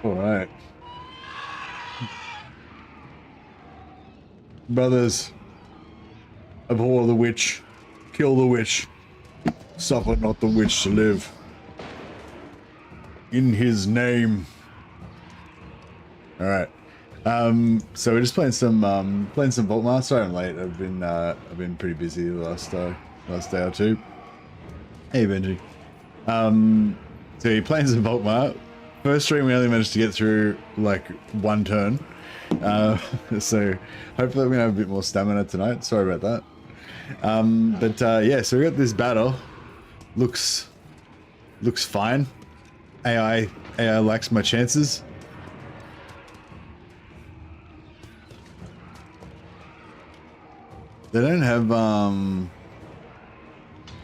All right. Brothers, abhor the witch, kill the witch, suffer not the witch to live. In his name. All right. So we're just playing some Voltmar. Sorry I'm late. I've been pretty busy the last day or two. Hey Benji. So you're playing some Voltmar. First stream we only managed to get through like one turn. So hopefully we're gonna have a bit more stamina tonight. Sorry about that. Yeah, so we got this battle. Looks fine. AI lacks my chances. They don't have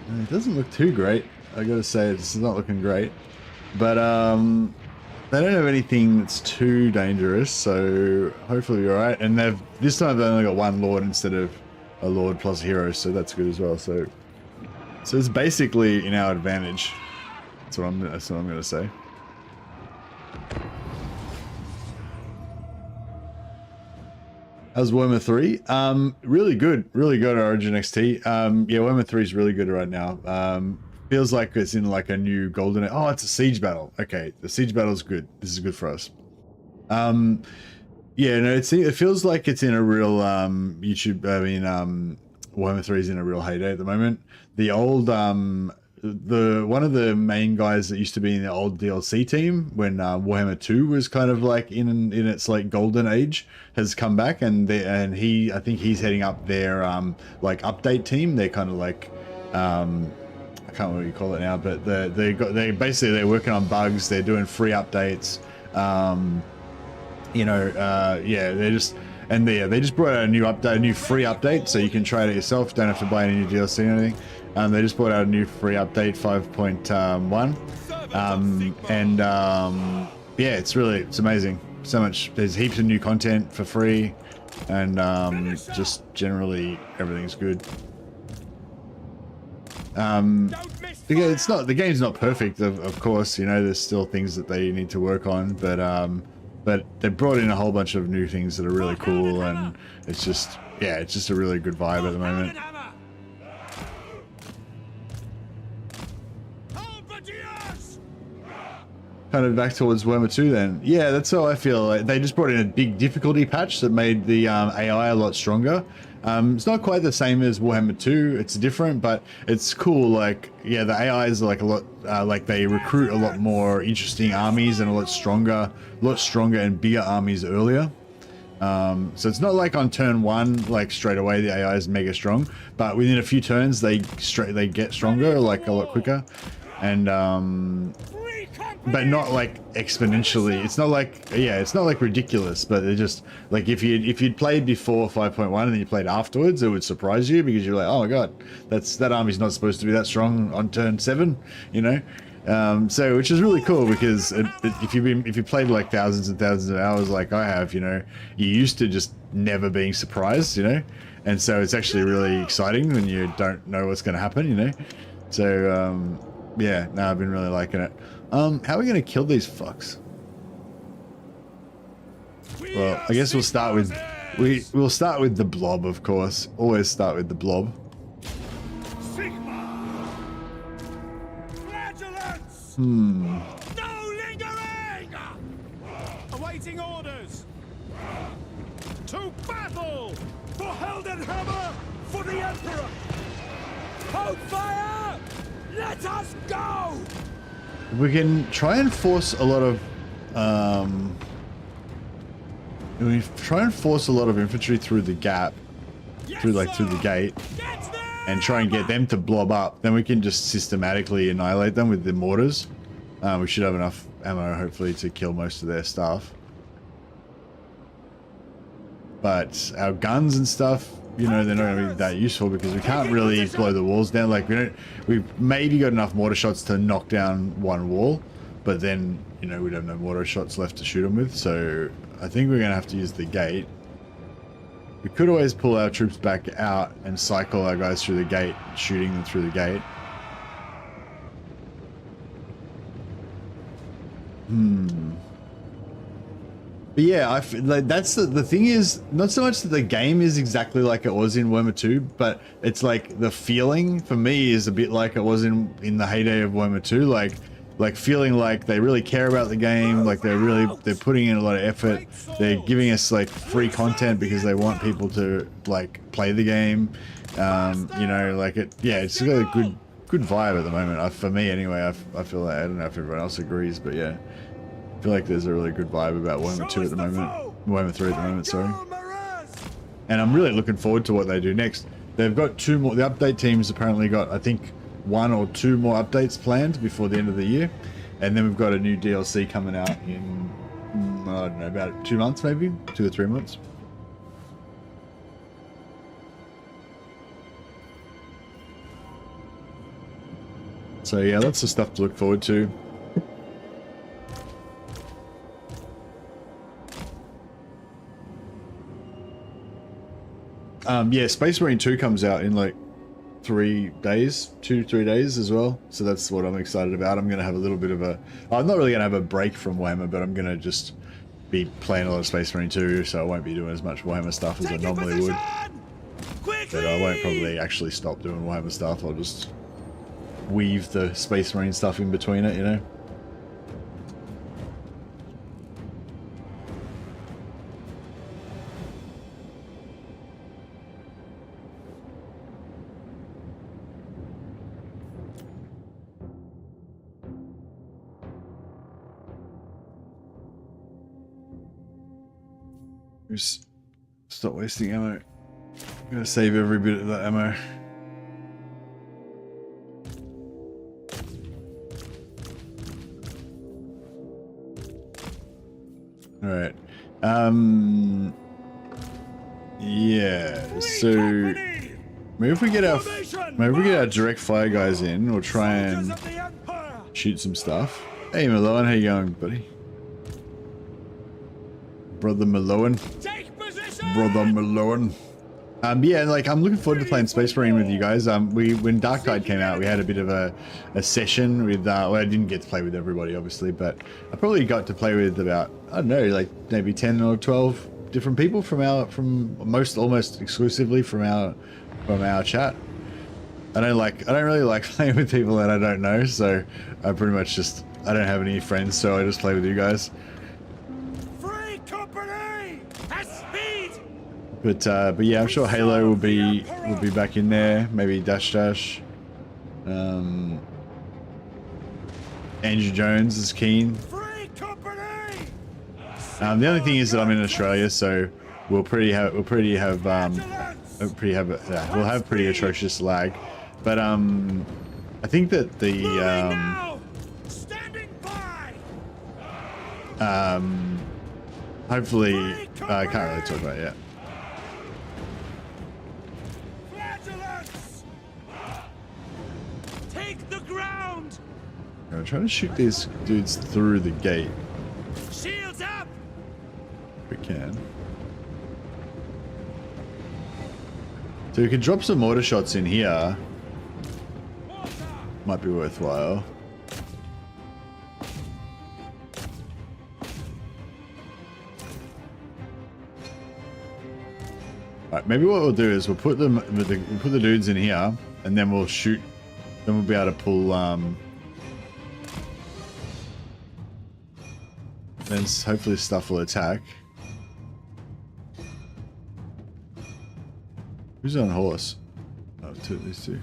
it doesn't look too great. I gotta say it's not looking great. But they don't have anything that's too dangerous, so hopefully we're alright. And this time they've only got one lord instead of a lord plus a hero, so that's good as well. So it's basically in our advantage. That's what I'm gonna say. How's Warhammer 3? Really good Origin XT. Yeah, Warhammer 3 is really good right now. Feels like it's in like a new golden. Oh, it's a siege battle. Okay, the siege battle is good. This is good for us. Yeah, no, it feels like it's in a real Warhammer 3 is in a real heyday at the moment. The old one of the main guys that used to be in the old DLC team when Warhammer 2 was kind of like in its like golden age has come back, and I think he's heading up their like update team. They're kind of like I can't remember what you call it now, but they're working on bugs. They're doing free updates. Yeah, they just brought out a new update, a new free update, so you can try it yourself. Don't have to buy any new DLC or anything. They just brought out a new free update 5.1, yeah, it's amazing. So much. There's heaps of new content for free, and just generally everything's good. The game's not perfect, of course. You know, there's still things that they need to work on, but they brought in a whole bunch of new things that are really cool, and it's just a really good vibe at the moment. Kind of back towards Warhammer 2 then. Yeah, that's how I feel. Like they just brought in a big difficulty patch that made the AI a lot stronger. It's not quite the same as Warhammer 2. It's different, but it's cool. Like, yeah, the AIs are like a lot, like they recruit a lot more interesting armies and a lot stronger and bigger armies earlier. So it's not like on turn one, like straight away the AI is mega strong, but within a few turns they get stronger, like a lot quicker, and but not like exponentially. It's not like, yeah, it's not like ridiculous, but it just like if you'd played before 5.1 and then you played afterwards, it would surprise you because you're like, oh my god, that army's not supposed to be that strong on turn 7, you know. So which is really cool because if you played like thousands and thousands of hours like I have, you know, you're used to just never being surprised, you know, and so it's actually really exciting when you don't know what's going to happen, you know. So yeah, no, I've been really liking it. How are we going to kill these fucks? Well, I guess we'll start with the blob, of course. Always start with the blob. No lingering! Awaiting orders! To battle! For Heldenhammer! For the Emperor! Hold fire! Let us go! We can try and force a lot of infantry through the gap, through the gate, and try and get them to blob up. Then we can just systematically annihilate them with the mortars. We should have enough ammo, hopefully, to kill most of their stuff. But our guns and stuff, you know, they're not going to be that useful because we can't really blow the walls down. Like we've maybe got enough mortar shots to knock down one wall, but then, you know, we'd have no mortar shots left to shoot them with. So I think we're going to have to use the gate. We could always pull our troops back out and cycle our guys through the gate, shooting them through the gate. But yeah, like, that's the thing is not so much that the game is exactly like it was in Warhammer 2, but it's like the feeling for me is a bit like it was in the heyday of Warhammer 2, like feeling like they really care about the game, like they're putting in a lot of effort, they're giving us like free content because they want people to like play the game, you know, like it's got a good vibe at the moment. For me anyway, I feel like, I don't know if everyone else agrees, but yeah. I feel like there's a really good vibe about Warhammer 2 at the moment. Warhammer 3 at the moment, sorry. And I'm really looking forward to what they do next. They've got 2 more, the update team's apparently got, I think, 1 or 2 more updates planned before the end of the year. And then we've got a new DLC coming out in, I don't know, about 2 months maybe? 2 or 3 months. So yeah, lots of stuff to look forward to. Yeah, Space Marine 2 comes out in like 3 days, 2-3 days as well. So that's what I'm excited about. I'm going to have a little bit of a... I'm not really going to have a break from Warhammer, but I'm going to just be playing a lot of Space Marine 2, so I won't be doing as much Warhammer stuff as I normally would. But I won't probably actually stop doing Warhammer stuff. I'll just weave the Space Marine stuff in between it, you know? Just stop wasting ammo. I'm gonna save every bit of that ammo. Alright. Yeah, so maybe if we get our direct fire guys in, we'll try and shoot some stuff. Hey Malone, how you going, buddy? Brother Malone. Brother Malone. Yeah, like I'm looking forward to playing Space Marine with you guys. When Dark Tide came out, we had a bit of a session with. Well, I didn't get to play with everybody, obviously, but I probably got to play with about, I don't know, like maybe 10 or 12 different people almost exclusively from our chat. I don't really like playing with people that I don't know, so I pretty much I don't have any friends, so I just play with you guys. But yeah, I'm sure Halo will be back in there. Maybe Dash. Andrew Jones is keen. The only thing is that I'm in Australia, so we'll have pretty atrocious lag. But I think that the hopefully I can't really talk about it yet. I'm trying to shoot these dudes through the gate. Shields up! If we can. So we can drop some mortar shots in here. Might be worthwhile. Alright, maybe what we'll do is we'll put the dudes in here, and then we'll shoot. Then we'll be able to pull. Then hopefully stuff will attack. Who's on horse? Oh, these two.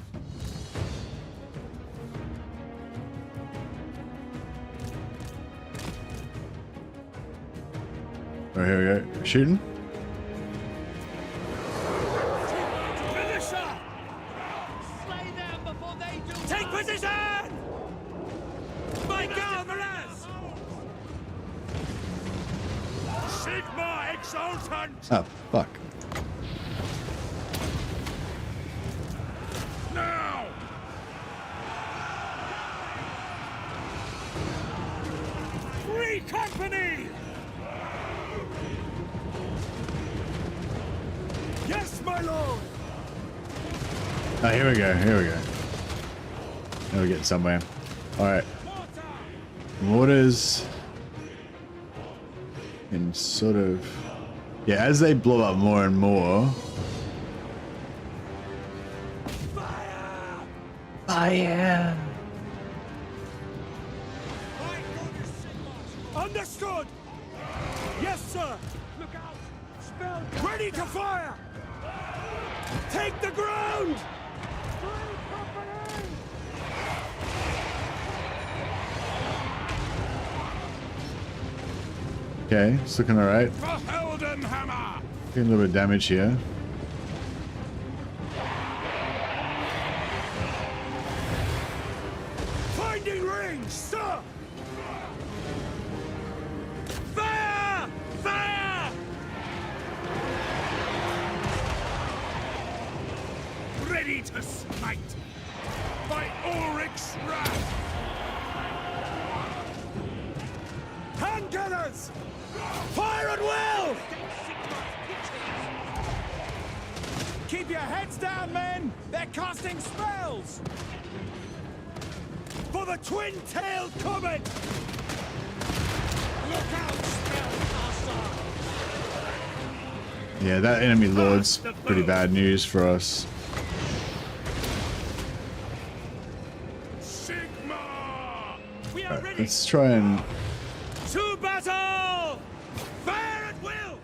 Oh, here we go. Shooting. Militia! Slay them before they do. Take position! My God, Miraz! Sigma Exultant! Oh, fuck. Now! Free company! Yes, my lord! Oh, here we go. Here we go. Now we're getting somewhere. Alright. Mortars. And sort of, yeah, as they blow up more and more. Fire! Understood! Yes, sir! Look out! Spell! Ready to fire! Take the ground! Okay, it's looking alright. Getting a little bit of damage here. Finding range, sir! Fire! Fire! Ready to smite by Ulrich's wrath! Hand gunners! Fire at will! Keep your heads down, men! They're casting spells! For the twin-tailed comet! Look out, spellcaster! Yeah, that enemy lord's pretty bad news for us. Sigma! We are Right, ready! let's try and... To battle! Fire at will!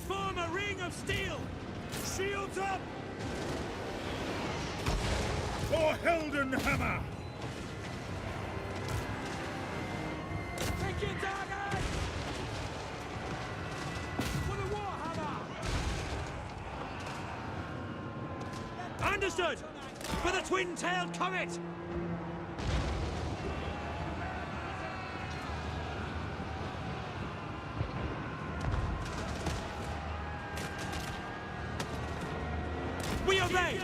Form a ring of steel! Shields up! For Heldenhammer! Take your target! For the Warhammer! Understood! For the twin-tailed comet! We obey!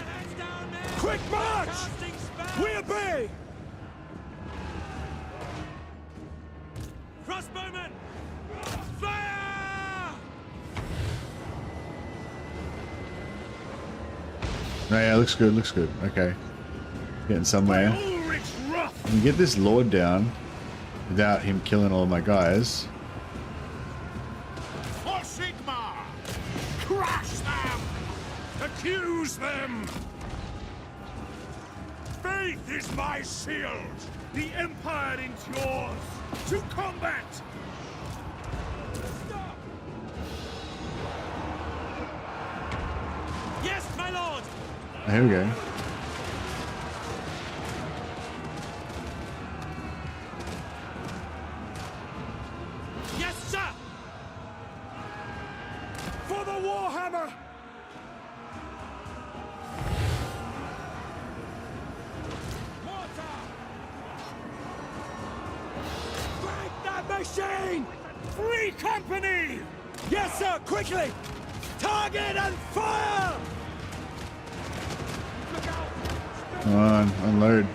Quick march! We obey! Crossbowmen! Fire! Oh yeah, looks good, looks good. Okay. Getting somewhere. Ulrich's wrath! We can get this lord down without him killing all of my guys. For Sigma! Crush them! Accuse them! Faith is my shield! The Empire endures! To combat! Stop! Yes, my lord! Oh, here we go. Yes, sir! For the Warhammer! Mortar! Break that machine! Free company! Yes, sir, quickly! Target and fire! Look out! Come on, unload.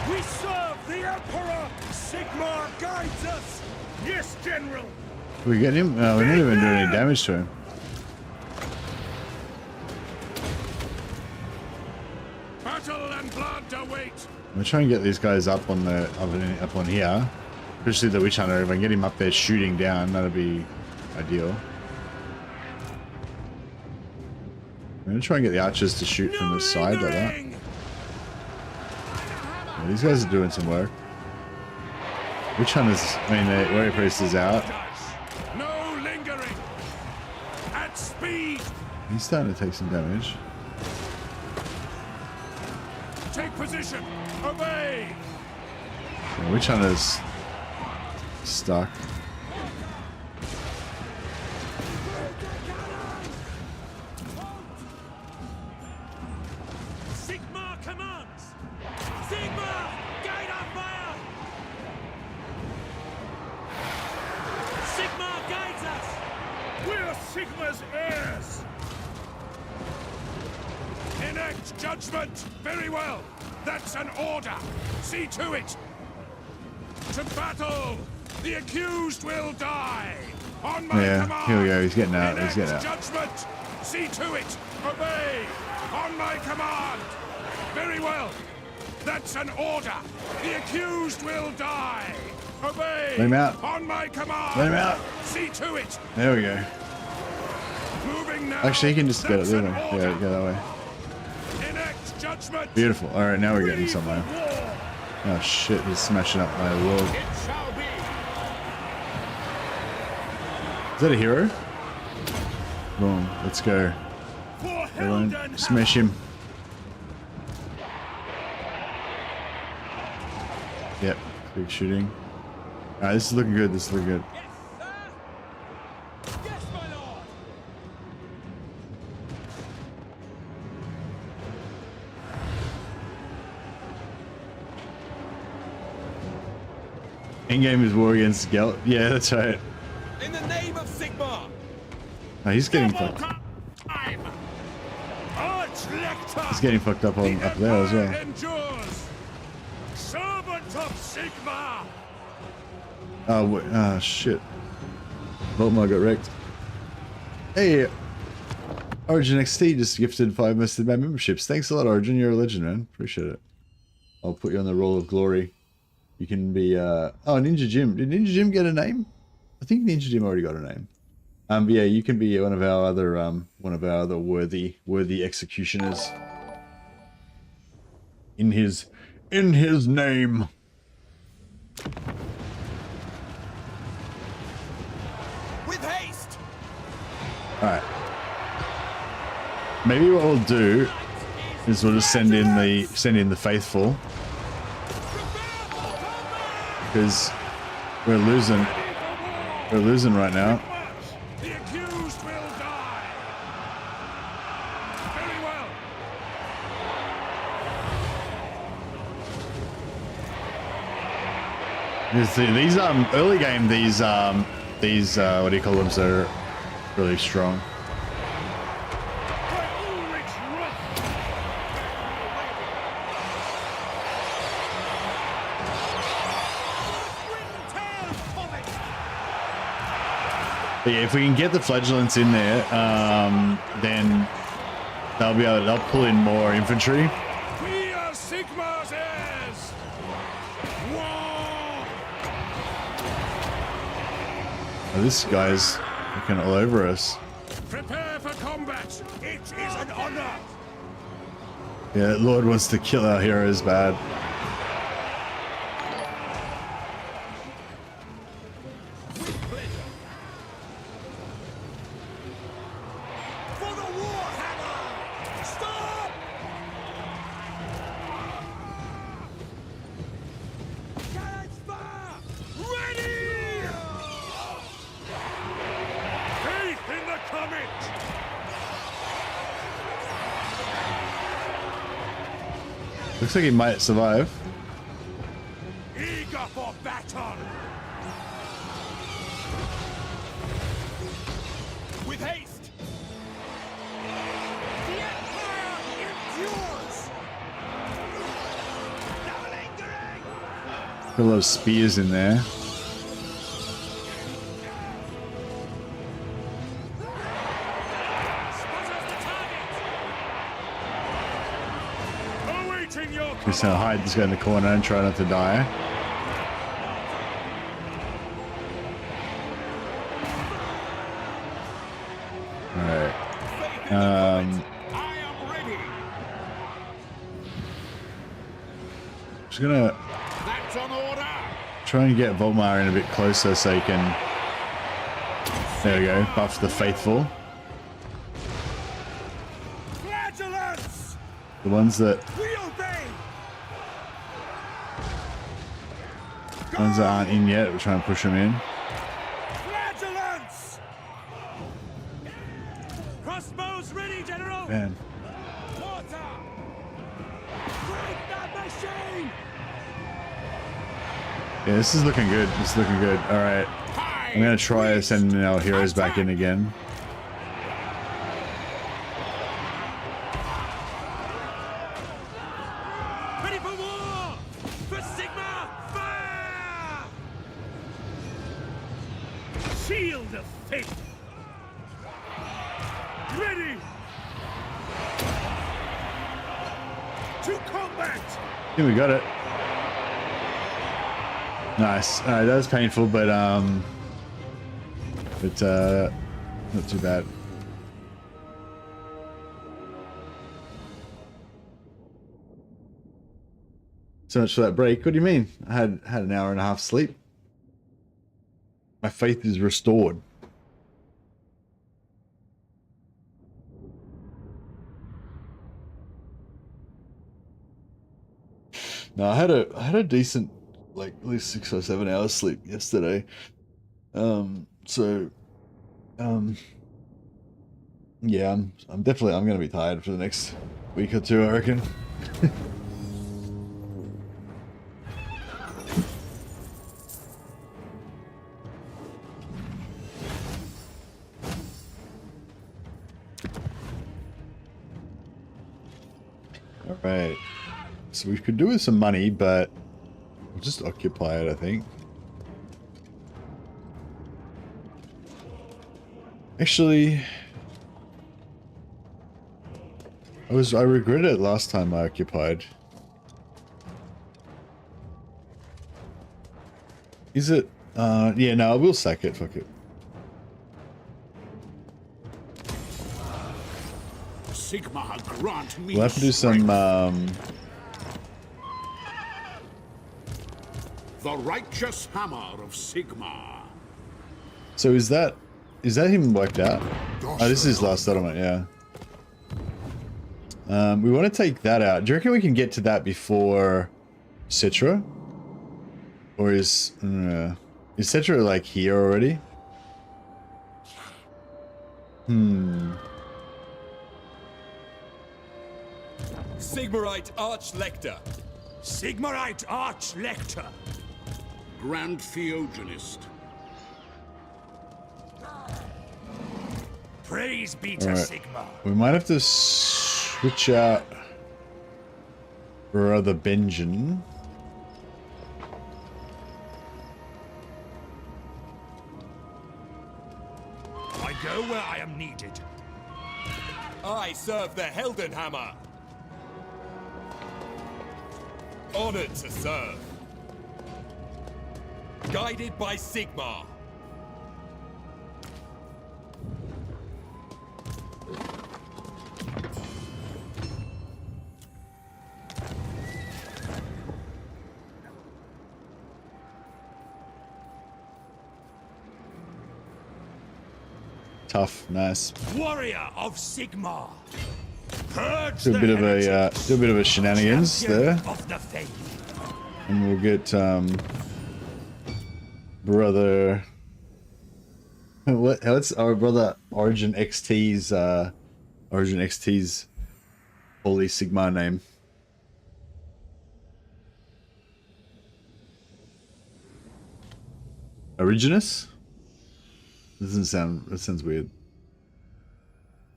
We serve the Emperor! Sigmar guides us! Yes, General! Did we get him? No, we didn't even do any damage to him. Battle and blood await! I'm gonna try and get these guys up on the up on here. Especially the witch hunter. If I can get him up there shooting down, that'd be ideal. I'm gonna try and get the archers to shoot from the side like that. Yeah, these guys are doing some work. Witch hunters, I mean, the warrior priest is out. No lingering! At speed! He's starting to take some damage. Take position! Obey! Yeah, witch hunter's stuck. Sigmar commands! Sigmar! Guide our fire! Sigmar guides us! We're Sigma's heirs! Enact judgment! Very well! That's an order! See to it! To battle! The accused will die! On my command! Here we go, he's getting out, he's getting out. Judgment! See to it! Obey! On my command! Very well! That's an order. The accused will die. Obey. Let him out. On my command. Let him out. See to it. There we go. Moving now. Actually, he can just get it That's there. an Yeah, order. go that way. Enact judgment. Beautiful. All right, now we're getting Ready for somewhere. war. Oh shit, he's smashing up my world. It shall be. Is that a hero? Boom, let's go. For Everyone, Helden smash him. Yep, big shooting. Alright, this is looking good, this is looking good. Yes, sir. Yes, my lord. In-game is war against Gelt. Yeah, that's right. In the name of Sigmar. Oh, he's getting Double fucked. time. Archlector. He's getting fucked up The on up there as well. Empire endures. Servant of Sigmar. Oh, oh shit. Voltmar got wrecked. Hey, Origin XT just gifted 5 Mr. Bad memberships. Thanks a lot, Origin. You're a legend, man. Appreciate it. I'll put you on the roll of glory. You can be, oh, Ninja Jim. Did Ninja Jim get a name? I think Ninja Jim already got a name. But yeah, you can be one of our other worthy executioners. In his name. With haste. Alright. Maybe what we'll do is we'll just send in the faithful. Because we're losing right now. The accused will die. Very well. These early game these what do you call them, are really strong. But yeah, if we can get the flagellants in there, then they'll pull in more infantry. We are Sigmar's heirs. War. Oh, this guy's looking all over us. Prepare for combat. It is an honor. Yeah, Lord wants to kill our heroes bad. For the Warhammer. Stop. Cannons fire. Ready. Faith in the comet. Looks like he might survive. Eager for battle. With haste. The Empire endures. No lingering. Got a lot of spears in there. Spotters the target. Awaiting your Just gonna hide this guy in the corner and try not to die. Alright. I am ready. Just gonna That's an order. try and get Voltmar in a bit closer so he can, there we go, buff the faithful. Flagellants. The ones that We obey. aren't in yet, we're trying to push them in. Flagellants. Crossbows ready, General. Man. Water. Break that machine. Yeah, this is looking good. This is looking good. Alright. I'm gonna try sending our heroes back in again. Ready for war. For Sigmar. Fire. Shield of faith. Ready. To combat! I think we got it. Nice. All right, that was painful, but not too bad. So much for that break. What do you mean? I had an hour and a half sleep. My faith is restored. No, I had a decent, like, at least 6 or 7 hours sleep yesterday. Yeah, I'm gonna be tired for the next week or two, I reckon. All right. So we could do with some money, but we'll just occupy it, I think. Actually, I regretted it last time I occupied. Is it? Yeah, no, I will sack it. Fuck it. Sigmar, grant me We'll have to do some. The righteous hammer of Sigmar. So is that even worked out? Oh, this is last settlement, yeah. We want to take that out. Do you reckon we can get to that before Citra? Or is Citra like here already? Sigmarite Archlector. Sigmarite Archlector. Grand Theogenist. Praise be to Sigmar. We might have to switch out Brother Benjamin. I go where I am needed. I serve the Heldenhammer. Honored to serve. Guided by Sigmar. Tough, nice. Warrior of Sigmar. Purge Do a bit of a shenanigans there, of the faith. and we'll get brother. What's our brother Origin XT's Holy Sigmar name? Originus? That sounds weird.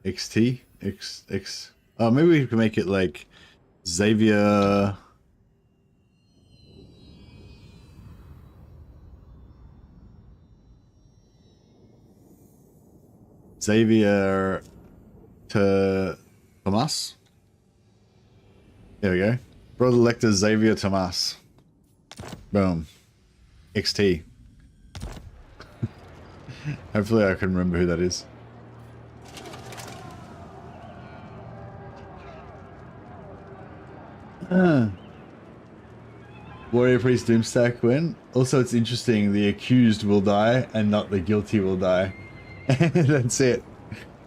XT? X. Oh, maybe we can make it like Xavier. Xavier to Tomas. There we go. Brother Lector Xavier Tomas. Boom. XT. Hopefully I can remember who that is. Warrior Priest Doomstack win. Also, it's interesting, the accused will die and not the guilty will die. That's it.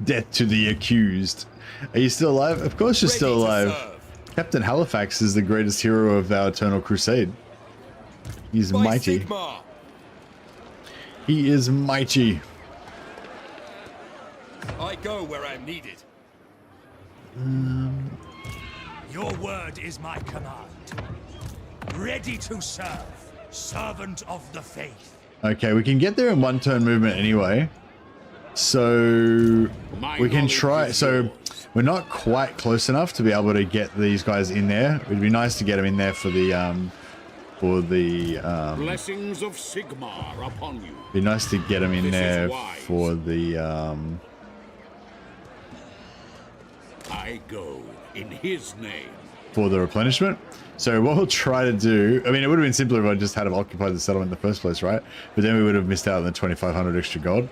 Death to the accused. Are you still alive? Of course you're still alive. Captain Halifax is the greatest hero of our Eternal Crusade. He's mighty. Sigmar. He is mighty. I go where I'm needed. Your word is my command. Ready to serve, servant of the faith. Okay, we can get there in one turn movement anyway. So we can try. So we're not quite close enough to be able to get these guys in there. It'd be nice to get them in there for the blessings of Sigmar upon you. Be nice to get them in there for the I go in his name. for the replenishment. So what we'll try to do, I mean, it would have been simpler if I just had occupied the settlement in the first place, right? But then we would have missed out on the 2,500 extra gold.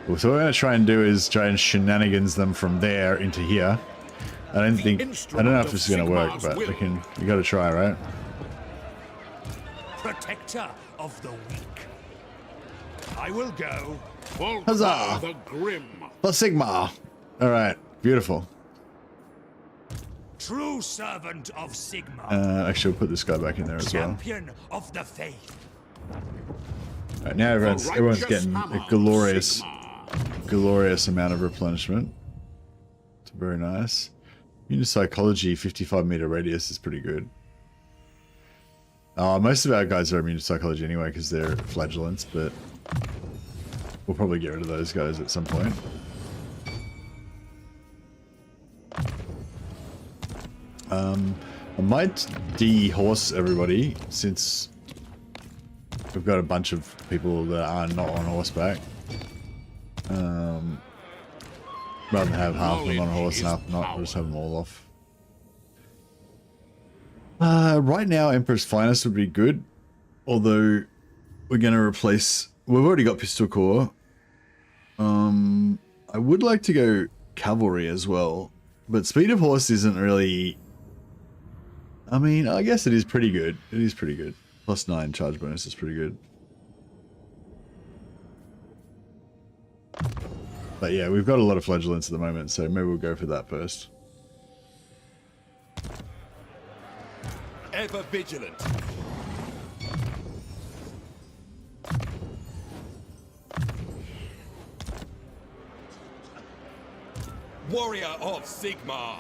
So what we're going to try and do is try and shenanigans them from there into here. I don't know if this is going to work, but we got to try, right? Protector of the weak. I will go. Huzzah! The grim. For Sigma. All right, beautiful. True servant of Sigmar. Actually, we'll put this guy back in there as well. Champion of the faith. All right, now everyone's getting a glorious amount of replenishment. It's very nice. Unit psychology, 55-meter radius is pretty good. Most of our guys are immune to psychology anyway because they're flagellants, but we'll probably get rid of those guys at some point. I might de-horse everybody since we've got a bunch of people that are not on horseback. Rather than have half of them on a horse and half not, we'll just have them all off. Right now, Emperor's Finest would be good, although we're going to replace... We've already got Pistol Corps. I would like to go Cavalry as well, but Speed of Horse isn't really... I mean, I guess it is pretty good. It is pretty good. +9 charge bonus is pretty good. But yeah, we've got a lot of flagellants at the moment, so maybe we'll go for that first. Ever vigilant. Warrior of Sigmar.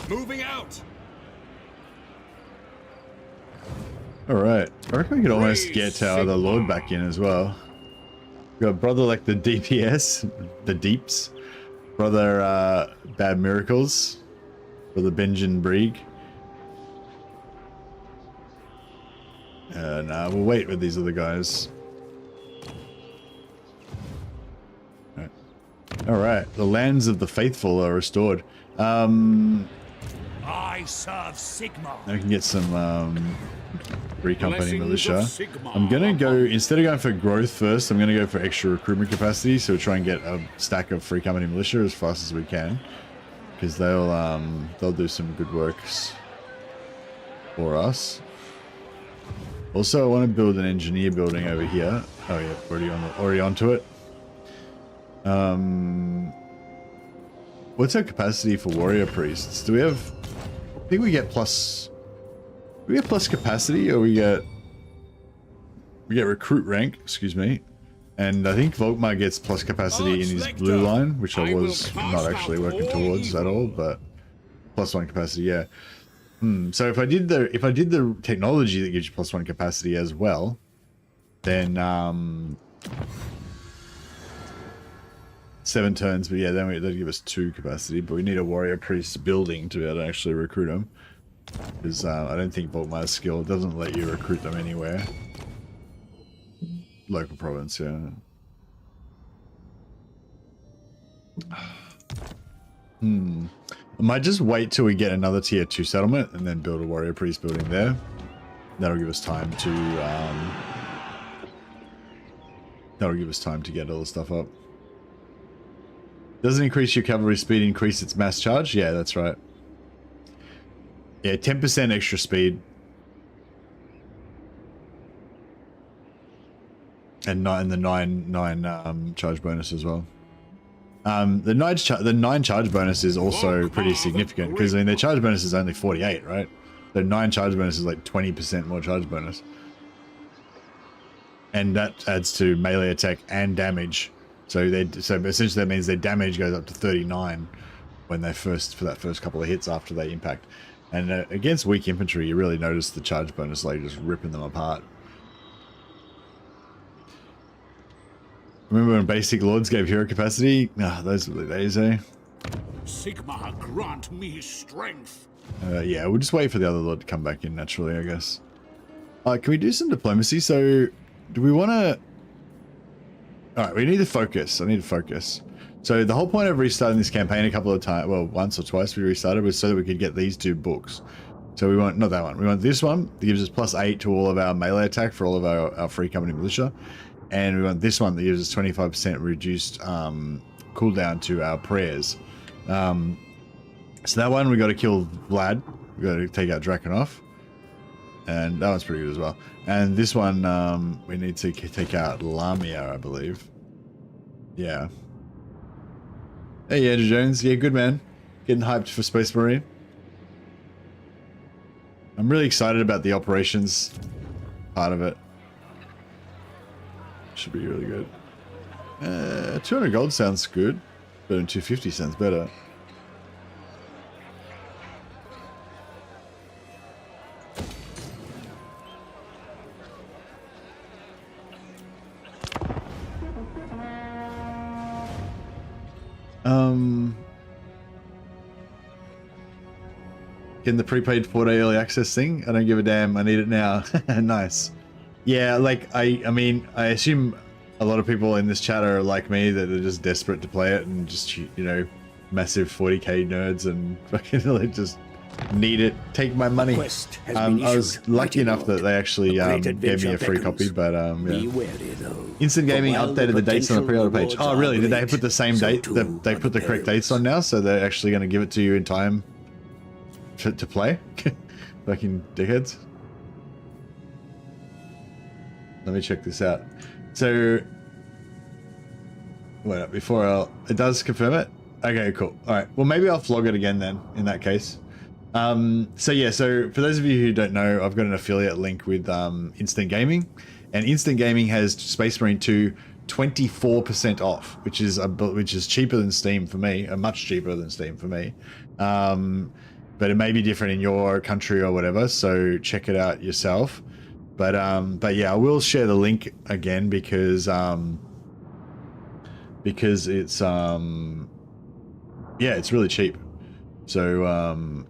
Moving out. Alright, I reckon we could almost get the Lord back in as well. We got brother like the DPS, the Deeps, brother Bad Miracles, brother Benjamin Brieg. Nah, we'll wait with these other guys. Alright, the lands of the faithful are restored. I serve Sigmar. I can get some free company militia. I'm gonna go, instead of going for growth first, I'm gonna go for extra recruitment capacity, so try and get a stack of free company militia as fast as we can, because they'll do some good works for us. Also, I want to build an engineer building over here. Oh yeah, already onto it. What's our capacity for warrior priests? Do we have? I think we get plus. Do we get plus capacity, or we get recruit rank? Excuse me. And I think Volkmar gets plus capacity in his blue line, which I was not actually working towards at all, but +1 capacity, yeah. So if I did the technology that gives you +1 capacity as well, then 7 turns, but yeah, then that'd give us 2 capacity, but we need a warrior priest building to be able to actually recruit them. Because I don't think Volkmar's skill doesn't let you recruit them anywhere. Local province, yeah. I might just wait till we get another tier 2 settlement and then build a warrior priest building there. That'll give us time to get all the stuff up. Doesn't increase your cavalry speed, increase its mass charge? Yeah, that's right. Yeah, 10% extra speed. And the 9 charge bonus as well. The 9 charge bonus is also pretty significant because I mean their charge bonus is only 48, right? The 9 charge bonus is like 20% more charge bonus, and that adds to melee attack and damage. So essentially that means their damage goes up to 39 when they for that first couple of hits after they impact. And against weak infantry, you really notice the charge bonus like just ripping them apart. Remember when basic lords gave hero capacity? Ah, those were the days, eh? Sigmar, grant me strength. Yeah, we'll just wait for the other lord to come back in naturally, I guess. Can we do some diplomacy? So, do we want to... Alright, we need to focus. I need to focus. So, the whole point of restarting this campaign a couple of times, well, once or twice we restarted, was so that we could get these 2 books. So we want, not that one, we want this one that gives us +8 to all of our melee attack for all of our free company militia. And we want this one that gives us 25% reduced cooldown to our prayers. So that one we got to kill Vlad. We got to take out Drakenov. And that one's pretty good as well. And this one, we need to take out Lamia, I believe. Yeah. Hey, Andrew Jones. Yeah, good man. Getting hyped for Space Marine. I'm really excited about the operations part of it. Should be really good. 200 gold sounds good, but 250 sounds better. Getting the prepaid 4-day early access thing. I don't give a damn. I need it now. Nice. Yeah, like I mean, I assume a lot of people in this chat are like me, that are just desperate to play it and just, you know, massive 40k nerds and fucking like just need it. Take my money. I was lucky enough that they actually gave me a free copy, but yeah. Instant Gaming updated the dates on the pre-order page. Oh, really? Did they put the same date? They put the correct dates on now, so they're actually going to give it to you in time to play? Fucking dickheads. Let me check this out. So, wait up, before it does confirm it? Okay, cool. Alright, well maybe I'll flog it again then, in that case. So yeah, so for those of you who don't know, I've got an affiliate link with Instant Gaming, and Instant Gaming has Space Marine 2 24% off, which is cheaper than Steam for me, much cheaper than Steam for me. But it may be different in your country or whatever, so check it out yourself. But yeah, I will share the link again because it's yeah, it's really cheap. So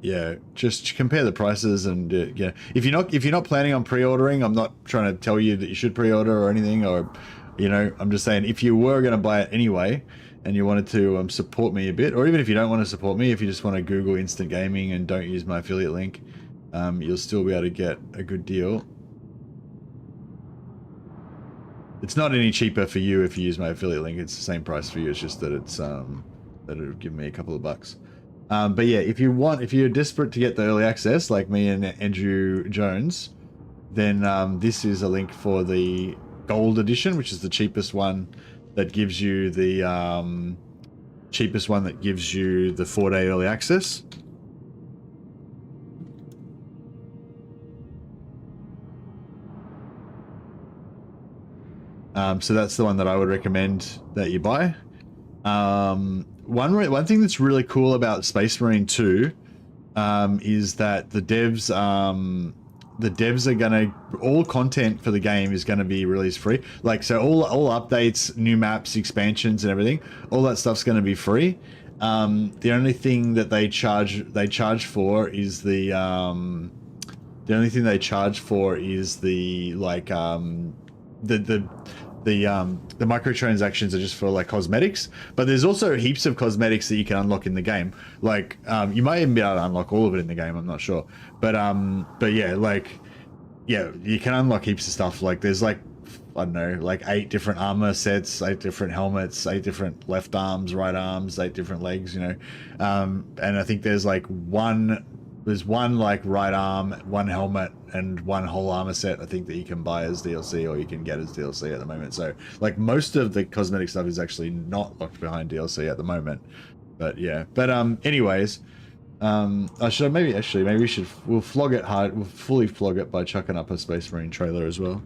yeah, just compare the prices, and yeah, if you're not planning on pre-ordering, I'm not trying to tell you that you should pre-order or anything, or you know, I'm just saying if you were going to buy it anyway and you wanted to support me a bit, or even if you don't want to support me, if you just want to Google Instant Gaming and don't use my affiliate link, you'll still be able to get a good deal. It's not any cheaper for you if you use my affiliate link. It's the same price for you. It's just that it's that it'll give me a couple of bucks. But yeah, if you're desperate to get the early access, like me and Andrew Jones, then this is a link for the Gold Edition, which is the cheapest one that gives you the 4-day early access. So that's the one that I would recommend that you buy. One thing that's really cool about Space Marine 2 is that the devs are gonna, all content for the game is gonna be released free. Like, so all updates, new maps, expansions, and everything, all that stuff's gonna be free. The only thing that they charge for is the like the microtransactions are just for like cosmetics, but there's also heaps of cosmetics that you can unlock in the game. Like you might even be able to unlock all of it in the game, I'm not sure, but yeah, like, yeah, you can unlock heaps of stuff. Like there's like, I don't know, like 8 different armor sets, 8 different helmets, 8 different left arms, right arms, 8 different legs, you know. And I think there's one like right arm, 1 helmet, and 1 whole armor set, I think, that you can buy as DLC, or you can get as DLC at the moment. So like most of the cosmetic stuff is actually not locked behind DLC at the moment. But yeah, but anyways, we'll flog it hard, we'll fully flog it by chucking up a Space Marine trailer as well.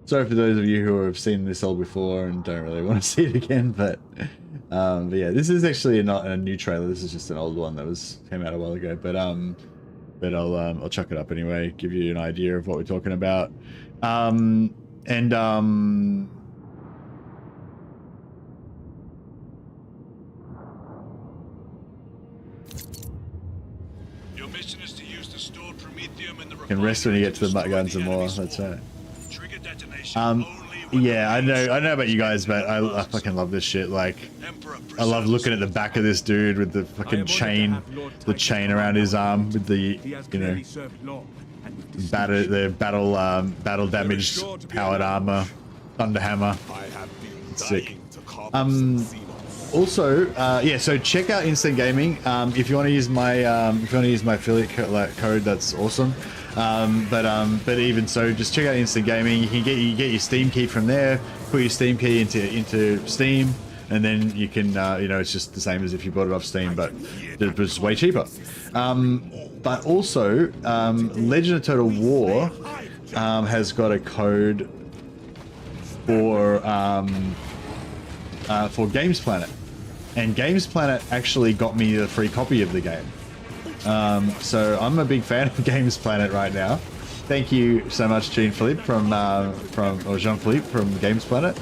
Sorry for those of you who have seen this all before and don't really want to see it again, but yeah, this is actually not a new trailer. This is just an old one that came out a while ago. But I'll chuck it up anyway, give you an idea of what we're talking about. can rest when you get to the guns and more. That's right. Trigger detonation Yeah, I know about you guys, but I fucking love this shit. Like, I love looking at the back of this dude with the fucking chain, the chain around his arm with the, you know, battle damaged powered armor, thunder hammer. It's sick. Also, yeah, so check out Instant Gaming. If you want to use my affiliate code, that's awesome. But even so, just check out Instant Gaming. You can get your Steam key from there. Put your Steam key into Steam, and then you can you know, it's just the same as if you bought it off Steam, but it was way cheaper. But also, Legend of Total War has got a code for Games Planet, and Games Planet actually got me a free copy of the game. So I'm a big fan of Games Planet right now. Thank you so much, Jean-Philippe or Jean-Philippe from Games Planet.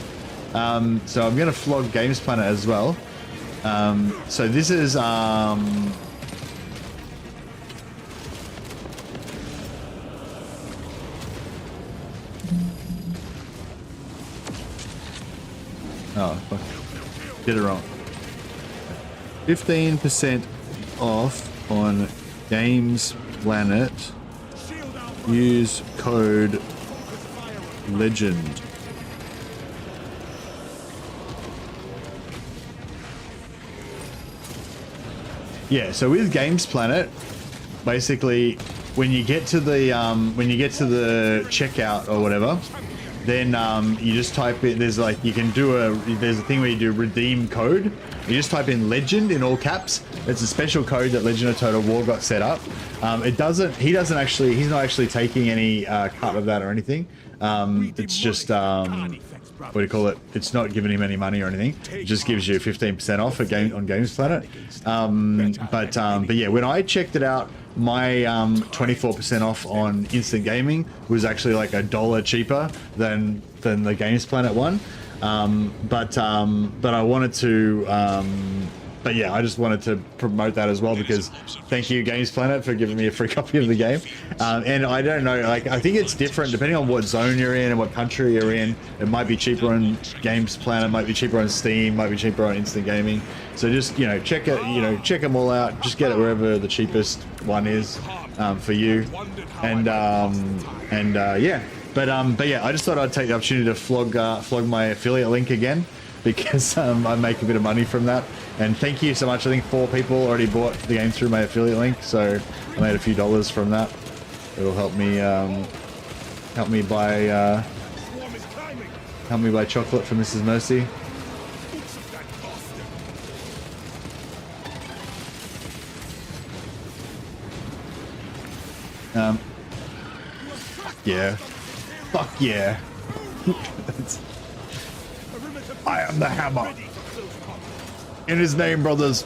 So I'm gonna flog Games Planet as well. So this is oh, fuck. Did it wrong. 15% off on Games Planet. Use code LEGEND. Yeah, so with Games Planet, basically, when you get to the checkout or whatever, then you just type in, there's a thing where you do redeem code. You just type in legend in all caps. It's a special code that Legend of Total War got set up. He's not actually taking any cut of that or anything. It's just what do you call it? It's not giving him any money or anything. It just gives you 15% off on Games Planet. But yeah, when I checked it out, my 24% off on Instant Gaming was actually like $1 cheaper than the Games Planet one. But I wanted to but yeah, I just wanted to promote that as well, because thank you Games Planet for giving me a free copy of the game. And I don't know, like, I think it's different depending on what zone you're in and what country you're in. It might be cheaper on Games Planet, might be cheaper on Steam, might be cheaper on Instant Gaming. So just, you know, check them all out. Just get it wherever the cheapest one is for you. And yeah. But yeah, I just thought I'd take the opportunity to flog my affiliate link again, because I make a bit of money from that. And thank you so much. I think 4 people already bought the game through my affiliate link, so I made a few dollars from that. It'll help me buy chocolate for Mrs. Mercy. Yeah. Fuck yeah. I am the hammer. In his name, brothers.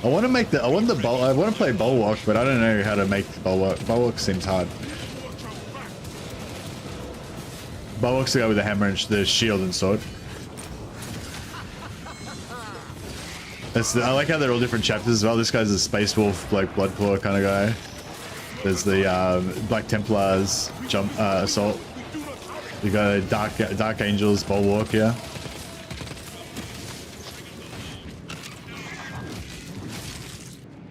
I want to play Bulwark, but I don't know how to make Bulwark. Bulwark seems hard. Bulwark's the guy with the hammer and the shield and sword. I like how they're all different chapters as well. This guy's a Space Wolf, like Bloodclaw kind of guy. There's the Black Templars assault. You got Dark Angels, Bulwark, yeah.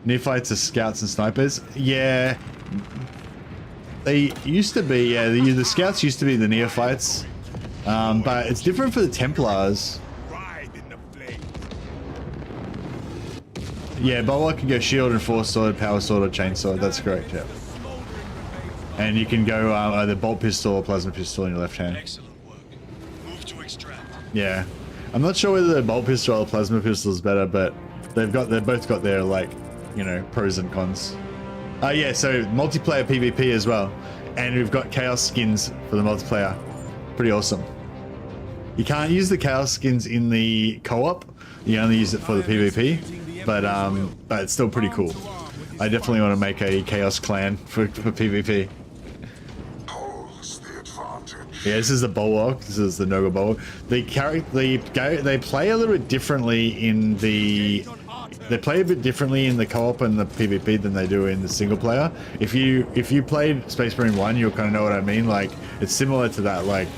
Neophytes are scouts and snipers. Yeah, they used to be. Yeah, the scouts used to be the neophytes, but it's different for the Templars. Yeah, Bulwark can go shield and force sword, power sword, or chain sword. That's correct. Yeah. And you can go either bolt pistol or plasma pistol in your left hand. Excellent work. Move to extract. Yeah, I'm not sure whether the bolt pistol or the plasma pistol is better, but they've both got their, like, you know, pros and cons. Yeah, so multiplayer PvP as well, and we've got chaos skins for the multiplayer. Pretty awesome. You can't use the chaos skins in the co-op. You only use it for the PvP, but it's still pretty cool. I definitely want to make a chaos clan for PvP. Yeah, this is the Bulwark. This is the Noga Bulwark. They play a little bit differently in the they play a bit differently in the co-op and the PvP than they do in the single player. If you played Space Marine 1, you'll kind of know what I mean. Like, it's similar to that. Like,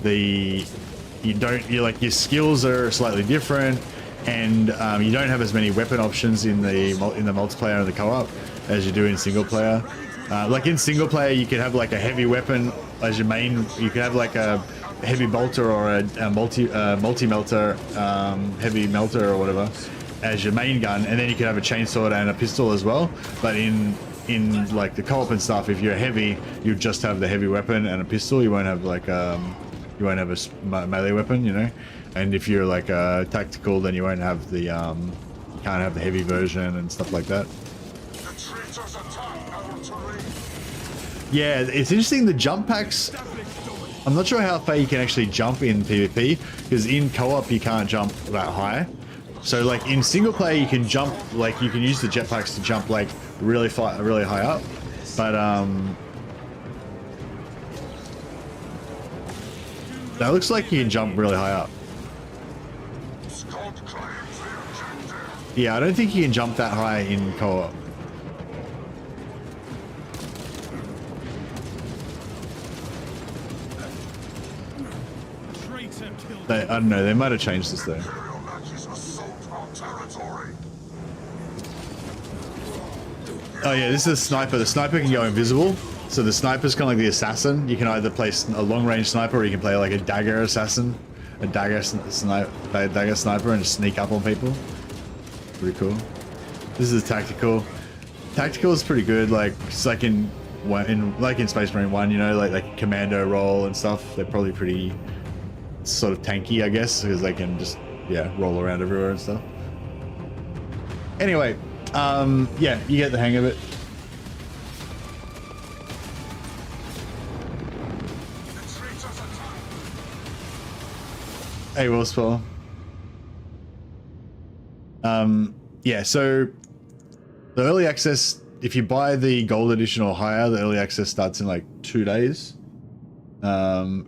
your skills are slightly different, and you don't have as many weapon options in the multiplayer and the co-op as you do in single player. Like in single player, you could have like a heavy weapon as your main. You could have like a heavy bolter or a multi melter, heavy melter or whatever as your main gun, and then you could have a chainsaw and a pistol as well. But in like the co-op and stuff, if you're heavy, you just have the heavy weapon and a pistol. You won't have like you won't have a melee weapon, you know. And if you're like tactical, then you won't have the you can't have the heavy version and stuff like that. Yeah, it's interesting, the jump packs. I'm not sure how far you can actually jump in PvP, because in co-op you can't jump that high. So like in single player you can jump, like you can use the jetpacks to jump like really high up. But that looks like you can jump really high up. Yeah, I don't think you can jump that high in co-op. I don't know, they might have changed this though. Oh yeah, this is a sniper. The sniper can go invisible. So the sniper's kind of like the assassin. You can either play a long-range sniper, or you can play like a dagger assassin, a dagger sniper, and just sneak up on people. Pretty cool. This is tactical. Tactical is pretty good. Like it's like in Space Marine 1, you know, like commando role and stuff. They're probably pretty sort of tanky, I guess, because they can just roll around everywhere and stuff. Anyway, yeah, you get the hang of it. Hey, Willspell. Yeah, so the early access, if you buy the gold edition or higher, the early access starts in like 2 days. Yeah,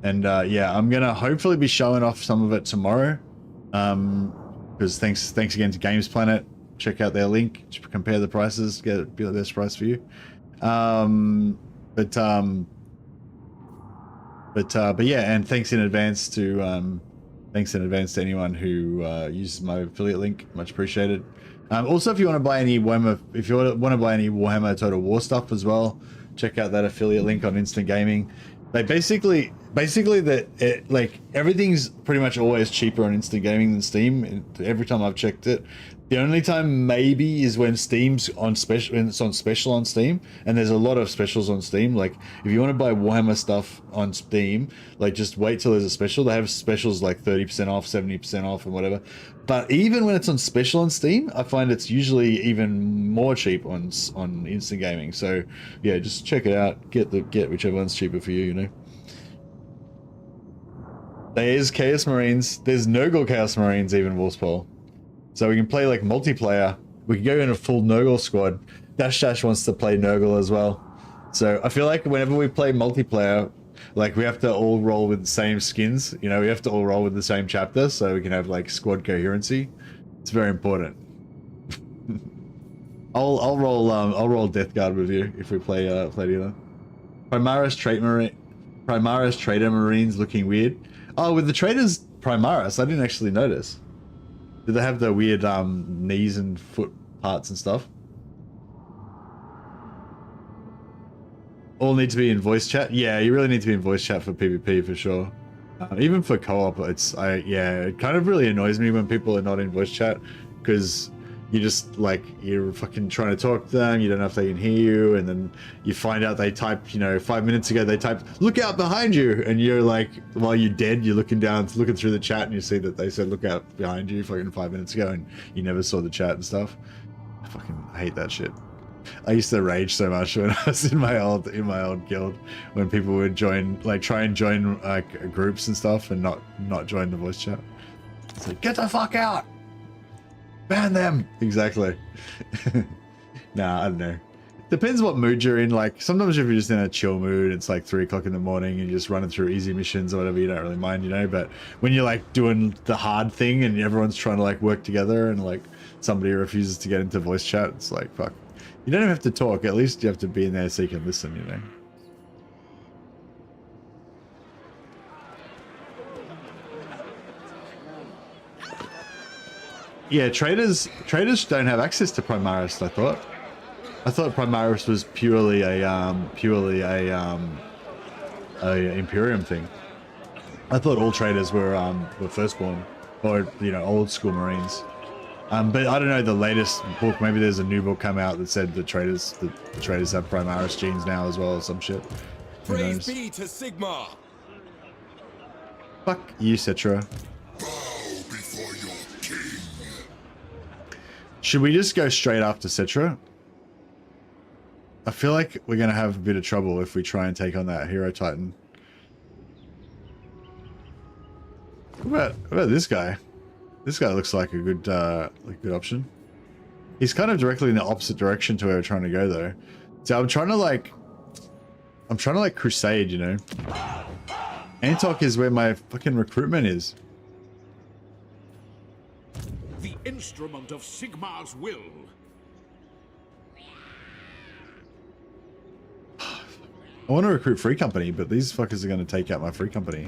I'm gonna hopefully be showing off some of it tomorrow. Because thanks again to Games Planet. Check out their link, compare the prices, be the best price for you. But yeah, and thanks in advance to anyone who uses my affiliate link. Much appreciated. Also, if you want to buy any Warhammer Total War stuff as well, check out that affiliate link on Instant Gaming. They basically that like everything's pretty much always cheaper on Instant Gaming than Steam. Every time I've checked it, the only time maybe is when Steam's on special, when it's on special on Steam, and there's a lot of specials on Steam. Like if you want to buy Warhammer stuff on Steam, like just wait till there's a special. They have specials like 30% off, 70% off, and whatever. But even when it's on special on Steam, I find it's usually even more cheap on Instant Gaming. So yeah, just check it out. Get whichever one's cheaper for you. You know. There's Chaos Marines. There's Nurgle Chaos Marines, even Wolfspole. So we can play like multiplayer. We can go in a full Nurgle squad. Dash wants to play Nurgle as well. So I feel like whenever we play multiplayer, like we have to all roll with the same skins. You know, we have to all roll with the same chapter, so we can have like squad coherency. It's very important. I'll roll Death Guard with you if we play together. Primaris Trader Marines looking weird. Oh, with the Traders Primaris, I didn't actually notice. Did they have the weird knees and foot parts and stuff? All need to be in voice chat? Yeah, you really need to be in voice chat for PvP for sure. Even for co-op, it kind of really annoys me when people are not in voice chat, because you just like, you're fucking trying to talk to them, you don't know if they can hear you, and then you find out they typed, you know, 5 minutes ago they typed, "Look out behind you," and you're like, while you're dead, you're looking through the chat, and you see that they said "look out behind you" fucking 5 minutes ago, and you never saw the chat and stuff. I hate that shit. I used to rage so much when I was in my old guild, when people would try and join like groups and stuff and not join the voice chat. It's like, get the fuck out! Ban them! Exactly. Nah, I don't know. Depends what mood you're in. Like sometimes if you're just in a chill mood, it's like 3 o'clock in the morning and you're just running through easy missions or whatever, you don't really mind, you know. But when you're like doing the hard thing and everyone's trying to like work together and like somebody refuses to get into voice chat, it's like, fuck. You don't even have to talk. At least you have to be in there so you can listen, you know. Yeah, traders don't have access to Primaris, I thought. I thought Primaris was purely a Imperium thing. I thought all traders were Firstborn, or you know, old school Marines. But I don't know, the latest book, maybe there's a new book come out that said the traders have Primaris genes now as well or some shit. Who Praise knows? be to Sigmar. Fuck you, Citra. Bow before your king. Should we just go straight after Citra? I feel like we're gonna have a bit of trouble if we try and take on that Hero Titan. What about this guy? This guy looks like a good good option. He's kind of directly in the opposite direction to where we're trying to go though. So I'm trying to like crusade, you know. Antok is where my fucking recruitment is. The instrument of Sigmar's will. I want to recruit Free Company, but these fuckers are going to take out my Free Company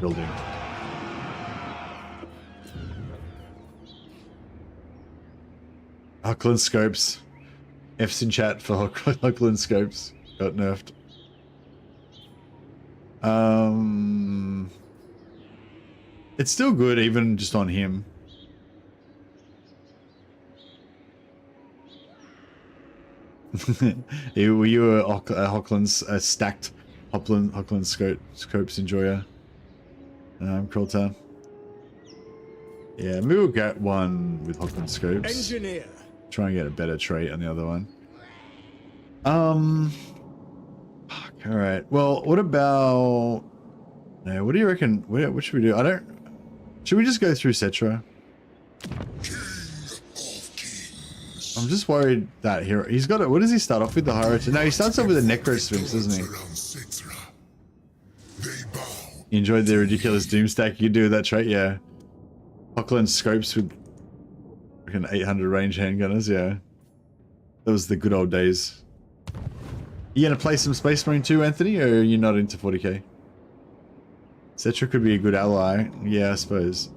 building. Huckland Scopes. F's in chat for Huckland Scopes. Got nerfed. It's still good even just on him. Were you a Hockland's stacked Hockland Scopes enjoyer? Krolta. Yeah, maybe we'll get one with Hockland Scopes. Engineer. Try and get a better trait on the other one. Fuck, all right. Well, what about? No, what do you reckon? What should we do? I don't. Should we just go through Cetra? I'm just worried that hero. He's got it. What does he start off with? The Hierarchy? No, he starts off with a Necro Sphinx, doesn't he? You enjoyed the ridiculous doom stack you do with that trait, yeah. Hockland Scopes with an 800 range handgunners, yeah. That was the good old days. You gonna play some Space Marine 2, Anthony, or are you not into 40k? Cetra could be a good ally, yeah, I suppose.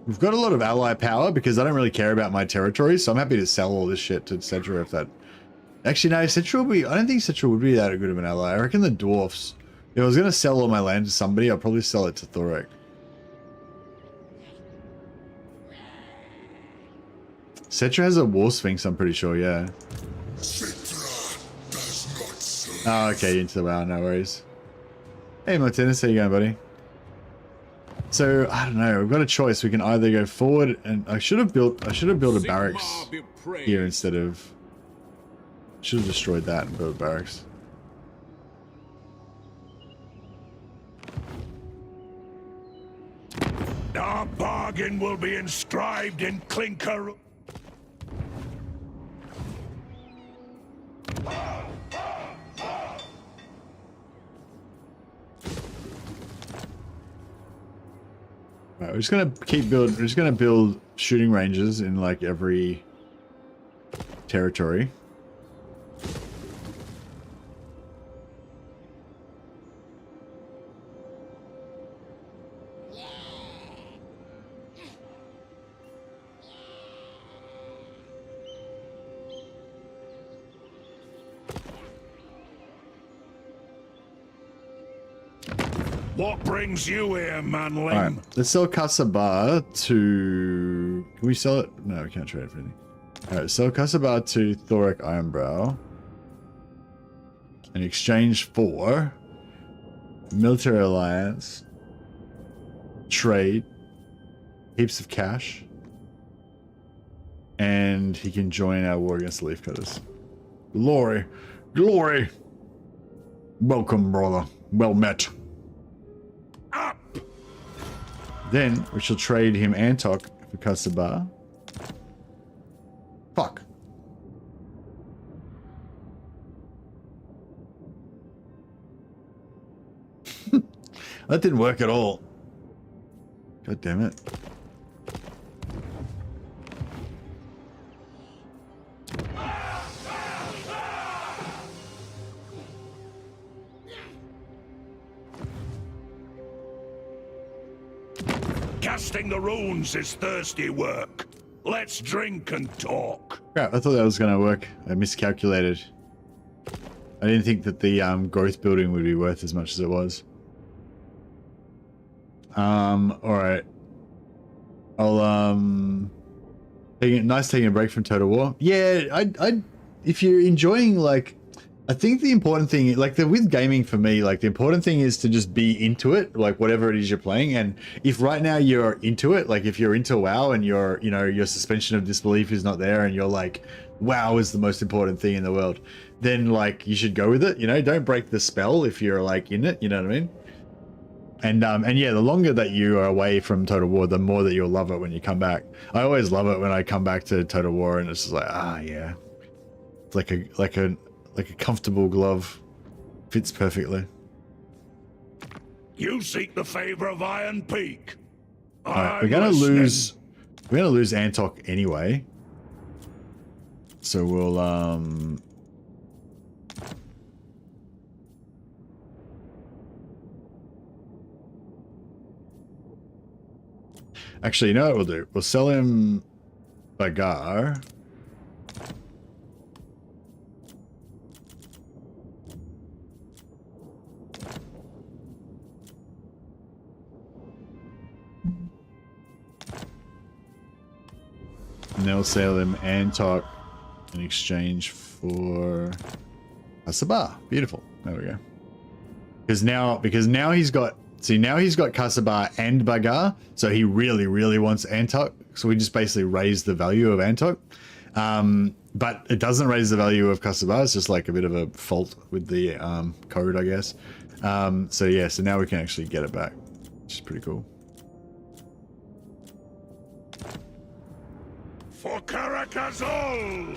We've got a lot of ally power because I don't really care about my territory, so I'm happy to sell all this shit to Cetra if that... Actually, no, Cetra would be... I don't think Cetra would be that good of an ally. I reckon the dwarfs... If I was going to sell all my land to somebody, I'll probably sell it to Thorek. Cetra has a War Sphinx, I'm pretty sure, yeah. Oh, okay, into the WoW, no worries. Hey, Martinez, how you going, buddy? So I don't know. We've got a choice. We can either go forward, and I should have built a barracks here instead of. Should have destroyed that and built a barracks. Our bargain will be inscribed in clinker. Right, we're just gonna keep building. We're just gonna build shooting ranges in like every territory. What brings you here, manling? All right, let's sell Kasabar to. Can we sell it? No, we can't trade it for anything. All right, sell Kasabar to Thorek Ironbrow in exchange for military alliance, trade, heaps of cash, and he can join our war against the Leafcutters. Glory, glory. Welcome, brother. Well met. Then we shall trade him Antok for Kasabar. Fuck. That didn't work at all. God damn it. Casting the runes is thirsty work. Let's drink and talk. Crap, I thought that was going to work. I miscalculated. I didn't think that the growth building would be worth as much as it was. Alright. I'll, nice taking a break from Total War. Yeah, if you're enjoying, like, I think the important thing, like, with gaming for me, like, the important thing is to just be into it, like, whatever it is you're playing. And if right now you're into it, like, if you're into WoW and you're, you know, your suspension of disbelief is not there and you're like, WoW is the most important thing in the world, then, like, you should go with it, you know? Don't break the spell if you're, like, in it, you know what I mean? And yeah, the longer that you are away from Total War, the more that you'll love it when you come back. I always love it when I come back to Total War and it's just like, ah, yeah. It's like a comfortable glove. Fits perfectly. You seek the favor of Iron Peak. Alright, we're gonna lose Antok anyway. So we'll actually, you know what we'll do? We'll sell him Bagar. And they'll sell him Antok in exchange for Kasabar. Beautiful. There we go. Because now he's got, see, now he's got Kasabar and Bagar, so he really, really wants Antok. So we just basically raise the value of Antok. But it doesn't raise the value of Kasabar. It's just like a bit of a fault with the code, I guess. So yeah, so now we can actually get it back, which is pretty cool. For Karakazol!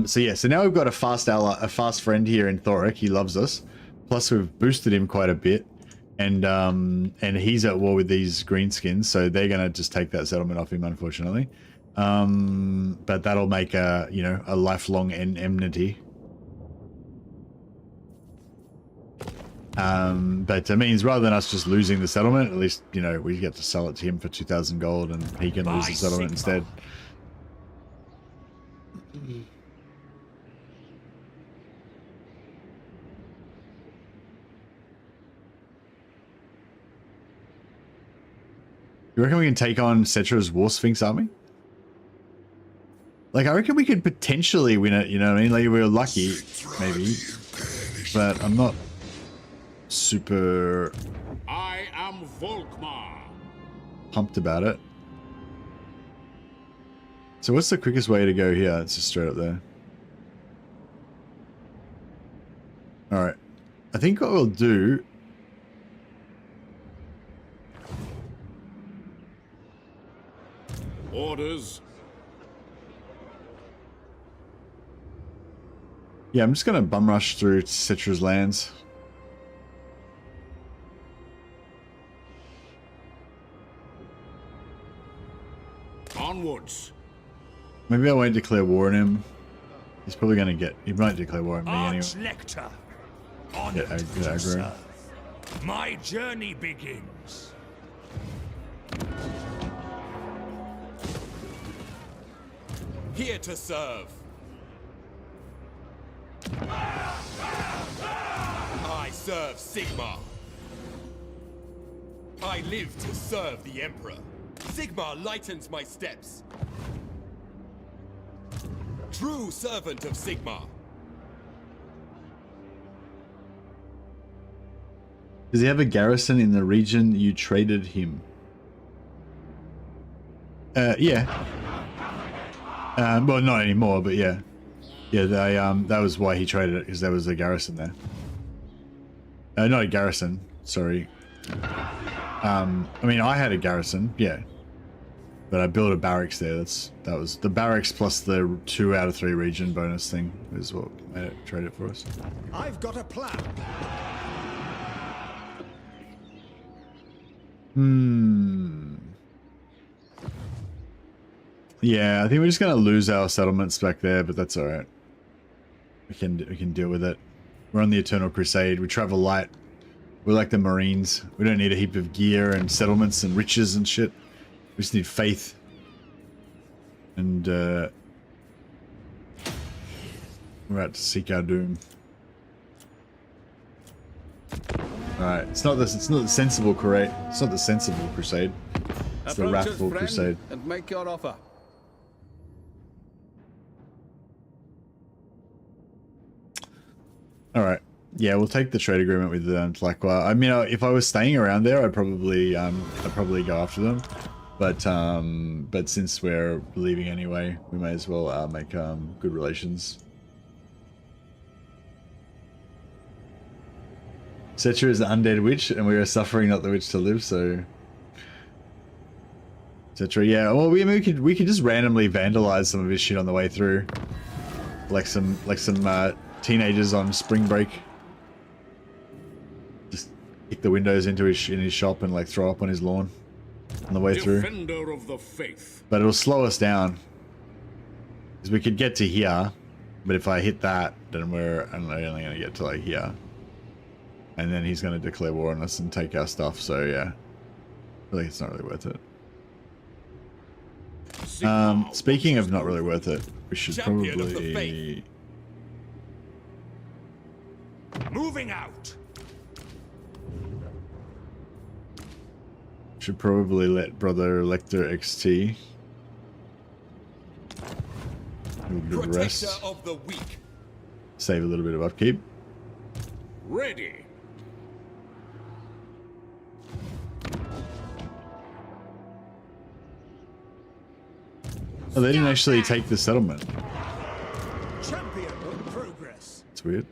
So yeah, so now we've got a fast ally, a fast friend here in Thoric. He loves us. Plus we've boosted him quite a bit. And he's at war with these greenskins, so they're gonna just take that settlement off him, unfortunately. But that'll make a, you know, a lifelong enmity. But it means rather than us just losing the settlement, at least, you know, we get to sell it to him for 2,000 gold and he can lose the settlement instead. You reckon we can take on Cetra's War Sphinx army? Like, I reckon we could potentially win it, you know what I mean? Like, we're lucky, maybe. But I'm not super I am Volkmar. pumped about it. So what's the quickest way to go here? It's just straight up there. Alright. I think what we'll do... Orders. Yeah, I'm just going to bum rush through Cetra's lands. Onwards. Maybe I won't declare war on him. He's probably going to get... He might declare war on me anyway. Lecter. Get aggro. My journey begins. Here to serve. I serve Sigmar. I live to serve the Emperor. Sigmar lightens my steps. True servant of Sigmar. Does he have a garrison in the region you traded him? Yeah. Well, not anymore, but yeah. Yeah, they, that was why he traded it, because there was a garrison there. Not a garrison, sorry. I mean, I had a garrison, yeah. But I built a barracks there. That was the barracks plus the 2 out of 3 region bonus thing is what made it trade it for us. I've got a plan. Yeah, I think we're just gonna lose our settlements back there, but that's all right. We can deal with it. We're on the Eternal Crusade. We travel light. We're like the Marines. We don't need a heap of gear and settlements and riches and shit. We just need faith. And we're about to seek our doom. Alright, it's not the sensible crusade. It's not the sensible crusade. It's the wrathful crusade. And make your offer. Alright. Yeah, we'll take the trade agreement with Tlaqua. I mean, if I was staying around there, I'd probably go after them. But since we're leaving anyway, we may as well make good relations. Setra is an undead witch, and we are suffering not the witch to live. So, Setra, yeah. Well, we could just randomly vandalize some of his shit on the way through, like some teenagers on spring break. Just kick the windows into his shop and like throw up on his lawn on the way through. Defender of the faith. But it'll slow us down because we could get to here, but if I hit that, then we're only going to get to like here, and then he's going to declare war on us and take our stuff. So yeah, I think it's not really worth it. Speaking of not really worth it, we should probably moving out. Should probably let Brother Lecter XT do a bit of rest. Of the weak. Save a little bit of upkeep. Ready. Oh, they didn't actually take the settlement. Champion of progress. It's weird.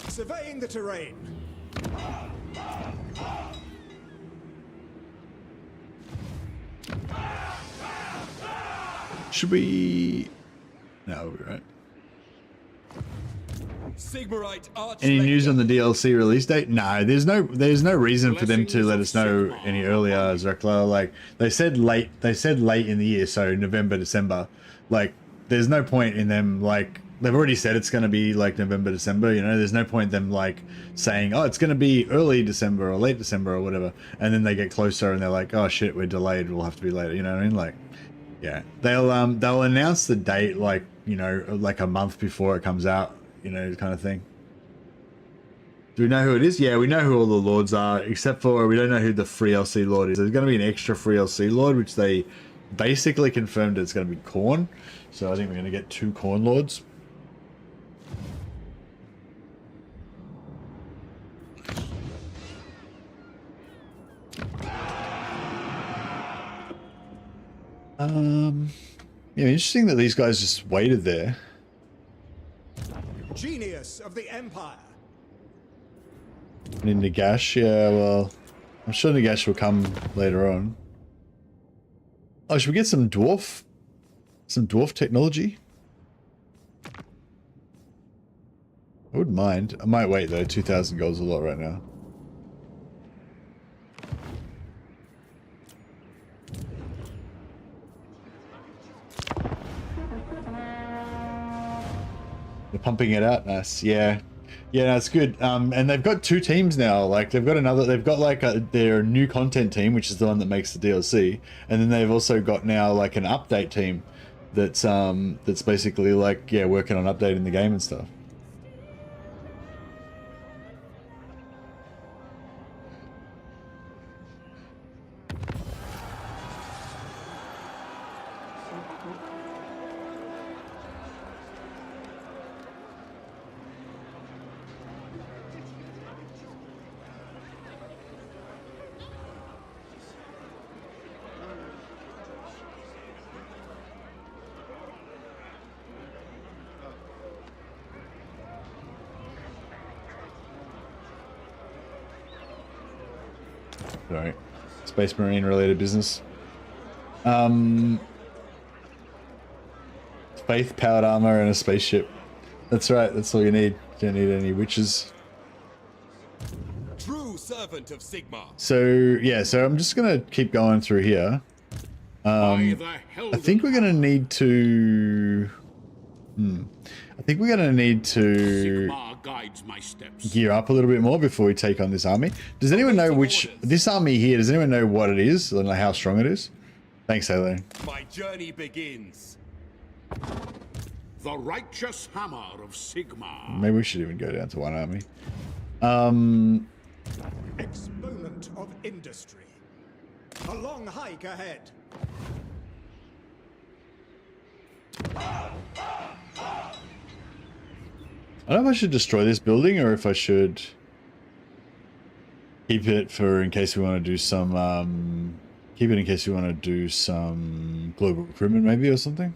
Surveying the terrain. Should we? No, we're right. Sigmarite Any news on the DLC release date? No, there's no reason for them to let us know any earlier, Zerkla. Like they said late in the year, so November, December. Like there's no point in them like they've already said it's going to be like November, December, you know, there's no point them like saying, oh, it's going to be early December or late December or whatever. And then they get closer and they're like, oh shit, we're delayed. We'll have to be later. You know what I mean? Like, yeah, they'll announce the date, like, you know, like a month before it comes out, you know, kind of thing. Do we know who it is? Yeah, we know who all the lords are, except for we don't know who the free LC lord is. There's going to be an extra free LC lord, which they basically confirmed it's going to be Khorne. So I think we're going to get 2 Khorne lords. Yeah, interesting that these guys just waited there. Genius of the Empire. And Nagash, yeah, well, I'm sure Nagash will come later on. Oh, should we get some dwarf technology? I wouldn't mind. I might wait though. 2,000 gold's a lot right now. They're pumping it out. Nice. Yeah. Yeah, that's good. And they've got 2 teams now. Like they've got like their new content team, which is the one that makes the DLC, and then they've also got now like an update team that's basically like, yeah, working on updating the game and stuff. Sorry. Space Marine related business. Faith, powered armor, and a spaceship. That's right, that's all you need. You don't need any witches. True true servant of Sigmar. So yeah, so I'm just gonna keep going through here. I think we're gonna need to. I think we're gonna need to Sigmar guides my steps. gear up a little bit more before we take on this army. Does anyone know which this army here? Does anyone know what it is and how strong it is? Thanks, Halo. My journey begins. The righteous hammer of Sigmar. Maybe we should even go down to one army. Exponent of industry. A long hike ahead. I don't know if I should destroy this building or if I should keep it for in case we want to do some keep it in case we want to do some global recruitment maybe or something.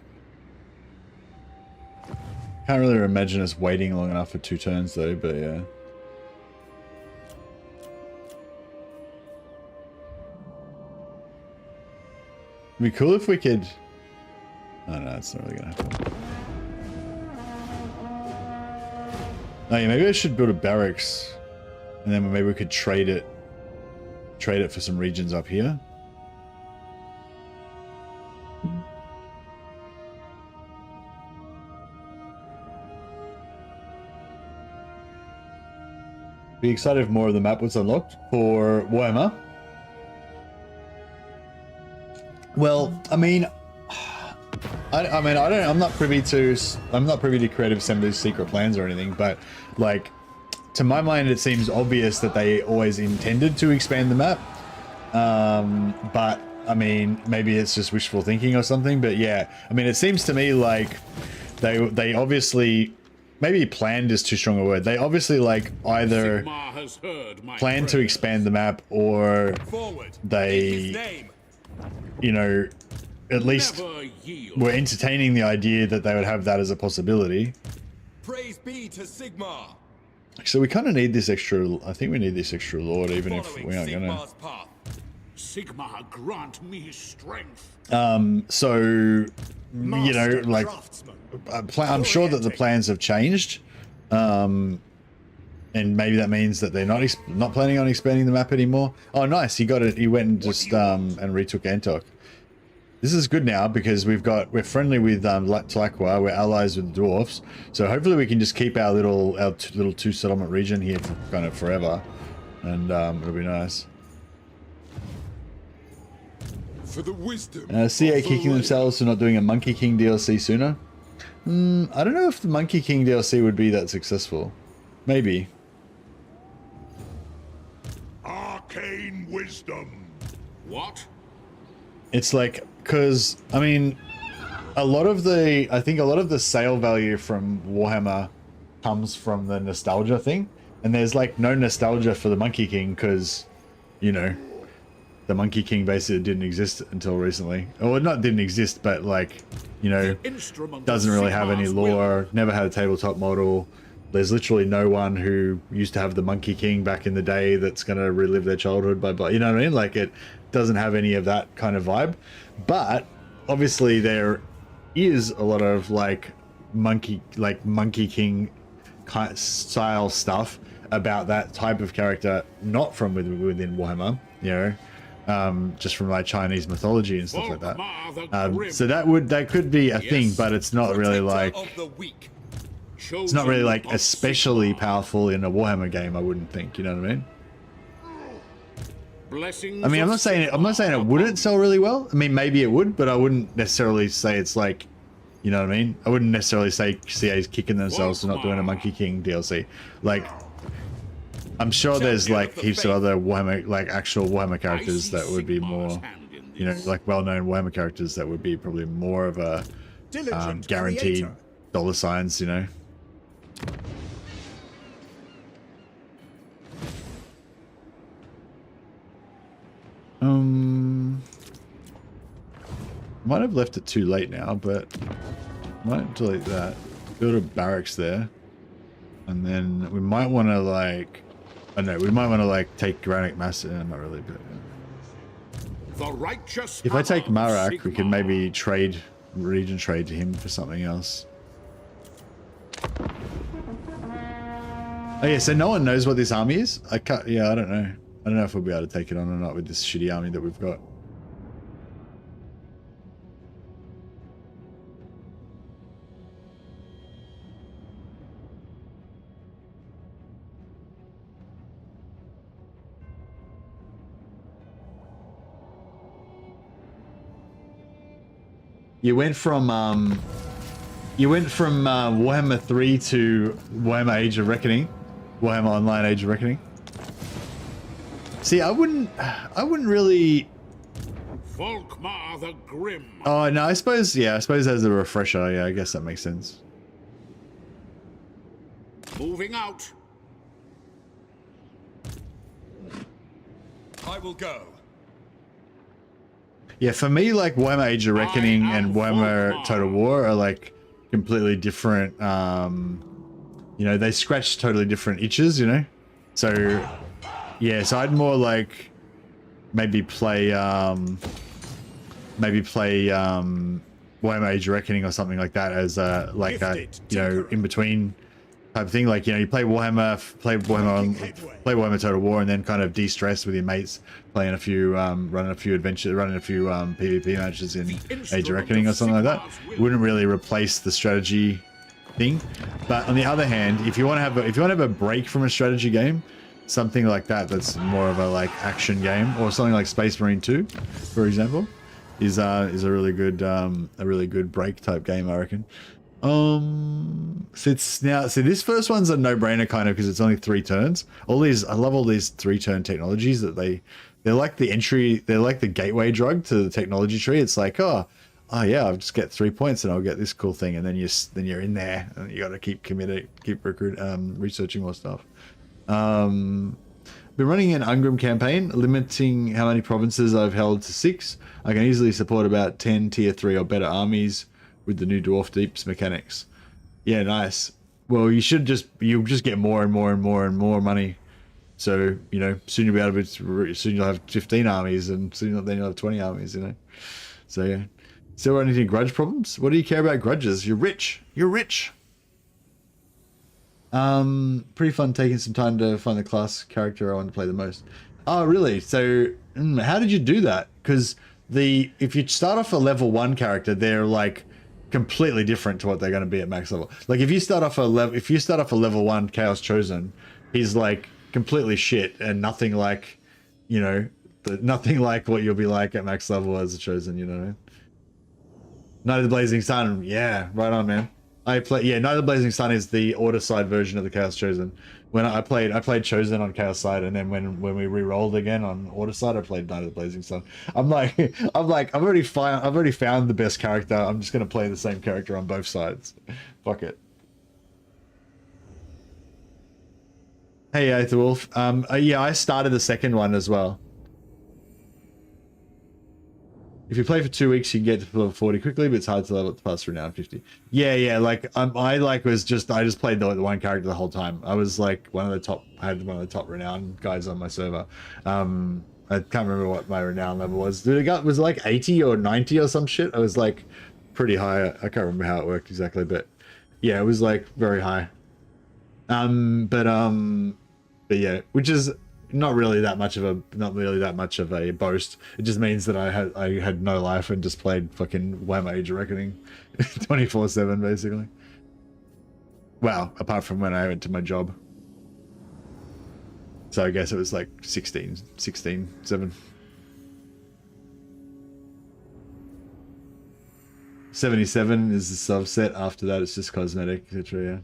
Can't really imagine us waiting long enough for 2 turns though, but yeah. It'd be cool if we could. Oh no, it's not really gonna happen. Oh yeah, maybe I should build a barracks, and then maybe we could trade it for some regions up here. Be excited if more of the map was unlocked for Warhammer. Well, I mean, I'm not privy to Creative Assembly's secret plans or anything, but like, to my mind, it seems obvious that they always intended to expand the map. But I mean, maybe it's just wishful thinking or something. But yeah, I mean, it seems to me like they obviously. Maybe planned is too strong a word. They obviously like either plan to expand the map or they, you know, at least were entertaining the idea that they would have that as a possibility. Praise be to Sigmar. So we kind of need this extra. I think we need this extra lord, even if we aren't gonna. Sigmar grant me strength. So you know, like. I'm sure that the plans have changed, and maybe that means that they're not planning on expanding the map anymore. Oh, nice! He got it. He went and just and retook Antok. This is good now because we're friendly with Tlaqua. We're allies with the dwarfs, so hopefully we can just keep our little 2 settlement region here for kind of forever, and it'll be nice. For the wisdom. CA kicking themselves for not doing a Monkey King DLC sooner. I don't know if the Monkey King DLC would be that successful. Maybe. Arcane wisdom. What? It's like, because, I mean, I think a lot of the sale value from Warhammer comes from the nostalgia thing. And there's like no nostalgia for the Monkey King because, you know, the Monkey King basically didn't exist until recently. Or not didn't exist, but like, you know, doesn't really have any lore, never had a tabletop model. There's literally no one who used to have the Monkey King back in the day that's going to relive their childhood by, you know what I mean? Like, it doesn't have any of that kind of vibe. But obviously there is a lot of like Monkey King style stuff about that type of character, not from within Warhammer, you know. Just from like Chinese mythology and stuff like that. So that could be a thing, but it's not really like it's not really like especially powerful in a Warhammer game. I wouldn't think. You know what I mean? I mean, I'm not saying it wouldn't sell really well. I mean, maybe it would, but I wouldn't necessarily say it's like, you know what I mean? I wouldn't necessarily say CA's kicking themselves for not doing a Monkey King DLC. Like, I'm sure there's like heaps of other Warhammer, like actual Warhammer characters that would be more, you know, like well-known Warhammer characters that would be probably more of a guaranteed dollar signs, you know. Might have left it too late now, but might delete that. Build a barracks there, and then we might want to like. I know we might want to like take Granic Mass. Not really, but the righteous if I take Marak, we can maybe region trade to him for something else. Oh yeah, so no one knows what this army is? I can't, yeah, I don't know. I don't know if we'll be able to take it on or not with this shitty army that we've got. You went from Warhammer 3 to Warhammer Age of Reckoning, Warhammer Online Age of Reckoning. See, I wouldn't really. Volkmar the Grim. Oh no, I suppose as a refresher, yeah, I guess that makes sense. Moving out. I will go. Yeah, for me, like Warhammer Age of Reckoning and Warhammer Total War are like completely different. You know, they scratch totally different itches, you know. So yeah, so I'd more like maybe play Warhammer Age of Reckoning or something like that as like a, you know, in between type of thing. Like, you know, you play Warhammer Total War, and then kind of de-stress with your mates, playing a few, running a few PvP matches in Age of Reckoning or something like that. Wouldn't really replace the strategy thing. But on the other hand, if you want to have a break from a strategy game, something like that's more of a like action game, or something like Space Marine 2, for example, is a really good break type game, I reckon. So this first one's a no-brainer kind of, because it's only 3 turns. I love all these 3-turn technologies that they're like the entry, they're like the gateway drug to the technology tree. It's like, oh yeah, I'll just get 3 points and I'll get this cool thing, and then you're in there, and you got to keep researching more stuff. Been running an Ungrim campaign, limiting how many provinces I've held to 6. I can easily support about 10 tier 3 or better armies with the new Dwarf Deeps mechanics. Yeah, nice. Well, you'll just get more and more and more and more money. So, you know, soon you'll have 15 armies, and soon then you'll have 20 armies, you know. So yeah. Still running into grudge problems? What do you care about grudges? You're rich. You're rich. Pretty fun taking some time to find the class character I want to play the most. Oh, really? So, how did you do that? Because if you start off a level 1 character, they're like completely different to what they're going to be at max level. Like if you start off a level 1 Chaos Chosen, he's like completely shit and nothing like, you know, nothing like what you'll be like at max level as a Chosen, you know. Night of the Blazing Sun, yeah, right on, man. Night of the Blazing Sun is the order side version of the Chaos Chosen. When I played Chosen on Chaos side, and then when we re-rolled again on order side, I played Night of the Blazing Sun. I've already found the best character. I'm just gonna play the same character on both sides. Fuck it. Hey, Aetherwolf. Yeah, I started the second one as well. If you play for 2 weeks, you can get to level 40 quickly, but it's hard to level up past renown 50. Yeah, like I just played the one character the whole time. I was like I had one of the top renown guys on my server. I can't remember what my renown level was. Was it like 80 or 90 or some shit? I was like pretty high. I can't remember how it worked exactly, but yeah, it was like very high. But yeah, which is not really that much of a boast. It just means that I had no life and just played fucking Warhammer Age of Reckoning 24/7 basically. Well, apart from when I went to my job. So I guess it was like 16, 7. 77 is the subset. After that, it's just cosmetic, etc.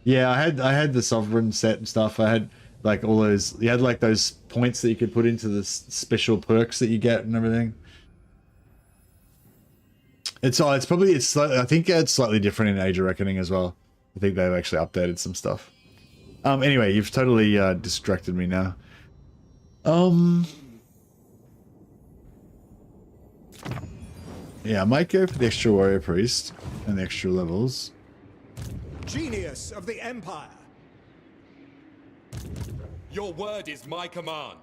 Yeah, I had the Sovereign set and stuff. I had like all those. You had like those points that you could put into the special perks that you get and everything. I think it's slightly different in Age of Reckoning as well. I think they've actually updated some stuff. Anyway, you've totally distracted me now. Yeah, I might go for the extra warrior priest and the extra levels. Genius of the Empire. Your word is my command.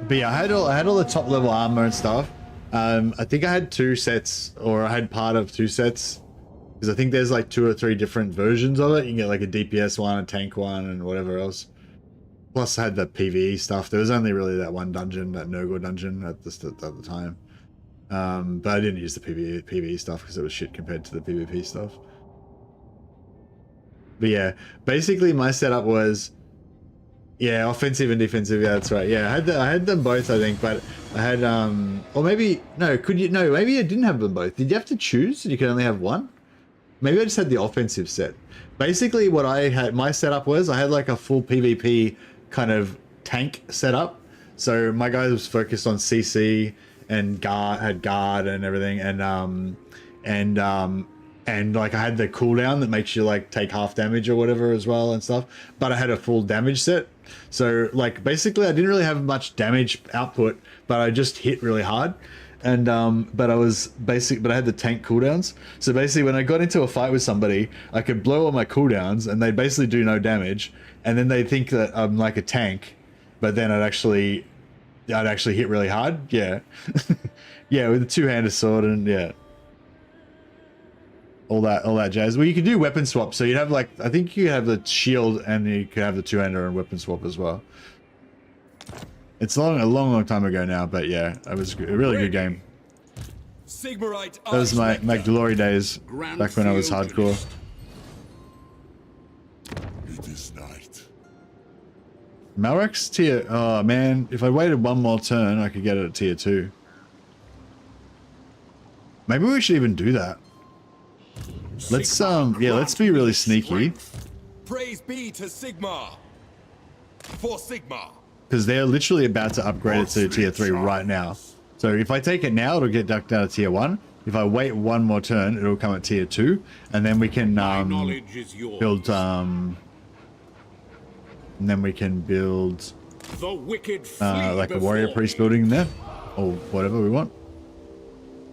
But yeah, I had all the top level armor and stuff. I think I had 2 sets, or I had part of 2 sets. because I think there's like 2 or 3 different versions of it. You can get like a DPS one, a tank one, and whatever else. Plus, I had the PvE stuff. There was only really that one dungeon, that Nurgle dungeon at the time. But I didn't use the PvE stuff because it was shit compared to the PvP stuff. But yeah, basically my setup was, yeah, offensive and defensive. Yeah, that's right. Yeah, I had them both, I think, but I had or maybe no. Maybe I didn't have them both. Did you have to choose? You could only have one. Maybe I just had the offensive set. Basically, what I had, my setup was, I had like a full PvP kind of tank setup. So my guy was focused on CC and guard and everything, and like I had the cooldown that makes you like take half damage or whatever as well and stuff. But I had a full damage set. So like basically I didn't really have much damage output, but I just hit really hard. And but I had the tank cooldowns. So basically when I got into a fight with somebody, I could blow all my cooldowns and they basically do no damage. And then they think that I'm like a tank, but then I'd actually hit really hard. Yeah. Yeah, with a two-handed sword and yeah. All that jazz. Well, you could do weapon swap. So you'd have like, I think you could have the shield and you could have the two-hander and weapon swap as well. It's a long time ago now, but yeah, it was a really good game. Sigmarite That was my glory days, back when I was hardcore. It is night. Malrek's tier, oh man, if I waited one more turn, I could get it at tier 2. Maybe we should even do that. Let's let's be really sneaky. Praise be to Sigmar. For Sigmar. Because they're literally about to upgrade it to tier 3 right now. So if I take it now, it'll get ducked down to tier 1. If I wait one more turn, it'll come at tier 2. And then we can build and then we can build like a warrior priest building there. Or whatever we want.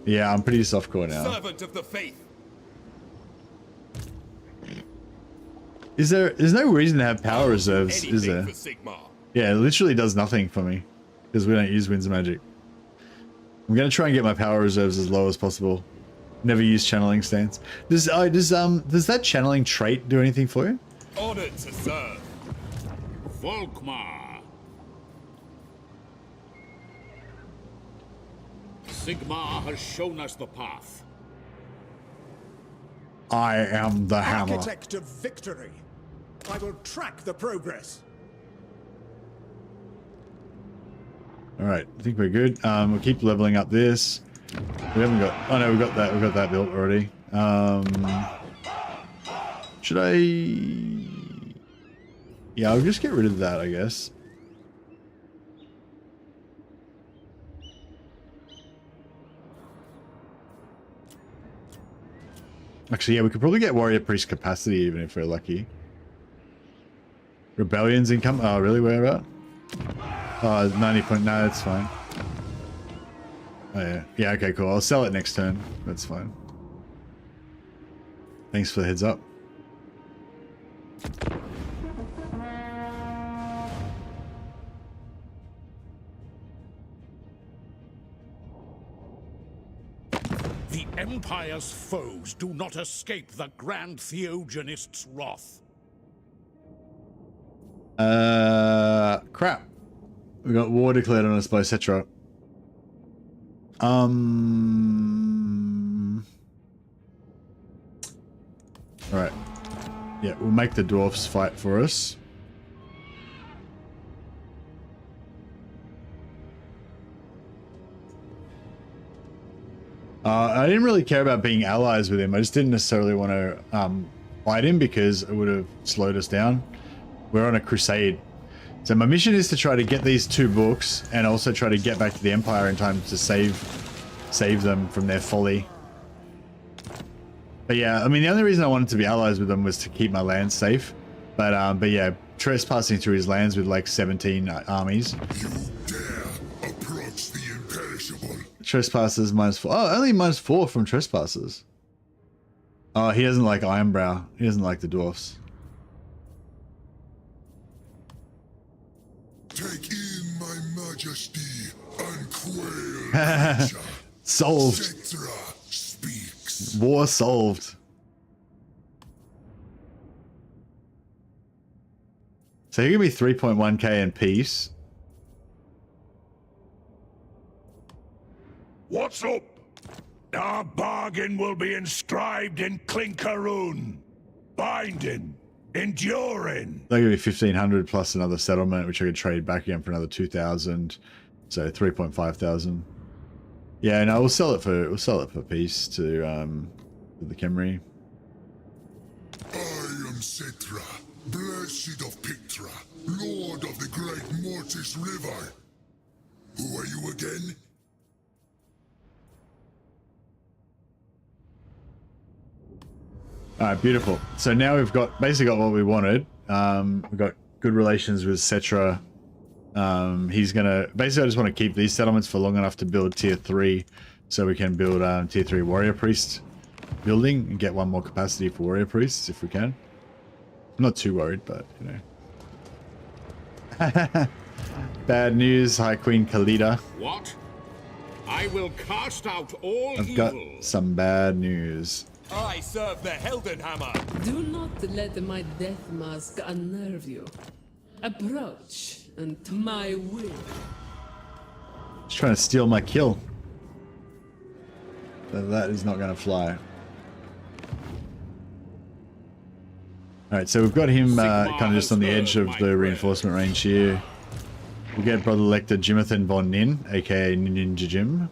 Yeah, I'm pretty softcore now. Servant of the faith. There's no reason to have power reserves, is there? Yeah, it literally does nothing for me because we don't use winds of magic. I'm gonna try and get my power reserves as low as possible. Never use channeling stance. Does that channeling trait do anything for you? Honored to serve. Volkmar. Sigmar has shown us the path. I am the hammer. Architect of victory. I will track the progress. All right, I think we're good. We'll keep leveling up this. We haven't got. Oh no, we got that. We got that built already. Should I? Yeah, I'll just get rid of that, I guess. Actually, yeah, we could probably get warrior priest capacity even if we're lucky. Rebellion's income. Oh, really? Where about? Oh, 90 point. No, that's fine. Oh, yeah. Yeah, okay, cool. I'll sell it next turn. That's fine. Thanks for the heads up. The Empire's foes do not escape the Grand Theogenist's wrath. Crap. We got war declared on us by Cetra. Alright. Yeah, we'll make the dwarfs fight for us. I didn't really care about being allies with him. I just didn't necessarily want to fight him because it would have slowed us down. We're on a crusade. So my mission is to try to get these 2 books and also try to get back to the Empire in time to save them from their folly. But yeah, I mean, the only reason I wanted to be allies with them was to keep my lands safe. But yeah, trespassing through his lands with like 17 armies. You dare approach the imperishable. Trespassers -4. Oh, only -4 from trespassers. Oh, he doesn't like Ironbrow. He doesn't like the dwarfs. Take in my majesty, unquailed. Solved. Cetra speaks. War solved. So he'll give me 3.1k in peace. What's up? Our bargain will be inscribed in Clinker Rune. Binding. Enduring. They'll give me 1,500 plus another settlement, which I could trade back again for another 2,000. So 3,500. Yeah, no, we'll sell it for peace to the Khemri. I am Cetra, blessed of Pictra, lord of the great Mortis River. Who are you again? All right, beautiful. So now we've basically got what we wanted. We've got good relations with Cetra. He's gonna basically. I just want to keep these settlements for long enough to build tier 3, so we can build tier 3 warrior priest building and get one more capacity for warrior priests if we can. I'm not too worried, but you know. Bad news, High Queen Khalida. What? I will cast out all I've evil. got some bad news. I serve the Heldenhammer. Do not let my death mask unnerve you. Approach, and my will. He's trying to steal my kill. That is not going to fly. Alright, so we've got him kind of just on the edge of the reinforcement range here. We'll get Brother Lector Jimathan Von Nin, aka Ninja Jim,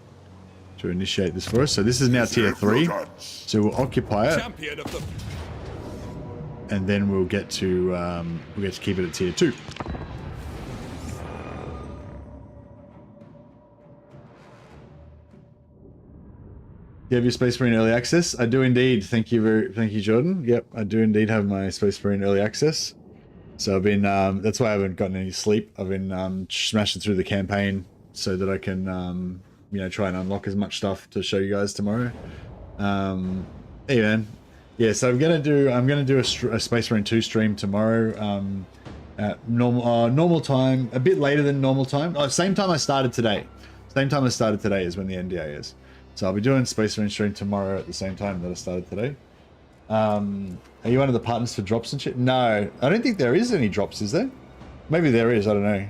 to initiate this for us. So this is now tier 3. So we'll occupy it. Champion of the... And then we'll get to keep it at tier 2. You have your Space Marine early access? I do indeed. Thank you, Jordan. Yep, I do indeed have my Space Marine early access. So I've been that's why I haven't gotten any sleep. I've been smashing through the campaign so that I can you know, try and unlock as much stuff to show you guys tomorrow. Hey man. Yeah, so I'm gonna do a Space Marine 2 stream tomorrow at normal time, a bit later than normal time. Oh, same time I started today. Same time I started today is when the NDA is. So I'll be doing Space Marine stream tomorrow at the same time that I started today. Are you one of the partners for drops and shit? No, I don't think there is any drops, is there? Maybe there is, I don't know.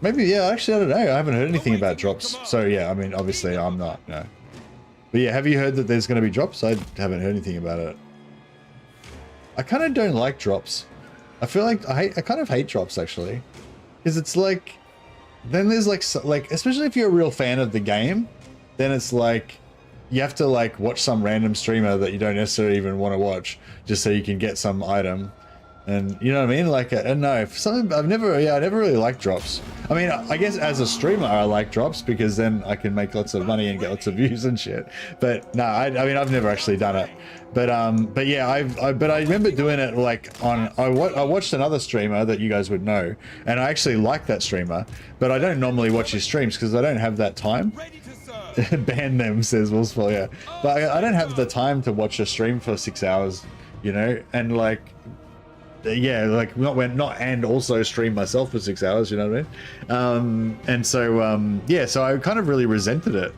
Maybe, yeah, actually, I don't know. I haven't heard anything about drops. So yeah, I mean, obviously I'm not, no. But yeah, have you heard that there's going to be drops? I haven't heard anything about it. I kind of don't like drops. I feel like I kind of hate drops actually. Because it's like, then there's like, especially if you're a real fan of the game, then it's like, you have to like watch some random streamer that you don't necessarily even want to watch just so you can get some item. And you know what I mean? Like, I don't know, something I never really liked drops. I mean, I guess as a streamer, I like drops because then I can make lots of money and get lots of views and shit. But no, I mean, I've never actually done it. But yeah, but I remember doing it like on, I watched another streamer that you guys would know, and I actually like that streamer, but I don't normally watch his streams because I don't have that time. Ban them, says Wolfsfall, yeah. But I don't have the time to watch a stream for 6 hours, you know, and like, yeah, like not and also stream myself for 6 hours, you know what I mean? And so yeah, so I kind of really resented it.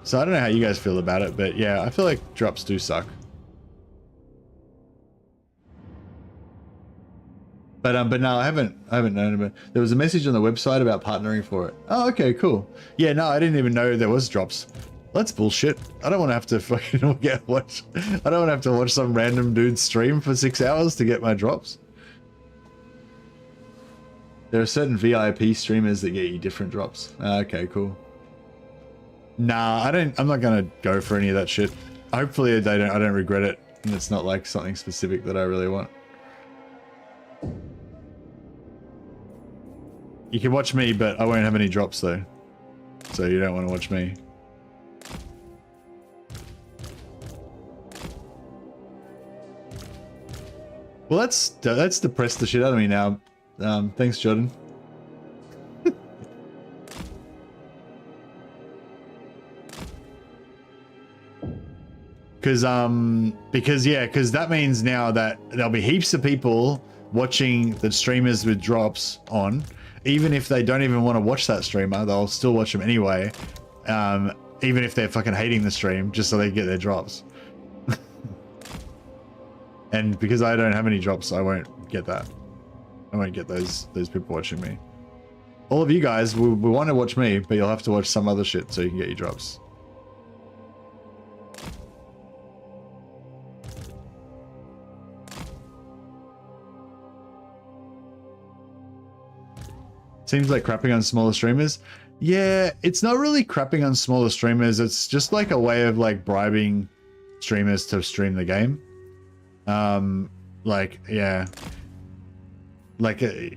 So I don't know how you guys feel about it, but yeah, I feel like drops do suck. But no, I haven't known about it. There was a message on the website about partnering for it. Oh, okay, cool. Yeah, no, I didn't even know there was drops. That's bullshit. I don't want to have to fucking watch. I don't want to have to watch some random dude stream for 6 hours to get my drops. There are certain VIP streamers that get you different drops. Okay, cool. Nah, I'm not gonna go for any of that shit. Hopefully I don't regret it, and it's not like something specific that I really want. You can watch me, but I won't have any drops though. So you don't want to watch me. Well, that's depressed the shit out of me now. Thanks, Jordan. Because that means now that there'll be heaps of people watching the streamers with drops on, even if they don't even want to watch that streamer, they'll still watch them anyway, even if they're fucking hating the stream, just so they get their drops. And because I don't have any drops, I won't get that. I won't get those people watching me. All of you guys will want to watch me, but you'll have to watch some other shit so you can get your drops. Seems like crapping on smaller streamers. Yeah, it's not really crapping on smaller streamers. It's just like a way of like bribing streamers to stream the game. Like, yeah. Like, I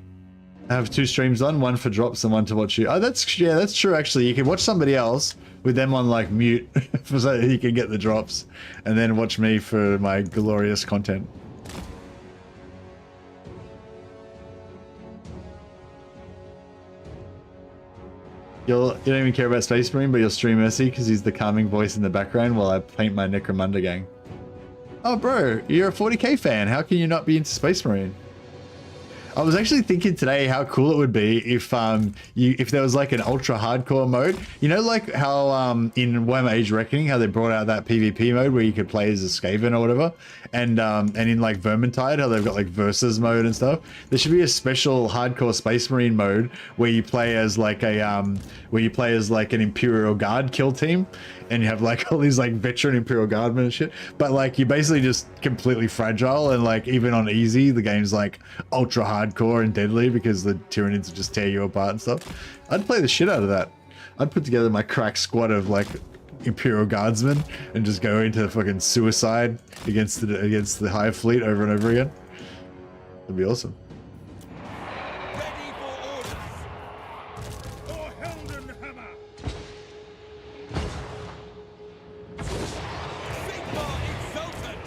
have 2 streams on, one for drops and one to watch you. Oh, that's true actually. You can watch somebody else with them on like mute so that you can get the drops, and then watch me for my glorious content. You don't even care about Space Marine, but you'll stream Mercy because he's the calming voice in the background while I paint my Necromunda gang. Oh, bro, you're a 40k fan. How can you not be into Space Marine? I was actually thinking today how cool it would be if there was like an ultra hardcore mode. You know, like how in Warhammer Age of Reckoning, how they brought out that PvP mode where you could play as a Skaven or whatever, and in like Vermintide, how they've got like versus mode and stuff. There should be a special hardcore Space Marine mode where you play as like an Imperial Guard kill team, and you have like all these like veteran Imperial Guardmen and shit. But like you're basically just completely fragile, and like even on easy, the game's like ultra hardcore and deadly because the Tyranids will just tear you apart and stuff. I'd play the shit out of that. I'd put together my crack squad of like Imperial Guardsmen and just go into fucking suicide against the Hive Fleet over and over again. That'd be awesome. Ready for orders. For Heldenhammer! Sigmar exultant.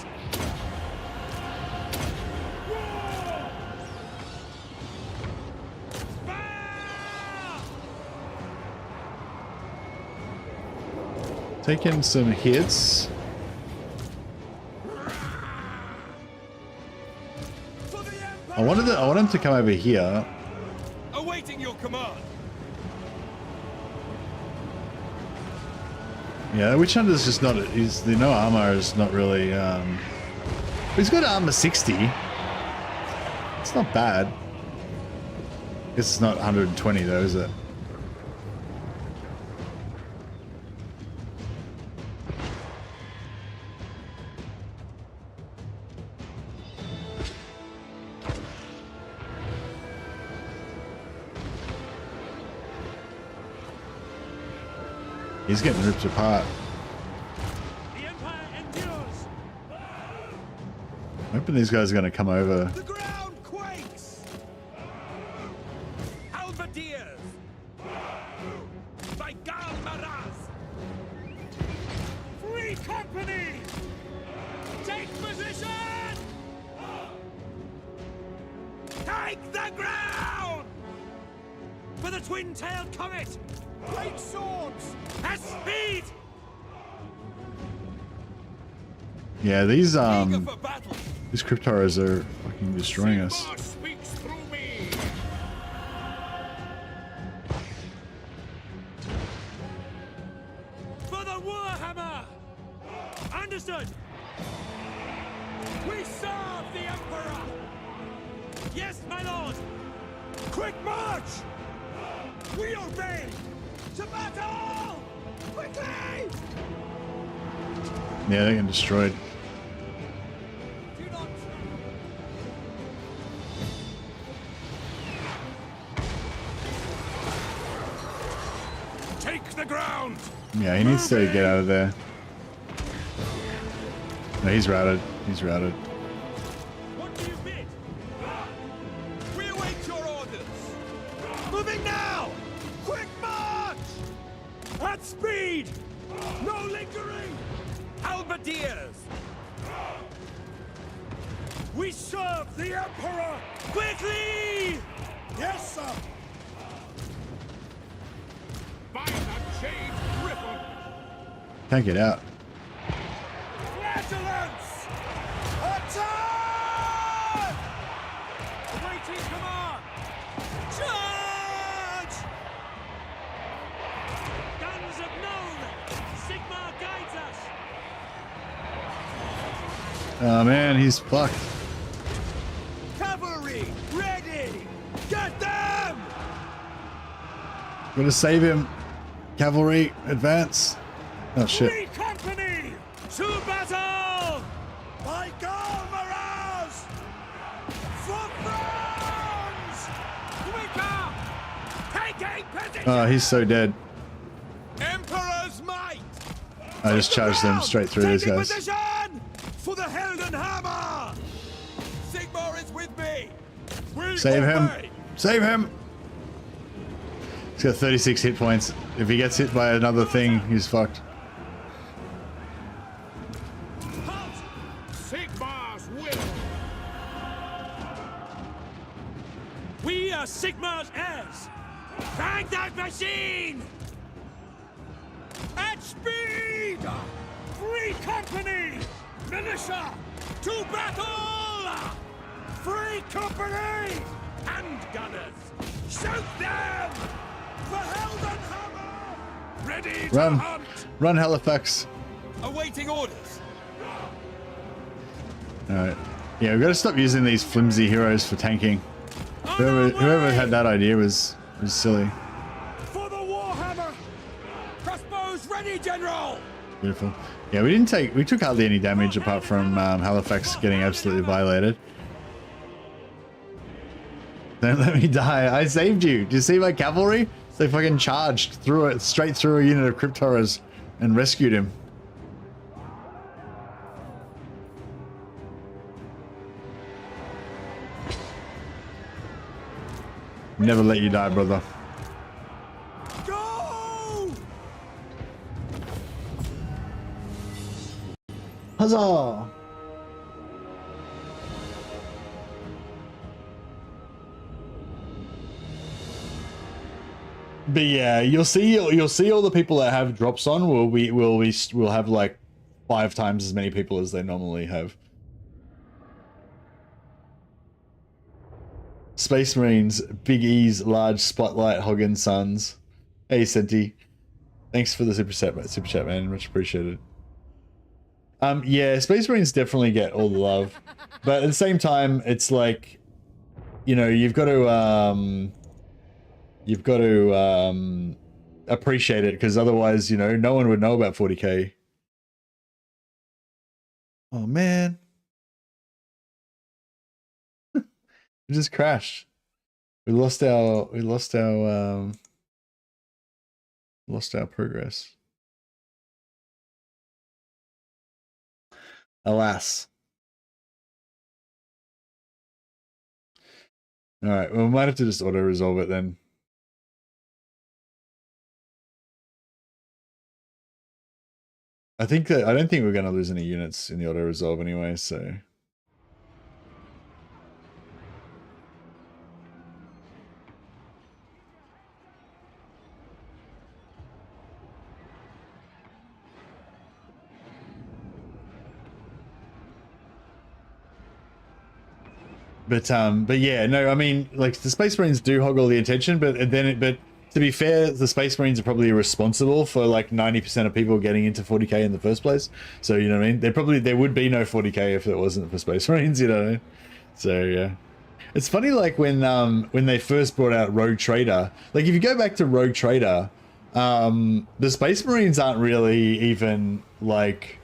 Taking some hits. I want him to come over here. Awaiting your command. Yeah, Witch Hunter's just not. The no armor is not really. He's got armor 60. It's not bad. Guess it's not 120 though, is it? He's getting ripped apart. The Empire endures! I'm hoping these guys are going to come over. The ground quakes. Halberdiers. By Gal Maraz. Free company! Take position! Take the ground. For the twin-tailed comet! Great swords! At speed! Yeah, these Eager for battle. Crypt Horrors are fucking destroying us. Sigmar speaks through me. For the Warhammer! Understood! We serve the Emperor! Yes, my lord! Quick march! We obey! To battle! Quickly! Yeah, they're getting destroyed. Do not. Take the ground! Yeah, he needs to get out of there. No, he's routed. He's routed. What do you bid? We await your orders. Moving now! Quick march! At speed! No lingering! Halberdiers. We serve the Emperor! Quickly! Yes, sir! By the chain ripple. Can't get out. Flatulence! Attack! Awaiting command! Charge! Guns of known! Sigmar guides us! Oh man, he's fucked. Cavalry. Gotta save him. Cavalry, advance. Oh shit. Free company to battle! By Galmaraz! For France! Quicker! Taking position! Oh, he's so dead. Emperor's might! I just charged them straight through these Taking guys. position! For the Heldenhammer! Sigmar is with me! We Save him. obey. Save him. He's got 36 hit points. If he gets hit by another thing, he's fucked. Halt! Sigmar's will. We are Sigmar's heirs! Bang that machine! At speed! Free company! Militia! To battle! Free company! Handgunners! Shoot them! The Heldenhammer! Ready to Run. hunt! Run, Halifax. Awaiting orders. Alright. Yeah, we've got to stop using these flimsy heroes for tanking. Whoever had that idea was silly. For the Warhammer! Crossbows ready, General! Beautiful. Yeah, we took hardly any damage apart from Halifax getting absolutely violated. Don't let me die. I saved you. Do you see my cavalry? They fucking charged through it, straight through a unit of Crypt Horrors and rescued him. Never let you die, brother. Go! Huzzah! But yeah, you'll see all the people that have drops on will have like 5 times as many people as they normally have. Space Marines, Big E's large spotlight, Hoggin Sons. Hey Senti. Thanks for the super chat, man. Much appreciated. Yeah, Space Marines definitely get all the love. But at the same time, it's like, you know, you've got to appreciate it, because otherwise, you know, no one would know about 40k. Oh man. We just crashed. We lost our progress. Alas. All right, well, we might have to just auto resolve it then. I don't think we're going to lose any units in the auto resolve anyway, so. But yeah, no, I mean, like, the Space Marines do hog all the attention, but to be fair, the Space Marines are probably responsible for like 90% of people getting into 40k in the first place. So, you know what I mean? There would be no 40k if it wasn't for Space Marines, you know? So yeah. It's funny, like when they first brought out Rogue Trader, like if you go back to Rogue Trader, the Space Marines aren't really even like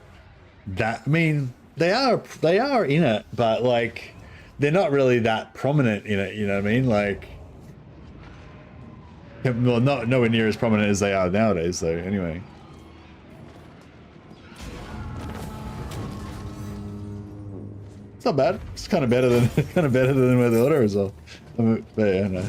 that. I mean, they are in it, but like they're not really that prominent in it, you know what I mean? Like, well, nowhere near as prominent as they are nowadays, though. Anyway, it's not bad. It's kind of better than where the auto resolve. But yeah, no.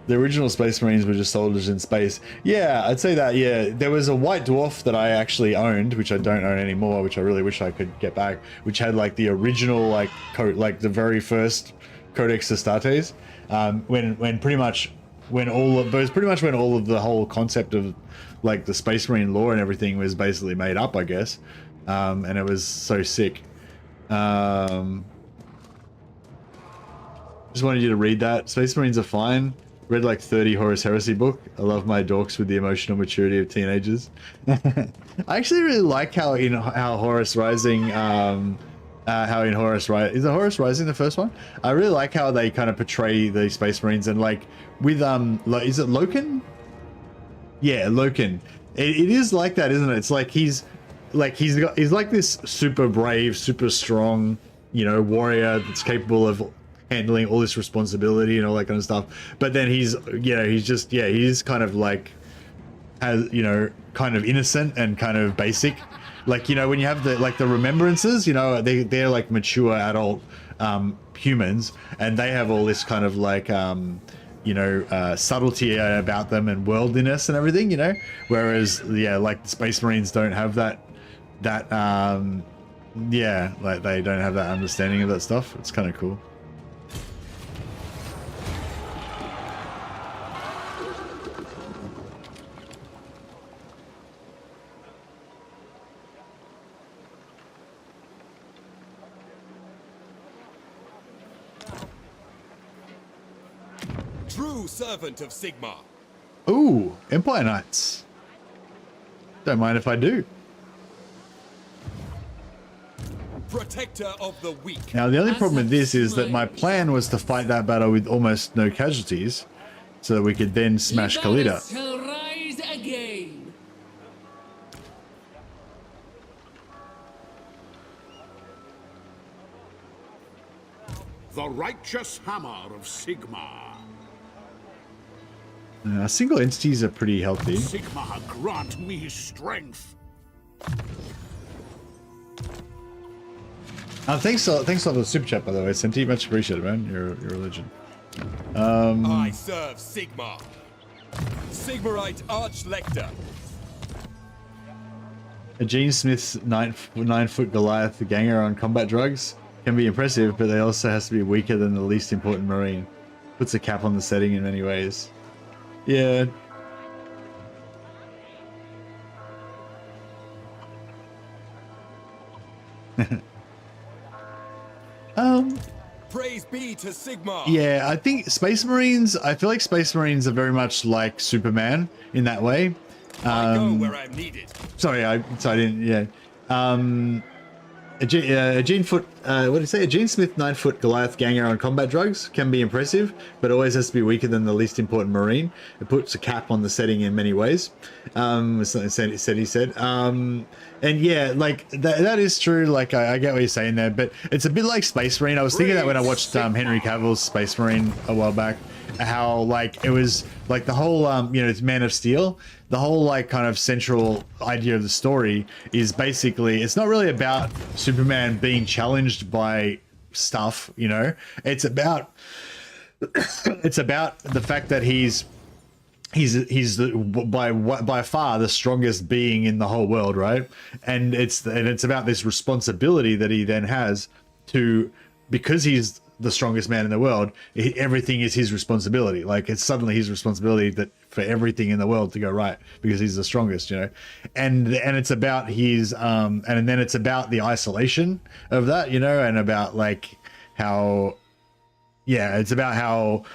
The original Space Marines were just soldiers in space. Yeah, I'd say that. Yeah, there was a White Dwarf that I actually owned, which I don't own anymore, which I really wish I could get back, which had like the original like the very first Codex Astartes, when all of the whole concept of like the Space Marine lore and everything was basically made up, I guess, and it was so sick. Just wanted you to read that. Space Marines are fine. Read like 30 Horus Heresy book. I love my dorks with the emotional maturity of teenagers. I actually really like how Horus Rising How in Horus Rising, is it Horus Rising the first one? I really like how they kind of portray the Space Marines, and like with is it Loken? Yeah, Loken. It is like that, isn't it? It's like he's like this super brave, super strong, you know, warrior that's capable of handling all this responsibility and all that kind of stuff. But then he's kind of like, has, you know, kind of innocent and kind of basic. Like, you know, when you have the remembrances, you know, they're like mature adult humans, and they have all this kind of like you know, subtlety about them and worldliness and everything, you know, whereas like the Space Marines don't have that yeah, like they don't have that understanding of that stuff. It's kind of cool. True servant of Sigmar. Ooh, Empire Knights. Don't mind if I do. Protector of the weak. Now, the only problem with this is that my plan was to fight that battle with almost no casualties, so that we could then smash Khalida. Shall rise again. The righteous hammer of Sigmar. Single entities are pretty healthy. Sigmar, grant me strength. Thanks for the super chat, by the way, Senti. Much appreciated, man. Your religion. I serve Sigmar. Sigmarite Archlector. A Gene Smith's 9-foot Goliath ganger on combat drugs can be impressive, but they also has to be weaker than the least important Marine. Puts a cap on the setting in many ways. Yeah. Praise be to Sigmar. Yeah, I think Space Marines, I feel like Space Marines are very much like Superman in that way. I go where I'm needed. Sorry, I didn't, yeah. A Gene Smith 9-foot Goliath ganger on combat drugs can be impressive, but always has to be weaker than the least important Marine. It puts a cap on the setting in many ways. Something he said. And yeah, like that is true. Like I get what you're saying there, but it's a bit like Space Marine. I was thinking that when I watched Henry Cavill's Space Marine a while back, how like it was like the whole you know, it's Man of Steel. The whole like kind of central idea of the story is basically, it's not really about Superman being challenged by stuff, you know. It's about the fact that he's by far the strongest being in the whole world, right? And it's about this responsibility that he then has to, because he's the strongest man in the world, everything is his responsibility. Like it's suddenly his responsibility that for everything in the world to go right because he's the strongest, you know. And it's about his and then it's about the isolation of that, you know, and about like how, yeah, it's about how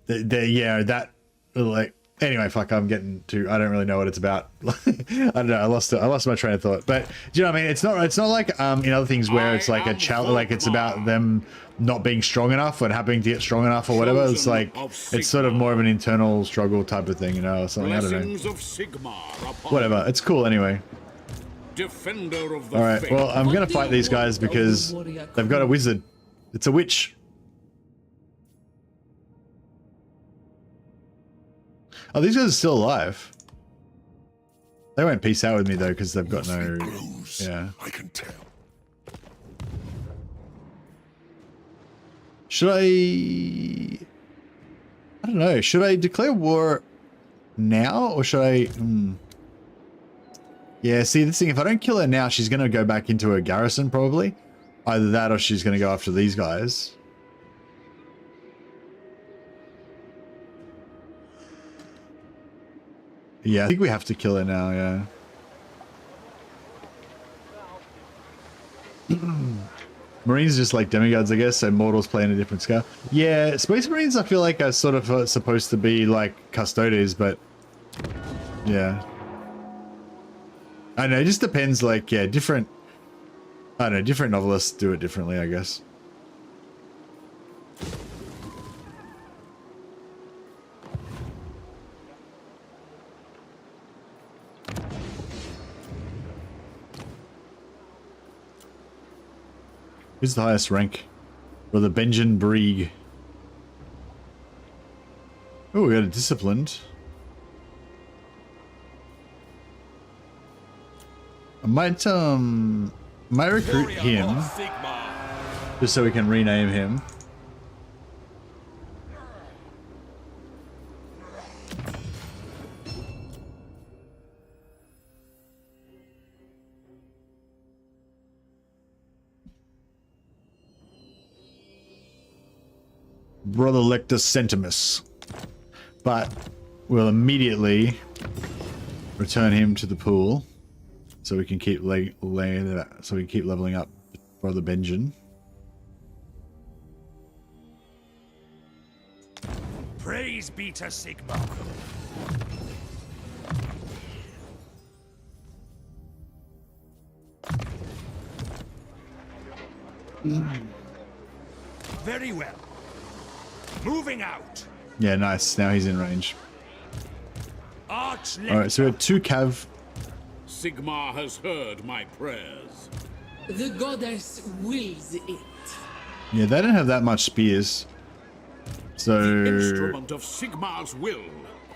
that like, anyway, fuck, I'm getting to, I don't really know what it's about. I don't know, I lost my train of thought. But do you know what I mean? It's not like in other things where it's like a challenge, like it's about them not being strong enough and having to get strong enough or whatever. It's like, it's sort of more of an internal struggle type of thing, you know, or something. I don't know. Whatever, it's cool anyway. Defender of the all right, well, I'm gonna fight these guys because they've got a wizard. It's a witch. Oh, these guys are still alive. They won't peace out with me though, because they've got no. Yeah. I can tell. Should I don't know. Should I declare war now, or should I? Yeah. See, this thing. If I don't kill her now, she's gonna go back into her garrison probably. Either that, or she's gonna go after these guys. Yeah, I think we have to kill her now, yeah. Marines just like demigods, I guess, so mortals play in a different scale. Yeah, Space Marines I feel like are sort of supposed to be like custodes, but yeah. I know, it just depends, like, yeah, different I don't know, different novelists do it differently, I guess. Who's the highest rank? For the Benjen Brieg. Oh, we got a disciplined. I might recruit Warrior him of Sigmar. just so we can rename him. Brother Lectus Centimus. But we'll immediately return him to the pool so we can keep leveling up Brother Benjen. Praise be to Sigmar. Very well. Moving out. Yeah, nice. Now he's in range. Arch Alright, so we have 2 cav. Sigmar has heard my prayers. The goddess wills it. Yeah, they don't have that much spears. So Instrument of Sigmar's will.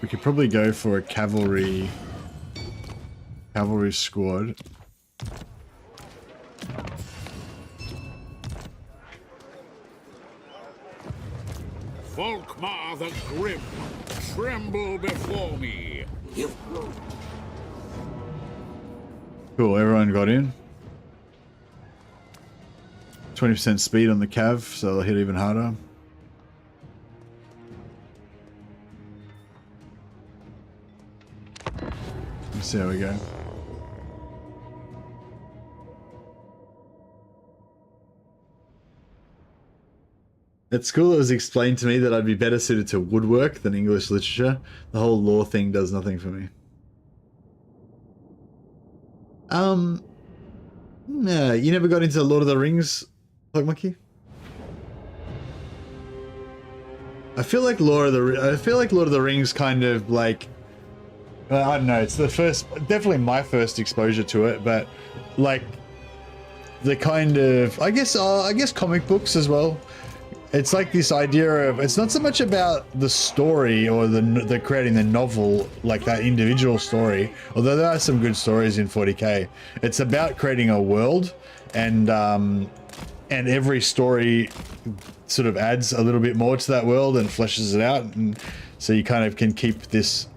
we could probably go for a cavalry squad. Volkmar the Grim, tremble before me. Cool, everyone got in. 20% speed on the cav, so they'll hit even harder. Let's see how we go. At school, it was explained to me that I'd be better suited to woodwork than English literature. The whole law thing does nothing for me. Nah, you never got into Lord of the Rings, Plug Monkey? I feel like Lord of the Rings kind of like, I don't know, it's definitely my first exposure to it, but like the kind of, I guess comic books as well. It's like this idea of, it's not so much about the story or the creating the novel, like that individual story, although there are some good stories in 40k. It's about creating a world, and every story sort of adds a little bit more to that world and fleshes it out, and so you kind of can keep this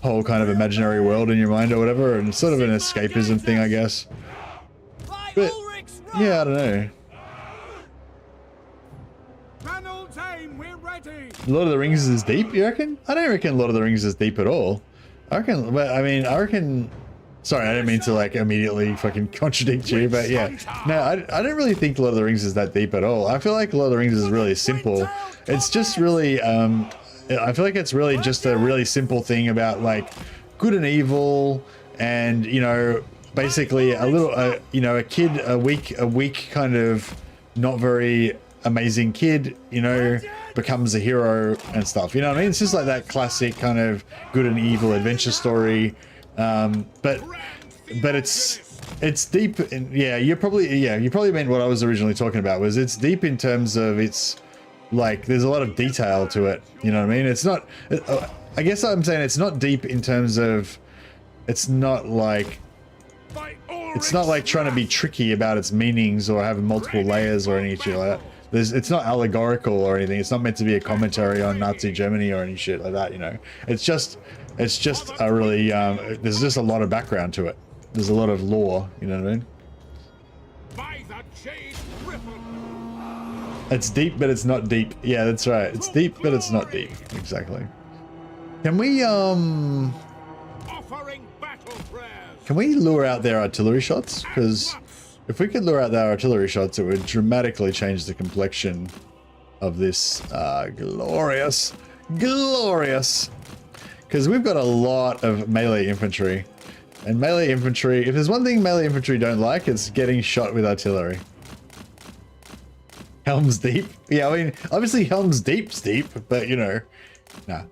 whole kind of imaginary world in your mind or whatever, and it's sort of an escapism thing, I guess. But yeah, I don't know. Lord of the Rings is deep, you reckon? I don't reckon Lord of the Rings is deep at all. I reckon, sorry, I didn't mean to like immediately fucking contradict you, but yeah. No, I don't really think Lord of the Rings is that deep at all. I feel like Lord of the Rings is really simple. It's just really, I feel like it's really just a really simple thing about like good and evil, and, you know, basically a little, you know, a weak kind of not very amazing kid, you know, becomes a hero and stuff, you know what I mean? It's just like that classic kind of good and evil adventure story, but it's deep, and yeah, you probably meant what I was originally talking about, was it's deep in terms of it's like there's a lot of detail to it, you know what I mean? It's not, I guess I'm saying it's not deep in terms of, it's not like trying to be tricky about its meanings or having multiple layers or any shit like that. It's not allegorical or anything. It's not meant to be a commentary on Nazi Germany or any shit like that, you know. It's just a really, there's just a lot of background to it. There's a lot of lore, you know what I mean? By the jade griffin. It's deep, but it's not deep. Yeah, that's right. It's deep, but it's not deep. Exactly. Can we, Offering battle prayers. can we lure out their artillery shots? Because if we could lure out their artillery shots, it would dramatically change the complexion of this glorious. Because we've got a lot of melee infantry, And melee infantry, if there's one thing melee infantry don't like, it's getting shot with artillery. Helm's Deep? Yeah, I mean, obviously Helm's Deep's deep, but you know, nah.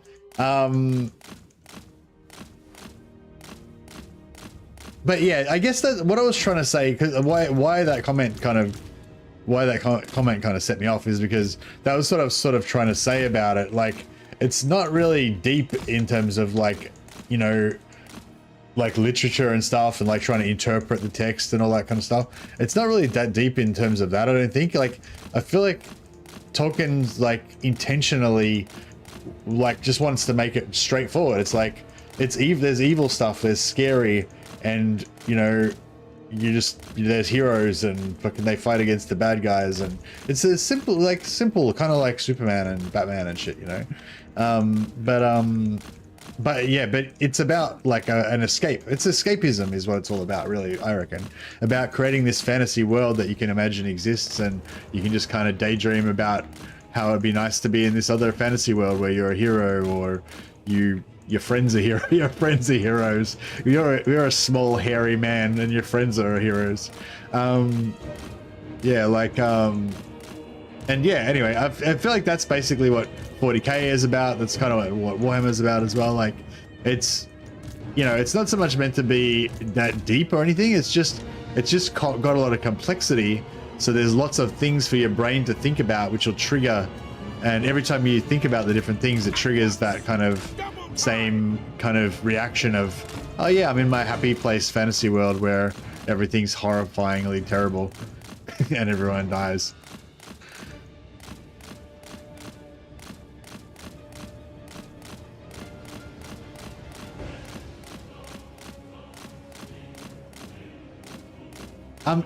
But yeah, I guess that's what I was trying to say, because why that comment kind of set me off is because that was sort of trying to say about it, like, it's not really deep in terms of, like, you know, like literature and stuff, and like trying to interpret the text and all that kind of stuff. It's not really that deep in terms of that, I don't think. Like, I feel like Tolkien's like intentionally like just wants to make it straightforward. It's like, it's evil, there's evil stuff, there's scary, and you know, there's heroes and fucking they fight against the bad guys, and it's a simple kind of like Superman and Batman and shit, you know. But yeah, but it's about like an escape. It's escapism is what it's all about, really, I reckon. About creating this fantasy world that you can imagine exists, and you can just kind of daydream about how it'd be nice to be in this other fantasy world where you're a hero, or your friends are hero, your friends are heroes. You're a small hairy man and your friends are heroes. Yeah, like and yeah, anyway, I feel like that's basically what 40k is about. That's kind of what Warhammer is about as well. Like, it's, you know, it's not so much meant to be that deep or anything. It's just got a lot of complexity. So there's lots of things for your brain to think about, which will trigger. And every time you think about the different things, it triggers that kind of same kind of reaction of, oh yeah, I'm in my happy place fantasy world where everything's horrifyingly terrible and everyone dies.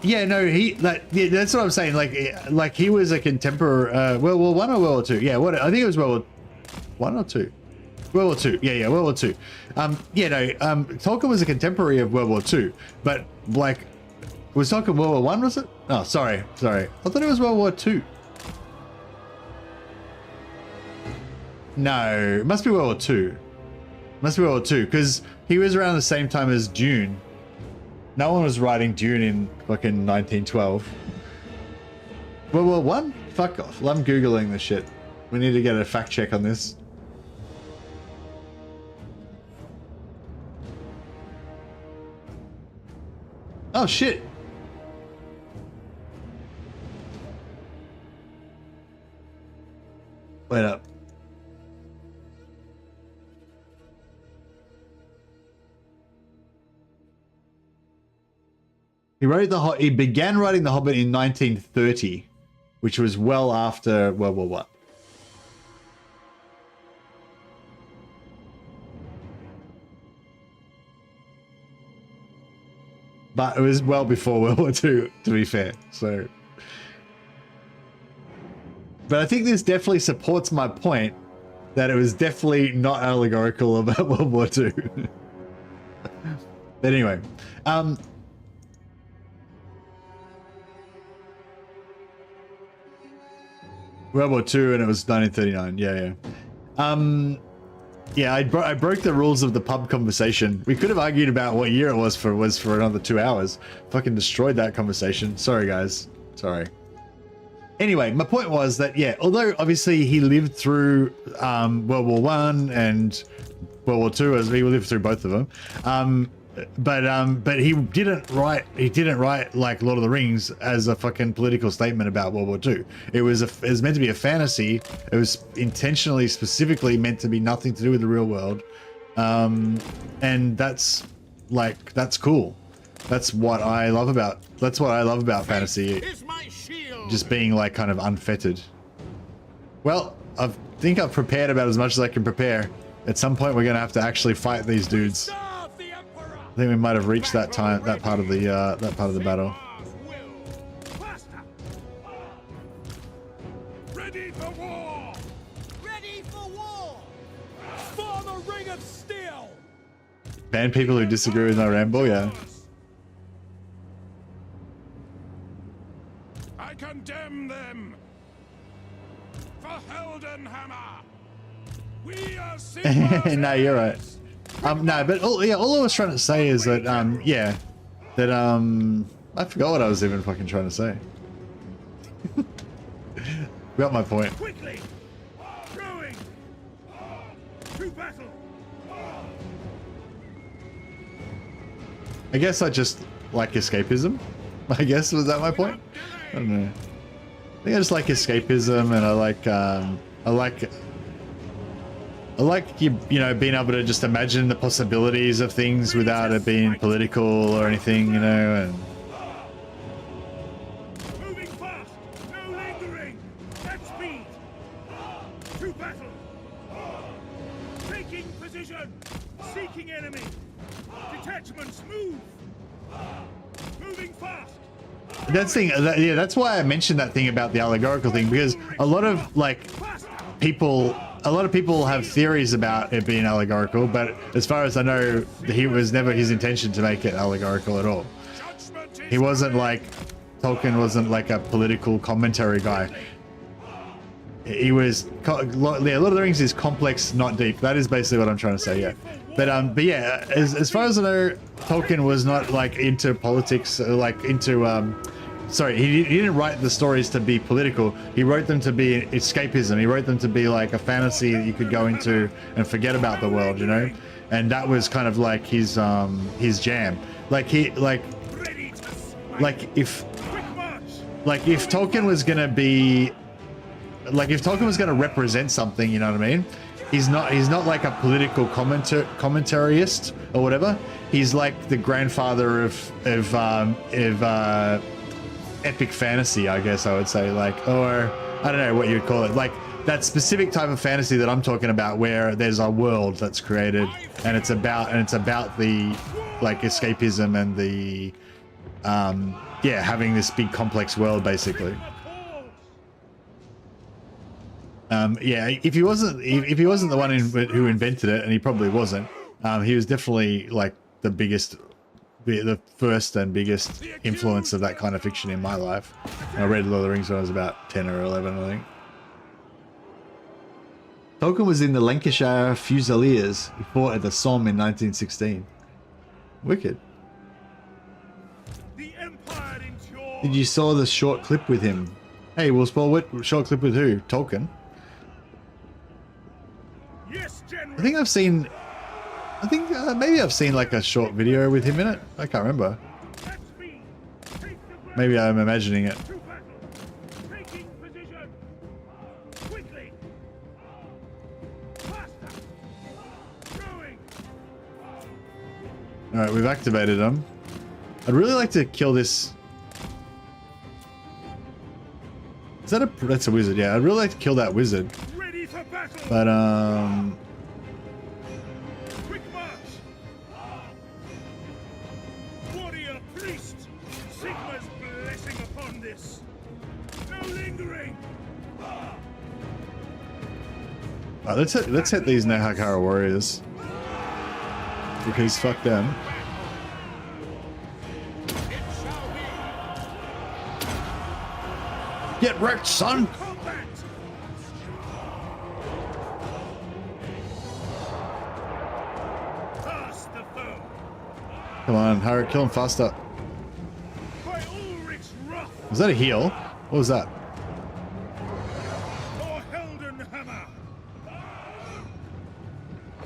Yeah, no, that's what I'm saying. Like he was a contemporary, World War I or World War II? Yeah, I think it was World War I or II? World War II. Yeah, World War II. Yeah, no, Tolkien was a contemporary of World War II, but like, was Tolkien World War I, was it? Oh, sorry. I thought it was World War II. No, it must be World War II. Must be World War II, because he was around the same time as Dune. No one was writing Dune in fucking 1912. World War One? Fuck off. I'm Googling this shit. We need to get a fact check on this. Oh shit. Wait up. He began writing The Hobbit in 1930, which was well after World War I. But it was well before World War II, to be fair. So, but I think this definitely supports my point that it was definitely not allegorical about World War II. But anyway, World War II, and it was 1939. Yeah. Yeah, I broke the rules of the pub conversation. We could have argued about what year it was for another 2 hours. Fucking destroyed that conversation. Sorry, guys. Sorry. Anyway, my point was that, yeah, although obviously he lived through World War I and World War II, as he lived through both of them, but he didn't write like Lord of the Rings as a fucking political statement about World War II. It was meant to be a fantasy. It was intentionally, specifically meant to be nothing to do with the real world, and that's cool. That's what I love about fantasy. Just being like kind of unfettered. Well, I think I've prepared about as much as I can prepare. At some point, we're gonna have to actually fight these dudes. I think we might have reached that part of the battle. Ready for war! Ready for war! For the Ring of Steel! Ban people who disagree with my ramble, yeah. I condemn them for Heldenhammer. We are Sigmar's No, you're right. heirs. No, but all I was trying to say is that I forgot what I was even fucking trying to say. Got my point. Quickly! Going! To battle! I guess I just like escapism. I guess, was that my point? I don't know. I think I just like escapism, and I like you know, being able to just imagine the possibilities of things without it being political or anything, you know, and Moving fast! No lingering! At speed! To battle! Taking position! Seeking enemy! Detachments move! Moving fast! that's the thing. Yeah, that's why I mentioned that thing about the allegorical thing, because a lot of people have theories about it being allegorical, but as far as I know, he was never his intention to make it allegorical at all. He wasn't like, Tolkien wasn't like a political commentary guy. He was, Lord of the Rings is complex, not deep. That is basically what I'm trying to say, yeah. But yeah, as far as I know, Tolkien was not like into politics, like into, sorry, he didn't write the stories to be political. He wrote them to be escapism. He wrote them to be like a fantasy that you could go into and forget about the world, you know? And that was kind of like his jam. If Tolkien was gonna be, if Tolkien was gonna represent something, you know what I mean? He's not like a political commentarist or whatever. He's like the grandfather of epic fantasy, I guess I would say, like, or I don't know what you'd call it, like that specific type of fantasy that I'm talking about, where there's a world that's created and it's about the like escapism and the having this big complex world basically. If he wasn't the one who invented it, and he probably wasn't, he was definitely like the first and biggest influence of that kind of fiction in my life. I read Lord of the Rings when I was about 10 or 11, I think. Tolkien was in the Lancashire Fusiliers. He fought at the Somme in 1916. Wicked. The Empire endures. Did you saw the short clip with him? Hey, Will Spall, short clip with who? Tolkien? Yes, General. Maybe I've seen like a short video with him in it. I can't remember. At speed. Take the ground. Maybe I'm imagining it. To battle. Taking position. Quickly. Faster. Going. Alright, we've activated him. I'd really like to kill this. Is that that's a wizard, yeah. I'd really like to kill that wizard. Ready for battle. But Quick march. Warrior priest. Sigma's blessing upon this. No lingering. let's hit these Nehakara warriors. Because fuck them. Get wrecked, son! Combat. Pass the foe. Come on, hurry, kill him faster. By Ulrich's wrath. Was that a heal? What was that? For Heldenhammer.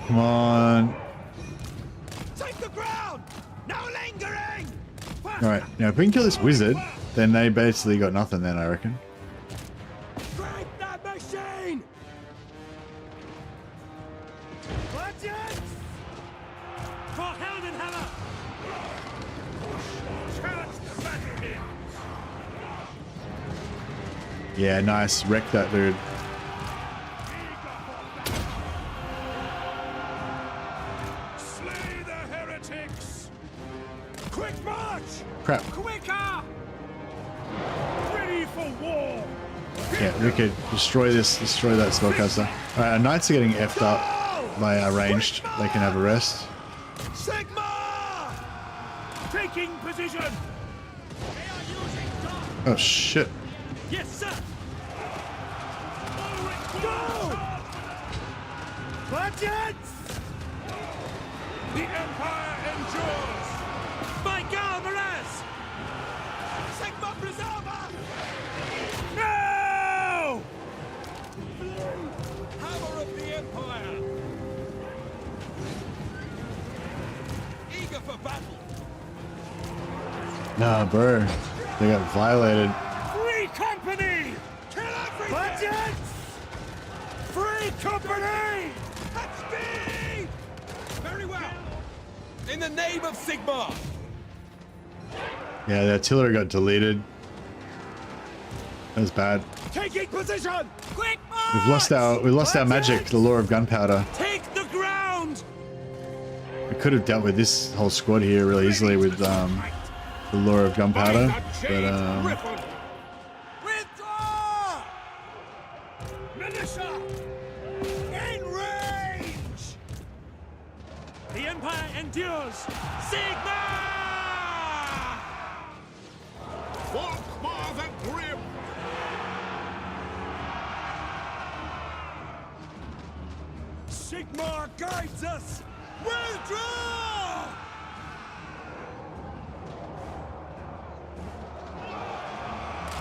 Come on. Take the ground. No lingering. Alright, now if we can kill this wizard, then they basically got nothing then, I reckon. Break that machine. Legends. For Heldenhammer. Charge the battle here. Yeah, nice. Wreck that dude. Slay the heretics. Quick march. Crap. Quicker. Ready for war. Yeah, we could destroy that spellcaster. Alright, our knights are getting effed up by our ranged. They can have a rest. Sigma. Taking position. Oh shit. Yes, sir. Go. Legends. The Empire endures! By Galvaraz! Sigma Preserver! No! Hammer of the Empire! Eager for battle! Nah, bro. They got violated. Free company! Kill everything! Budgets! Free company! That's me! Very well! In the name of Sigmar! Yeah, the artillery got deleted. That was bad. Taking position! Quick march! We lost our magic, the lore of gunpowder. Take the ground! We could have dealt with this whole squad here really easily with the lore of gunpowder, but Withdraw! Militia! In range! The Empire endures! Sigma! Volkmar the Grim! Sigmar guides us! Withdraw!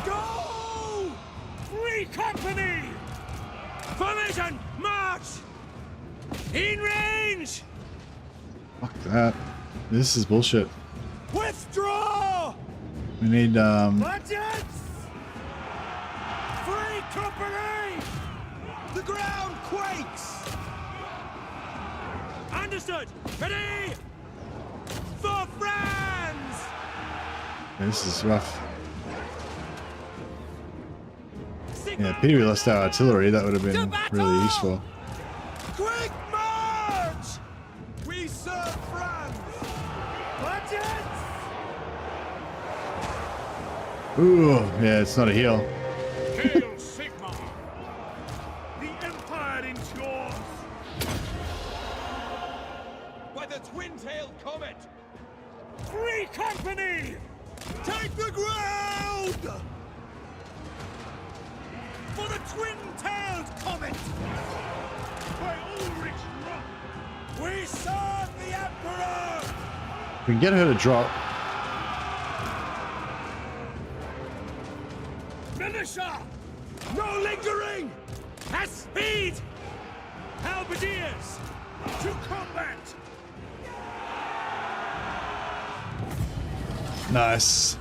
Go! Free company! Formation, march! In range! fuck that. This is bullshit. Withdraw! We need Budgets! Free company! The ground quakes! Understood! Ready! For France! this is rough. Yeah, pity we lost our artillery. That would have been really useful. Quick march! We serve France! Budgets! Ooh, yeah, it's not a heal. Hail Sigmar! The Empire endures! By the twin-tailed comet! Free company! Take the ground! For the twin-tailed comet! By Ulrich Rock! We serve the Emperor! We can get her to drop. Militia! No lingering! At speed! Halberdiers! To combat! Nice.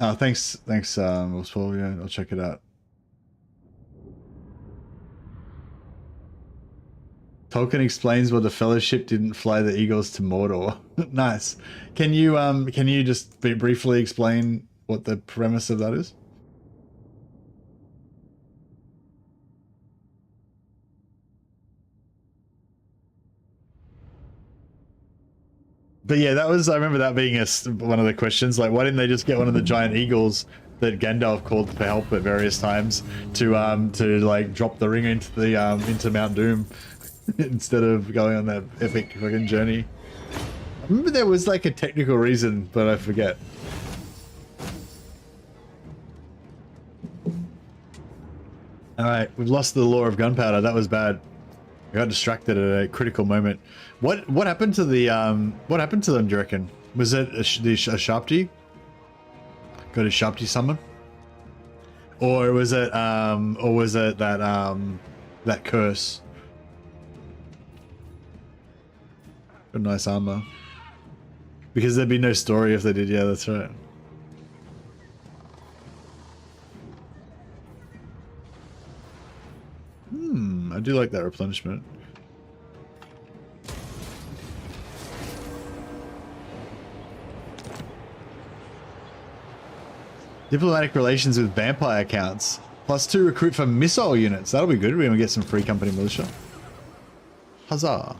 Oh, thanks, Paul. Yeah, I'll check it out. Tolkien explains why the Fellowship didn't fly the Eagles to Mordor. Nice. Can you just briefly explain what the premise of that is? But yeah, I remember that being one of the questions. Like, why didn't they just get one of the giant eagles that Gandalf called for help at various times to like drop the ring into the into Mount Doom instead of going on that epic fucking journey? I remember there was like a technical reason, but I forget. All right, we've lost the lore of gunpowder. That was bad. I got distracted at a critical moment. What happened to the what happened to them, do you reckon? Was it a Sharpty? Got a Sharpty summon? Or was it that curse? Got nice armor. Because there'd be no story if they did, yeah, that's right. I do like that replenishment. Diplomatic relations with vampire counts. +2 recruit for missile units. That'll be good. We're gonna get some free company militia. Huzzah.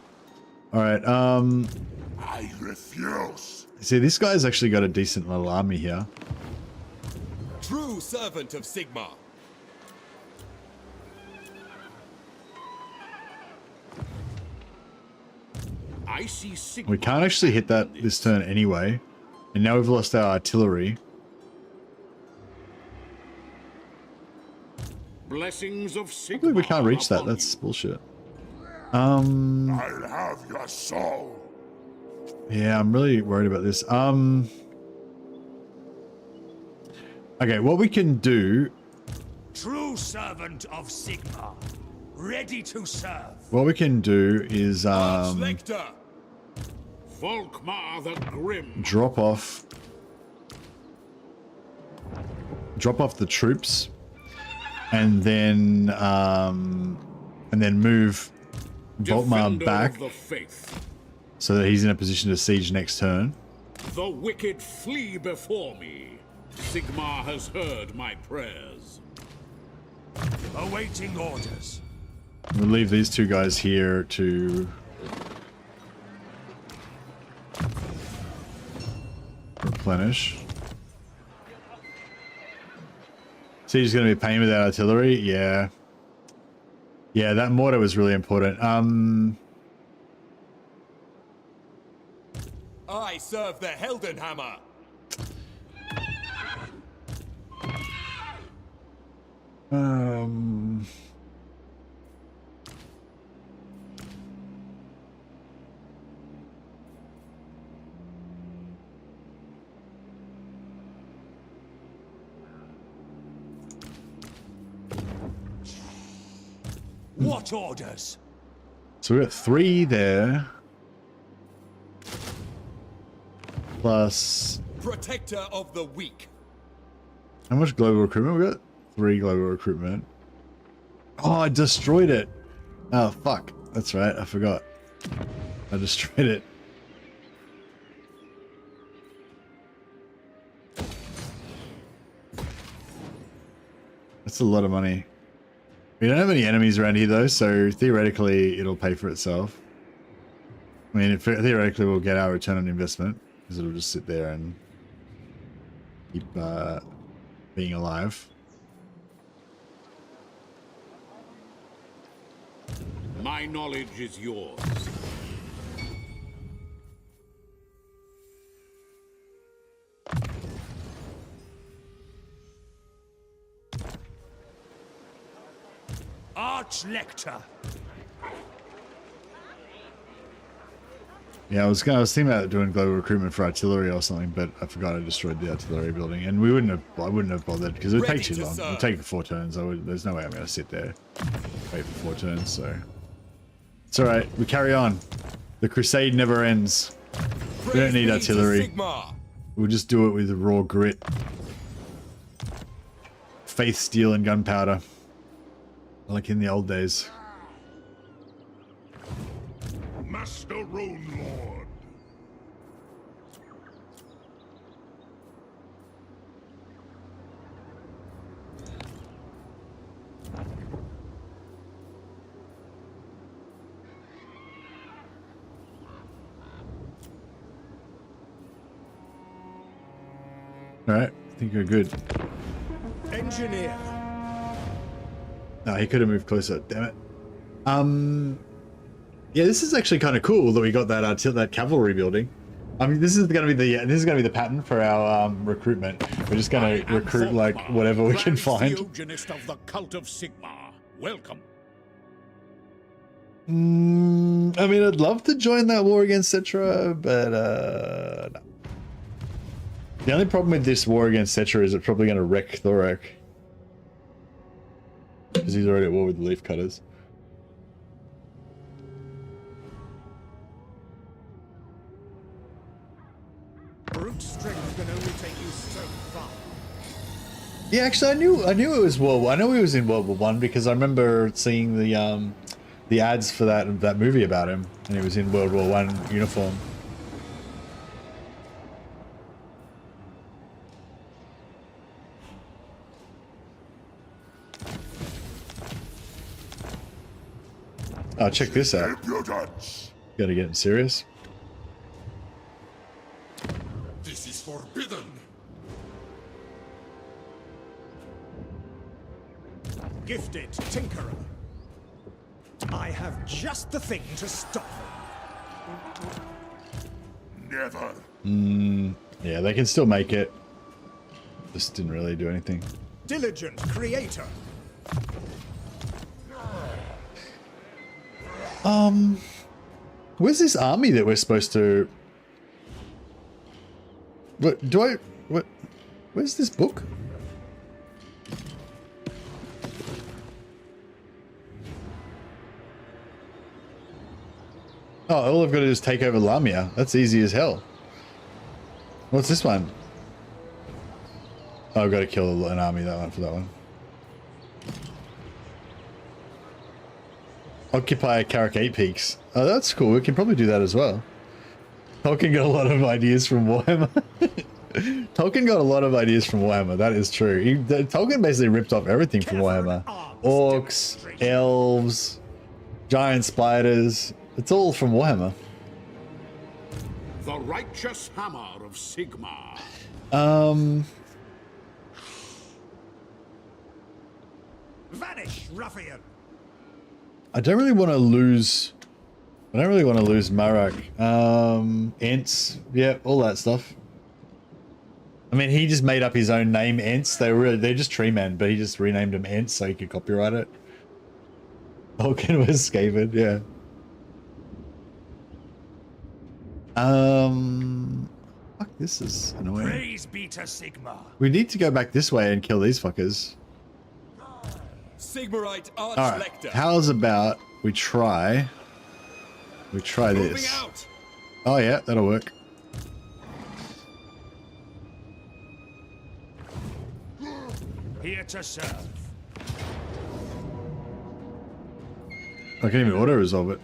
Alright, I refuse. see, this guy's actually got a decent little army here. True servant of Sigmar. I see Sigmar. We can't actually hit that this turn anyway. And now we've lost our artillery. Blessings of I Sigmar. believe we can't reach that. upon That's you. bullshit. I'll have your soul. Yeah, I'm really worried about this. Okay, what we can do. True servant of Sigmar, ready to serve. What we can do is Lecter. Volkmar the Grim. drop off the troops, and then move Volkmar Defender back of the faith. so that he's in a position to siege next turn. The wicked flee before me. Sigmar has heard my prayers. Awaiting orders. We'll leave these two guys here to replenish. Siege's going to be a pain without artillery. Yeah. Yeah, that mortar was really important. I serve the Heldenhammer. What orders? So we got 3 there. Plus, Protector of the weak. how much global recruitment we got? 3 global recruitment. Oh, I destroyed it. Oh, fuck. That's right. I forgot. I destroyed it. That's a lot of money. We don't have any enemies around here though, so theoretically it'll pay for itself. I mean, theoretically we'll get our return on investment because it'll just sit there and keep being alive. My knowledge is yours. Arch-Lecter. Yeah, I was thinking about doing global recruitment for artillery or something, but I forgot I destroyed the artillery building, and I wouldn't have bothered because it would take too long. It would take 4 turns. There's no way I'm going to sit there, wait for 4 turns. So it's all right. We carry on. The crusade never ends. We don't need artillery. We'll just do it with raw grit, faith, steel, and gunpowder, like in the old days. Master Rune Lord. All right, I think you're good. Engineer. No, he could have moved closer. Damn it. Yeah, this is actually kind of cool that we got that that cavalry building. I mean, this is going to be the pattern for our recruitment. We're just going to recruit Volkmar, like whatever we can Grand find. Theogenist of the cult of Sigmar. Welcome. I mean, I'd love to join that war against Cetra, but no. The only problem with this war against Cetra is it's probably going to wreck Thorak. Because he's already at war with the Leaf Cutters. Brute strength can only take you so far. Yeah, actually, I knew it was World War. I know he was in World War One because I remember seeing the ads for that movie about him, and he was in World War One uniform. Oh, check this out. Impudence. Gotta get serious. This is forbidden. Gifted Tinkerer. I have just the thing to stop them. Never. Yeah, they can still make it. Just didn't really do anything. Diligent Creator. Where's this army that we're supposed to... What, do I... What? Where's this book? Oh, all I've got to do is take over Lamia. That's easy as hell. What's this one? Oh, I've got to kill an army, that one, for that one. Occupy Carrick 8 Peaks. Oh, that's cool. We can probably do that as well. Tolkien got a lot of ideas from Warhammer. Tolkien got a lot of ideas from Warhammer. That is true. Tolkien basically ripped off everything from Warhammer. Orcs, elves, giant spiders. It's all from Warhammer. The righteous hammer of Sigmar. Vanish, ruffian! I don't really want to lose... I don't really want to lose Marak. Ents. Yeah, all that stuff. I mean, he just made up his own name, Ents. They're just tree men, but he just renamed them Ents so he could copyright it. Tolkien was scapered, yeah. Fuck, this is annoying. Praise be to Sigmar. We need to go back this way and kill these fuckers. Sigmarite Alright, Arch-Lector. how's about we try this. Out. Oh yeah, that'll work. Here to serve. I can't even auto resolve it.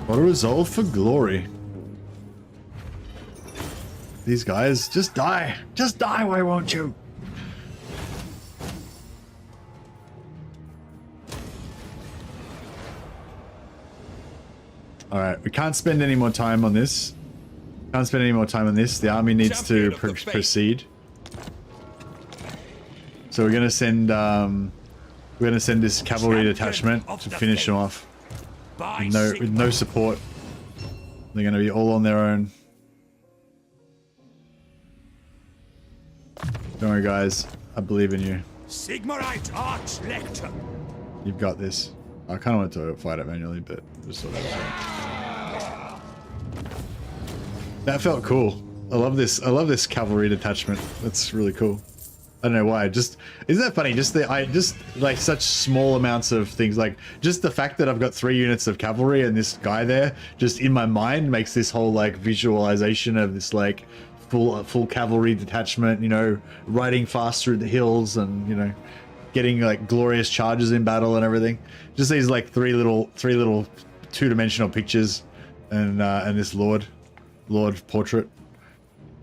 Auto resolve for glory. These guys, just die. Just die, why won't you? Alright, we can't spend any more time on this. Can't spend any more time on this. The army needs to proceed. So we're gonna send this cavalry detachment to finish them off. With no support. They're gonna be all on their own. Don't worry, guys. I believe in you. Sigmarite Arch-Lector. You've got this. I kind of wanted to fight it manually, but just thought that was right. That felt cool. I love this. I love this cavalry detachment. That's really cool. I don't know why. Just isn't that funny? Just like such small amounts of things. Like just the fact that I've got 3 units of cavalry and this guy there, just in my mind makes this whole like visualization of this like full cavalry detachment. You know, riding fast through the hills and you know, getting like glorious charges in battle and everything. Just these like three little 2-dimensional pictures, and this Lord portrait.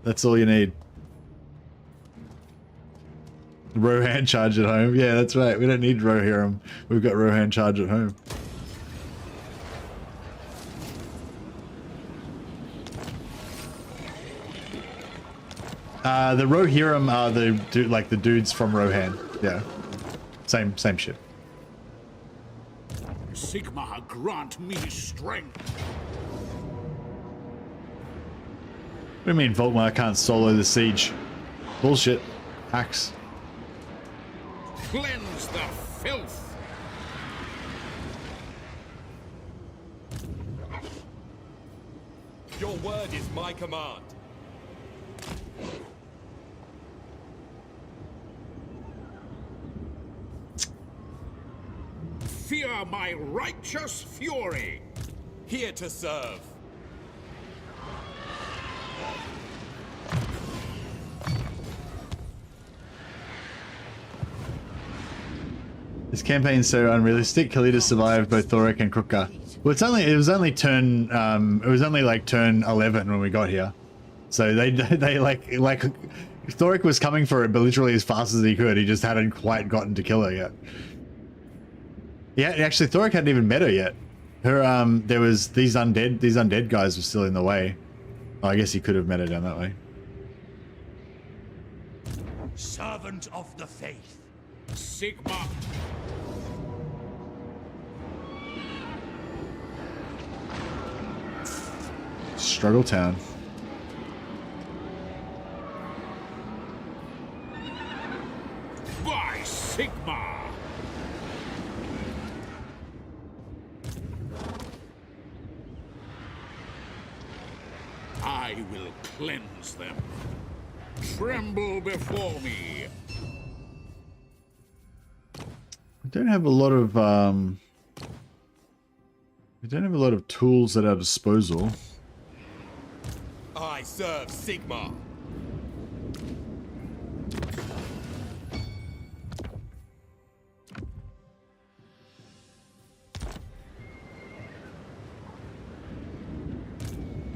That's all you need. Rohan charge at home. Yeah, that's right. We don't need Rohirrim. We've got Rohan charge at home. The Rohirrim are the dudes from Rohan. Yeah, same shit. Sigmar, grant me strength. What do you mean Volkmar can't solo the siege? Bullshit. Hacks. Cleanse the filth. Your word is my command. Fear my righteous fury. Here to serve. This campaign's so unrealistic. Khalida survived both Thoric and Krukka. Well, it was only turn like turn 11 when we got here. So they like Thoric was coming for it, but literally as fast as he could. He just hadn't quite gotten to kill her yet. Yeah, actually Thoric hadn't even met her yet. Her there was these undead guys were still in the way. Oh, I guess he could have met her down that way. Servant of the faith. Sigmar. Struggle Town. By Sigmar. I will cleanse them. Tremble before me. We don't have a lot of tools at our disposal. I serve Sigmar.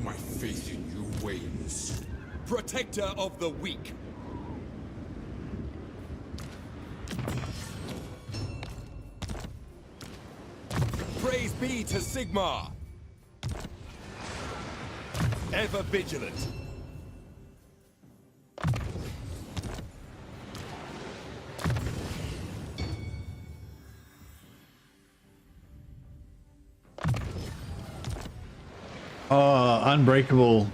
My faith in you wanes. Protector of the weak. Praise be to Sigmar. Ever vigilant. Oh, Unbreakable.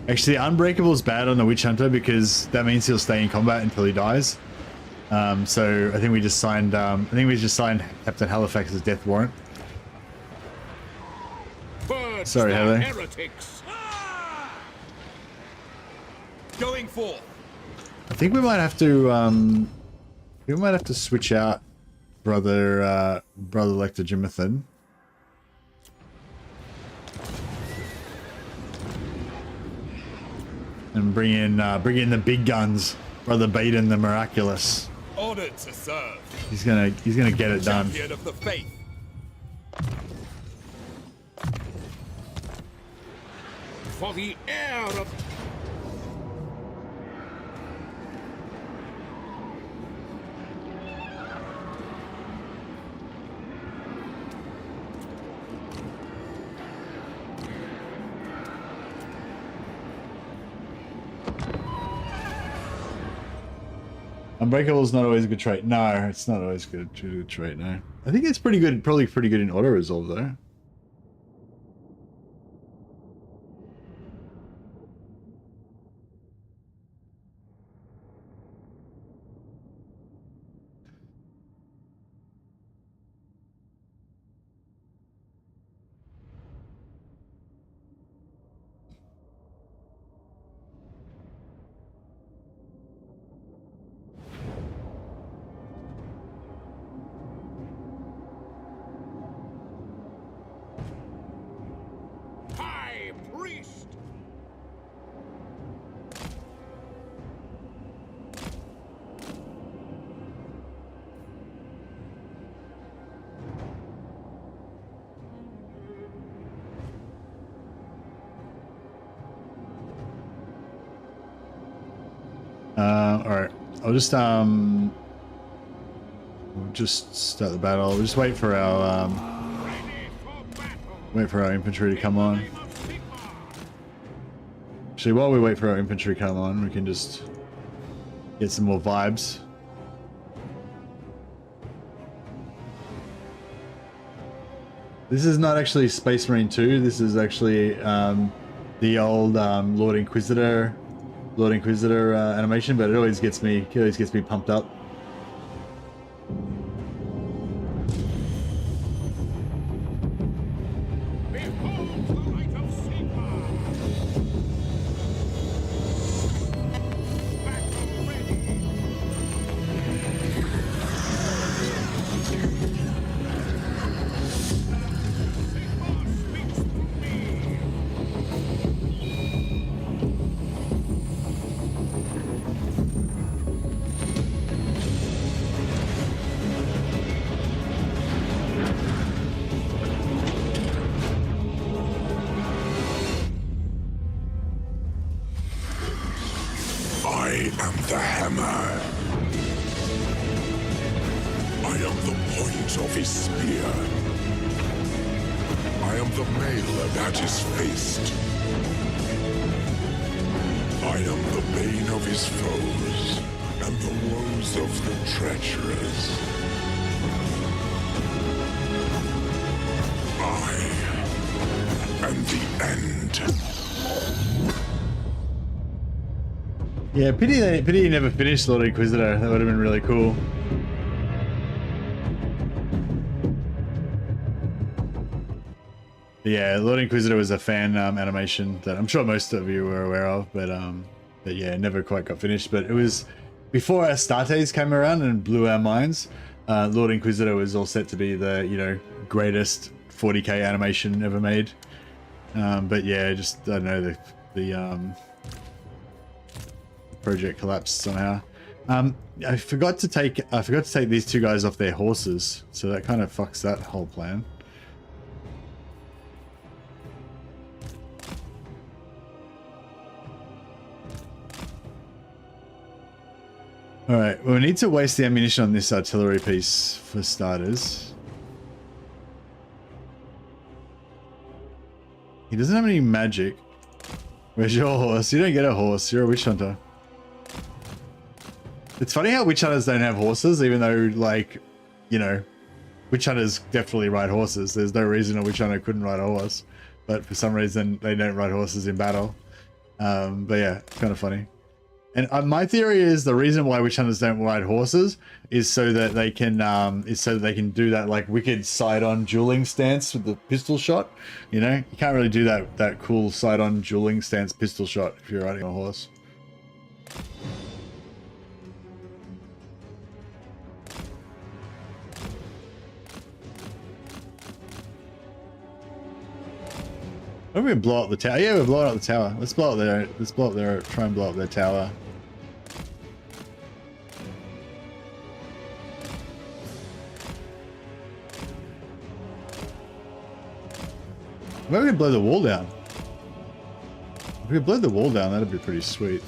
Actually, Unbreakable is bad on the Witch Hunter because that means he'll stay in combat until he dies. So I think we just signed. Captain Halifax's death warrant. Purge Sorry, the Heather. heretics. Going forth. I think we might have to. We might have to switch out brother Lecter Jimathan. And bring in the big guns, Brother Baden the Miraculous. Honored to serve. He's gonna get it done. Champion of the faith. For the heir of... Unbreakable is not always a good trait. No, it's not always a good trait, no. I think it's pretty good, probably pretty good in auto-resolve, though. High Priest! Alright. I'll just we'll just start the battle. We'll just wait for our infantry to come on. Actually, while we wait for our infantry to come on, we can just get some more vibes. This is not actually Space Marine 2. This is actually the old Lord Inquisitor animation, but it always gets me pumped up. Behold the light of Sigmar! Battle ready! Sigmar speaks through me! I am the hammer. I am the point of his spear. I am the mail that is faced. I am the bane of his foes, and the woes of the treacherous. I am the end. Yeah, pity he never finished Lord Inquisitor. That would have been really cool. Yeah, Lord Inquisitor was a fan animation that I'm sure most of you were aware of, but yeah, it never quite got finished. But it was before Astartes came around and blew our minds. Lord Inquisitor was all set to be the greatest 40K animation ever made. But yeah, just I don't know, the project collapsed somehow. I forgot to take these two guys off their horses, so that kind of fucks that whole plan. All right, well, we need to waste the ammunition on this artillery piece for starters. He doesn't have any magic. Where's your horse? You don't get a horse. You're a witch hunter. It's funny how witch hunters don't have horses, even though, like, witch hunters definitely ride horses. There's no reason a witch hunter couldn't ride a horse, but for some reason they don't ride horses in battle. But yeah, it's kind of funny. And my theory is the reason why witch hunters don't ride horses is so that they can do that like wicked side-on dueling stance with the pistol shot. You can't really do that cool side-on dueling stance pistol shot if you're riding a horse. Why don't we blow up the tower? Yeah, we're blowing up the tower. Let's blow up there. Let's blow up there. Try and blow up their tower. Maybe we can blow the wall down. If we could blow the wall down, that'd be pretty sweet.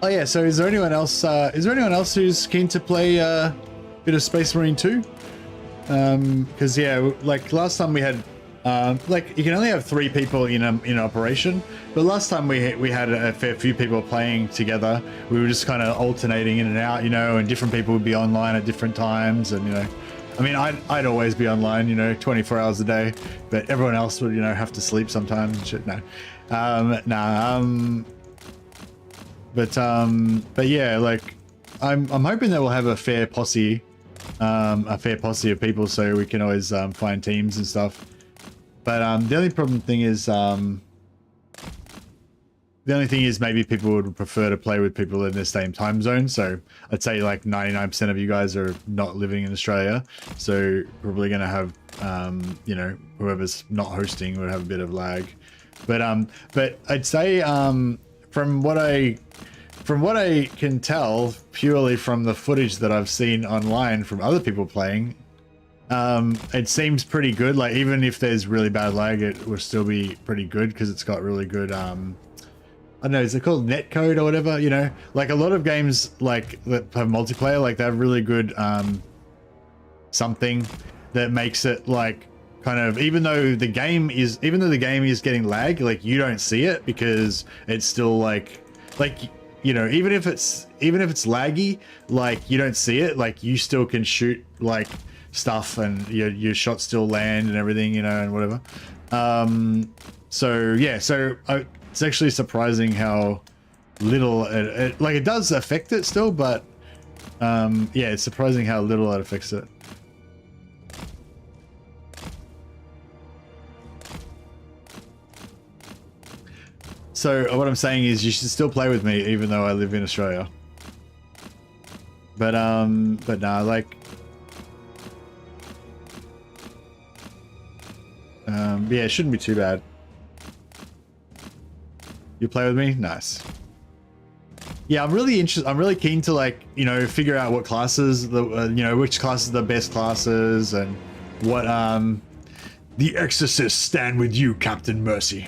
Oh yeah, so is there anyone else who's keen to play a bit of Space Marine 2? Because yeah, like last time we had like you can only have 3 people in operation, but last time we had a fair few people playing together. We were just kind of alternating in and out, and different people would be online at different times, and I mean, I'd always be online, 24 hours a day, but everyone else would have to sleep sometimes and shit. But yeah, like I'm hoping that we'll have a fair posse of people, so we can always find teams and stuff. But the only thing is maybe people would prefer to play with people in the same time zone. So I'd say like 99% of you guys are not living in Australia, so probably going to have whoever's not hosting would have a bit of lag. But I'd say from what I can tell, purely from the footage that I've seen online from other people playing, it seems pretty good. Like even if there's really bad lag, it will still be pretty good because it's got really good I don't know, is it called netcode or whatever? Like a lot of games like that have multiplayer, like they have really good something that makes it like kind of, even though the game is getting lag, like you don't see it because it's still like even if it's laggy, like you don't see it, like you still can shoot like stuff and your shots still land and everything, and whatever. So yeah, it's actually surprising how little it does affect it still, but yeah, it's surprising how little it affects it. So what I'm saying is you should still play with me even though I live in Australia. But nah, like yeah, it shouldn't be too bad. You play with me? Nice. yeah, I'm really interested. I'm really keen to like, you know, figure out what classes you know, which classes are the best classes and what the Exorcists stand with you, Captain Mercy.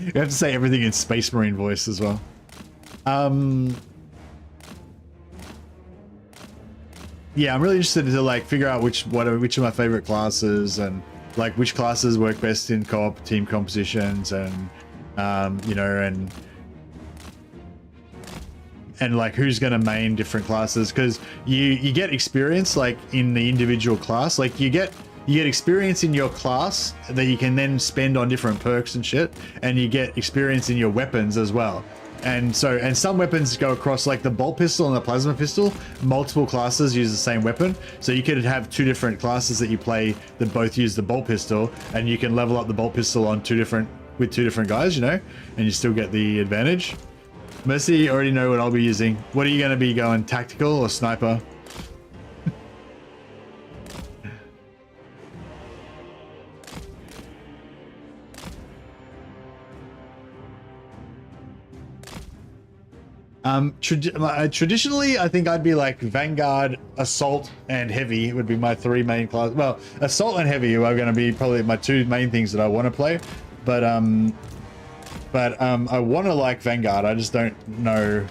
You have to say everything in Space Marine voice as well. Yeah, I'm really interested to like figure out which of my favorite classes and like which classes work best in co-op team compositions and you know, and like who's going to main different classes, because you get experience like in the individual class, like you get experience in your class that you can then spend on different perks and shit, and you get experience in your weapons as well. And so, and some weapons go across, like the bolt pistol and the plasma pistol, multiple classes use the same weapon. So you could have two different classes that you play that both use the bolt pistol, and you can level up the bolt pistol on with two different guys, you know, and you still get the advantage. Mercy, already know what I'll be using. What are you going to be going, tactical or sniper? Traditionally, I think I'd be like Vanguard, Assault, and Heavy would be my three main classes. Well, Assault and Heavy are going to be probably my two main things that I want to play. But I want to like Vanguard. I just don't know.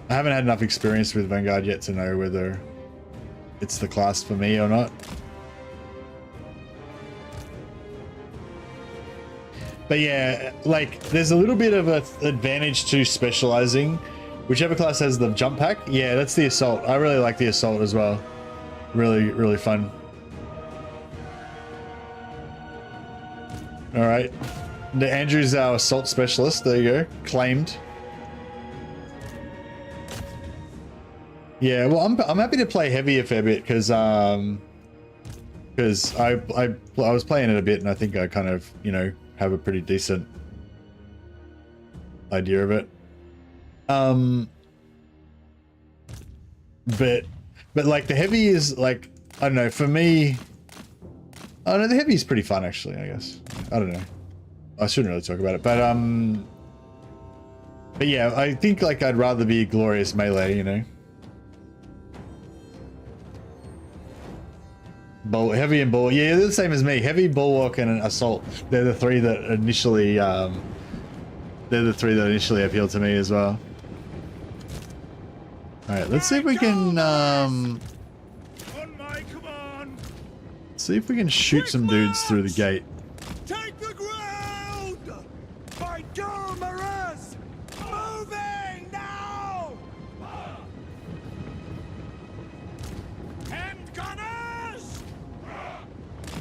I haven't had enough experience with Vanguard yet to know whether it's the class for me or not. But yeah, like there's a little bit of an advantage to specializing. Whichever class has the jump pack, yeah, that's the Assault. I really like the Assault as well. Really, really fun. All right, Andrew's our Assault specialist. There you go, claimed. Yeah, well, I'm happy to play Heavy a fair bit because I was playing it a bit and I think I kind of, you know, have a pretty decent idea of it. But like the Heavy is like, I don't know, for me, I don't know, the Heavy is pretty fun actually, I guess. I don't know. I shouldn't really talk about it, but yeah, I think like I'd rather be Glorious Melee, you know. Heavy and Bulwark, yeah, they're the same as me. Heavy, Bulwark, and Assault. They're the three that initially, appealed to me as well. All right, let's see if we can, see if we can shoot some dudes through the gate. Take the ground! By Dormaras! Moving now! Hand gunners!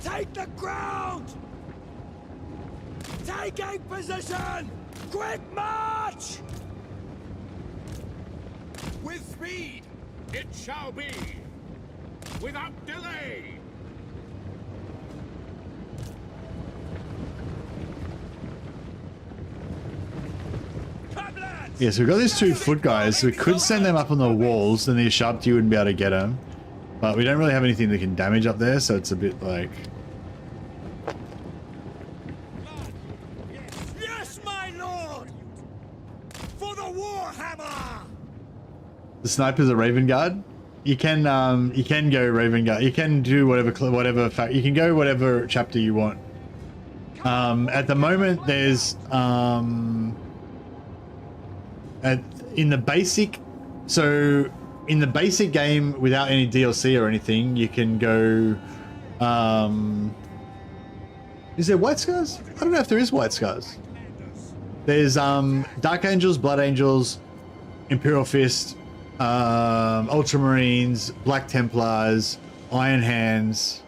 Take the ground! Taking position! Quick march! With speed, it shall be. Without delay. Yeah, so we've got these 2 foot guys. We could send them up on the walls, then the Sharptie wouldn't be able to get them. But we don't really have anything that can damage up there, so it's a bit like... Yes, my lord! For the Warhammer! The sniper's a Raven Guard. You can go Raven Guard. You can do whatever you can go whatever chapter you want. At the moment, there's in the basic game without any DLC or anything, you can go. Is there White Scars? I don't know if there is White Scars. There's Dark Angels, Blood Angels, Imperial Fist, Ultramarines, Black Templars, Iron Hands.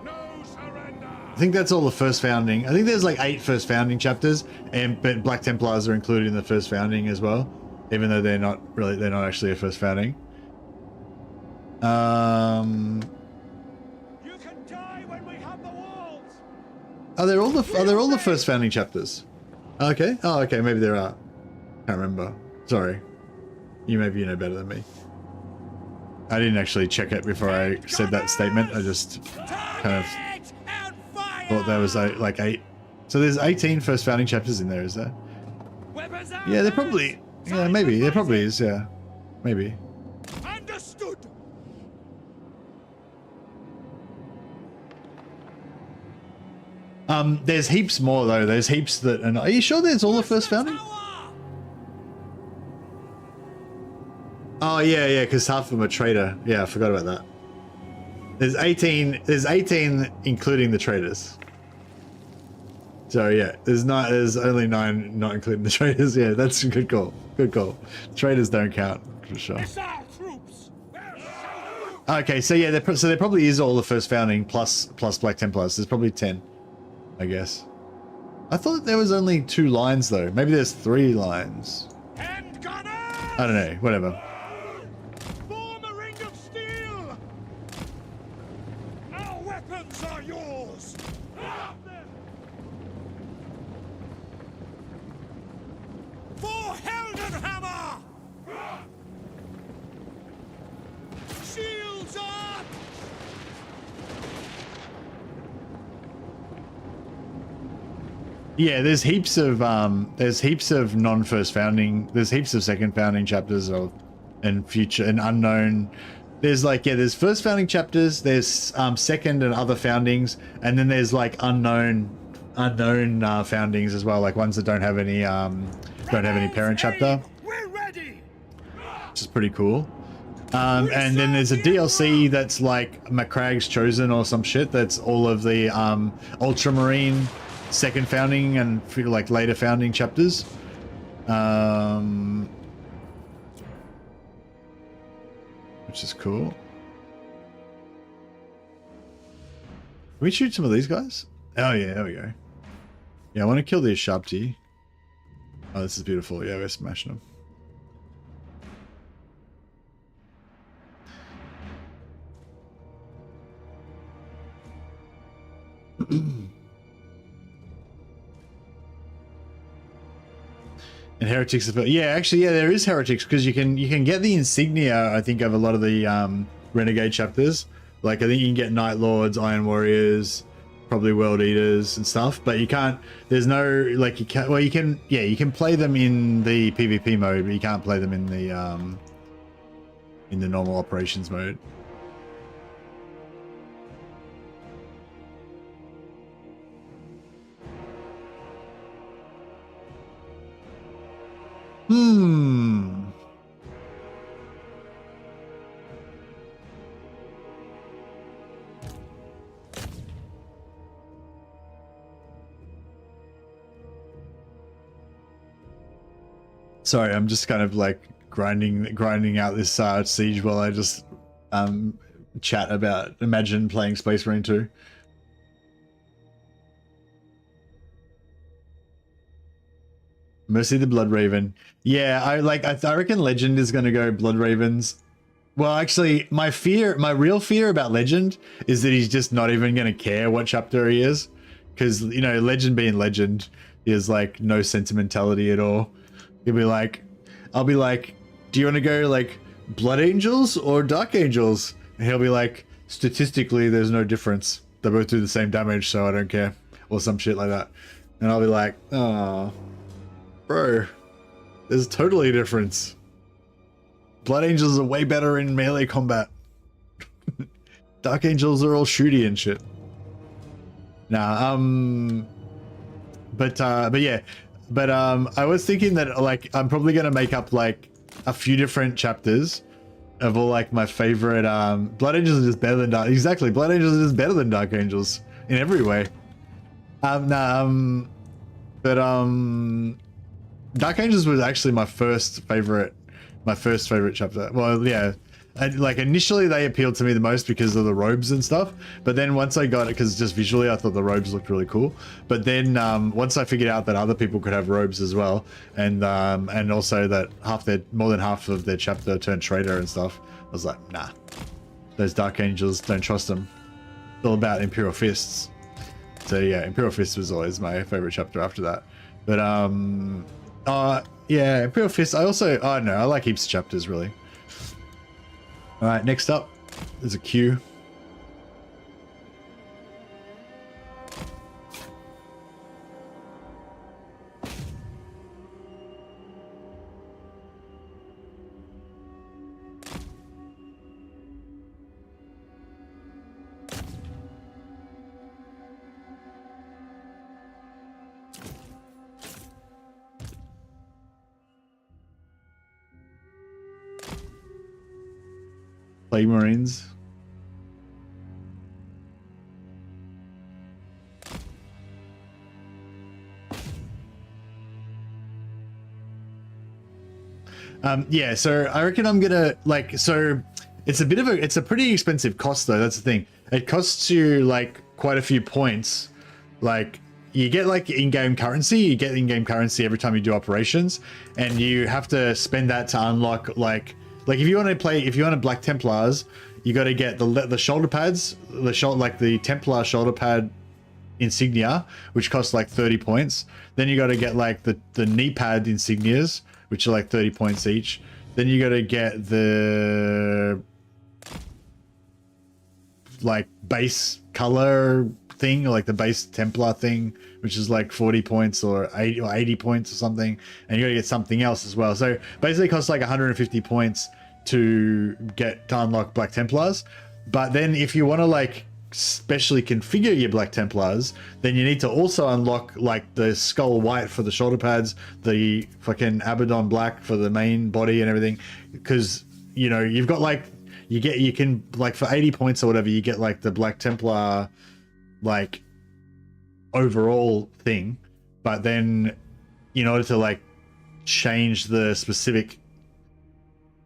No surrender. I think that's all the first founding. I think there's like 8 first founding chapters, but Black Templars are included in the first founding as well, even though they're not actually a first founding. You can die when we have the walls. Are they all the first founding chapters? Okay. Oh, okay. Maybe there are. Can't remember. Sorry. Maybe you know better than me. I didn't actually check it before I said that statement. I just kind of thought there was like 8. So there's 18 first founding chapters in there, is there? Weapons out! Yeah, there probably. Yeah, maybe. There probably is. Yeah, maybe. Understood. There's heaps more though. There's heaps that. And are you sure there's all the first founding? Oh yeah, yeah. Because half of them are traitor. Yeah, I forgot about that. There's 18. There's 18, including the traitors. So yeah, there's only 9, not including the traitors. Yeah, that's a good call. Good call. Traitors don't count for sure. Okay, so yeah, there probably is all the first founding plus Black Templars. There's probably 10, I guess. I thought there was only 2 lines though. Maybe there's 3 lines. I don't know. Whatever. Form a ring of steel. Our weapons are yours. For Heldenhammer! Shields up! Yeah, there's heaps of non-first founding. There's heaps of second founding chapters and future and unknown. There's like, yeah, there's first founding chapters. There's second and other foundings, and then there's like unknown foundings as well, like ones that don't have any parent chapter, We're ready. which is pretty cool. And then there's a DLC that's like McCragg's Chosen or some shit. That's all of the Ultramarine second founding and like later founding chapters. Which is cool. Can we shoot some of these guys? Oh yeah, there we go. Yeah, I want to kill these Sharpty. Oh, this is beautiful. Yeah, we're smashing them. And heretics, yeah, actually, yeah, there is heretics because you can get the insignia. I think of a lot of the renegade chapters. Like I think you can get Night Lords, Iron Warriors, probably World Eaters and stuff. But you can't. There's no like you can't. Well, you can. Yeah, you can play them in the PvP mode, but you can't play them in the normal operations mode. Sorry, I'm just kind of like grinding out this siege while I just chat about imagine playing Space Marine 2. Mercy the Blood Raven. Yeah, I reckon Legend is gonna go Blood Ravens. Well, actually, my real fear about Legend is that he's just not even gonna care what chapter he is, because you know, Legend being Legend is like no sentimentality at all. He'll be like, I'll be like, do you want to go like Blood Angels or Dark Angels? And he'll be like, statistically, there's no difference. They both do the same damage, so I don't care, or some shit like that. And I'll be like, oh. Bro, there's totally a difference. Blood Angels are way better in melee combat. Dark Angels are all shooty and shit. Nah, but yeah. But I was thinking that like I'm probably gonna make up like a few different chapters of all like my favorite Blood Angels are just better than Dark. Exactly, Blood Angels is just better than Dark Angels in every way. Dark Angels was actually my first favorite chapter. Well, yeah, like initially they appealed to me the most because of the robes and stuff. But then once I got it, because just visually I thought the robes looked really cool. But then once I figured out that other people could have robes as well, and also that more than half of their chapter turned traitor and stuff, I was like, nah, those Dark Angels, don't trust them. It's all about Imperial Fists. So yeah, Imperial Fists was always my favorite chapter after that. But yeah, Imperial Fist. I don't know, I like heaps of chapters really. All right, next up, there's a queue. Plague Marines. Yeah, so I reckon I'm gonna like, so it's a pretty expensive cost though. That's the thing. It costs you like quite a few points. Like you get like in-game currency. You get in-game currency every time you do operations, and you have to spend that to unlock like if you want to Black Templars, you got to get the shoulder pads, the Templar shoulder pad insignia, which costs like 30 points. Then you got to get like the knee pad insignias, which are like 30 points each. Then you got to get the like base color thing, like the base Templar thing, which is like 40 points or 80 points or something. And you got to get something else as well. So basically it costs like 150 points to unlock Black Templars. But then if you want to like specially configure your Black Templars, then you need to also unlock like the Skull White for the shoulder pads, the fucking Abaddon Black for the main body and everything, because you know you've got like you can like for 80 points or whatever, you get like the Black Templar like overall thing, but then in order to like change the specific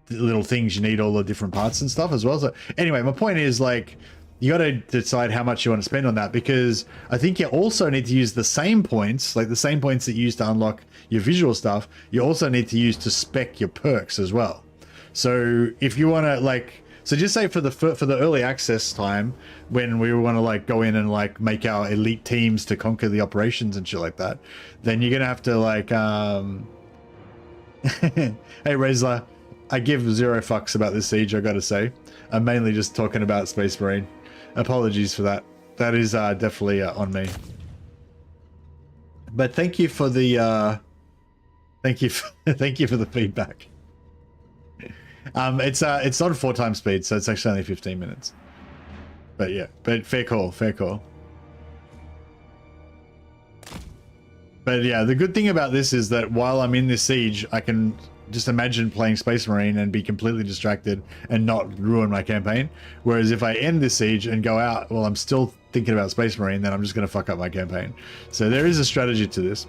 little things, you need all the different parts and stuff as well. So anyway, my point is like you got to decide how much you want to spend on that, because I think you also need to use the same points, like the same points that you use to unlock your visual stuff, you also need to use to spec your perks as well. So if you want to like, so just say for the early access time, when we want to like go in and like make our elite teams to conquer the operations and shit like that, then you're gonna have to like hey Rezla, I give zero fucks about this siege, I gotta say. I'm mainly just talking about Space Marine. Apologies for that. That is definitely on me. But thank you for the thank you for the feedback. It's on 4 times speed, so it's actually only 15 minutes. But yeah, but fair call, fair call. But yeah, the good thing about this is that while I'm in this siege, I can just imagine playing Space Marine and be completely distracted and not ruin my campaign. Whereas if I end this siege and go out while I'm still thinking about Space Marine, then I'm just going to fuck up my campaign. So there is a strategy to this.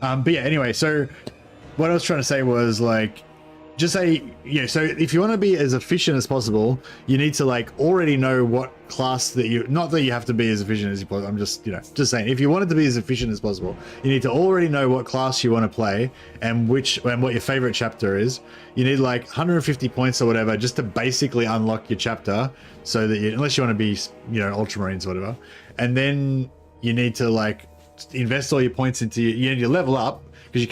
But yeah, anyway, so what I was trying to say was like, just say, yeah, so if you want to be as efficient as possible, you need to like already know what class that you, not that you have to be as efficient as you possible, I'm just, you know, just saying, if you want it to be as efficient as possible, you need to already know what class you want to play and what your favorite chapter is. You need like 150 points or whatever just to basically unlock your chapter, so that you, unless you want to be, you know, Ultramarines or whatever, and then you need to like invest all your points into, you need to level up, because you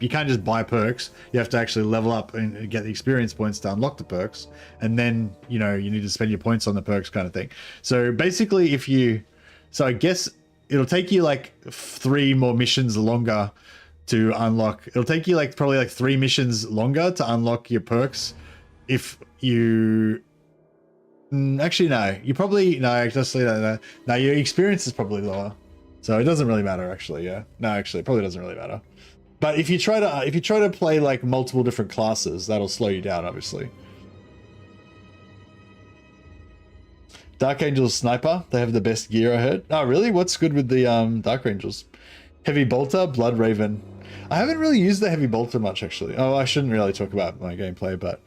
can't just buy perks. You have to actually level up and get the experience points to unlock the perks. And then, you know, you need to spend your points on the perks kind of thing. So basically so I guess it'll take you like 3 more missions longer to unlock. It'll take you like probably like 3 missions longer to unlock your perks. If you, actually, no, you probably, no, just no, your experience is probably lower. So it doesn't really matter actually. Yeah. No, actually it probably doesn't really matter. But if you try to play like multiple different classes, that'll slow you down, obviously. Dark Angels Sniper, they have the best gear, I heard. Oh, really? What's good with the Dark Angels? Heavy Bolter, Blood Raven. I haven't really used the Heavy Bolter much, actually. Oh, I shouldn't really talk about my gameplay, but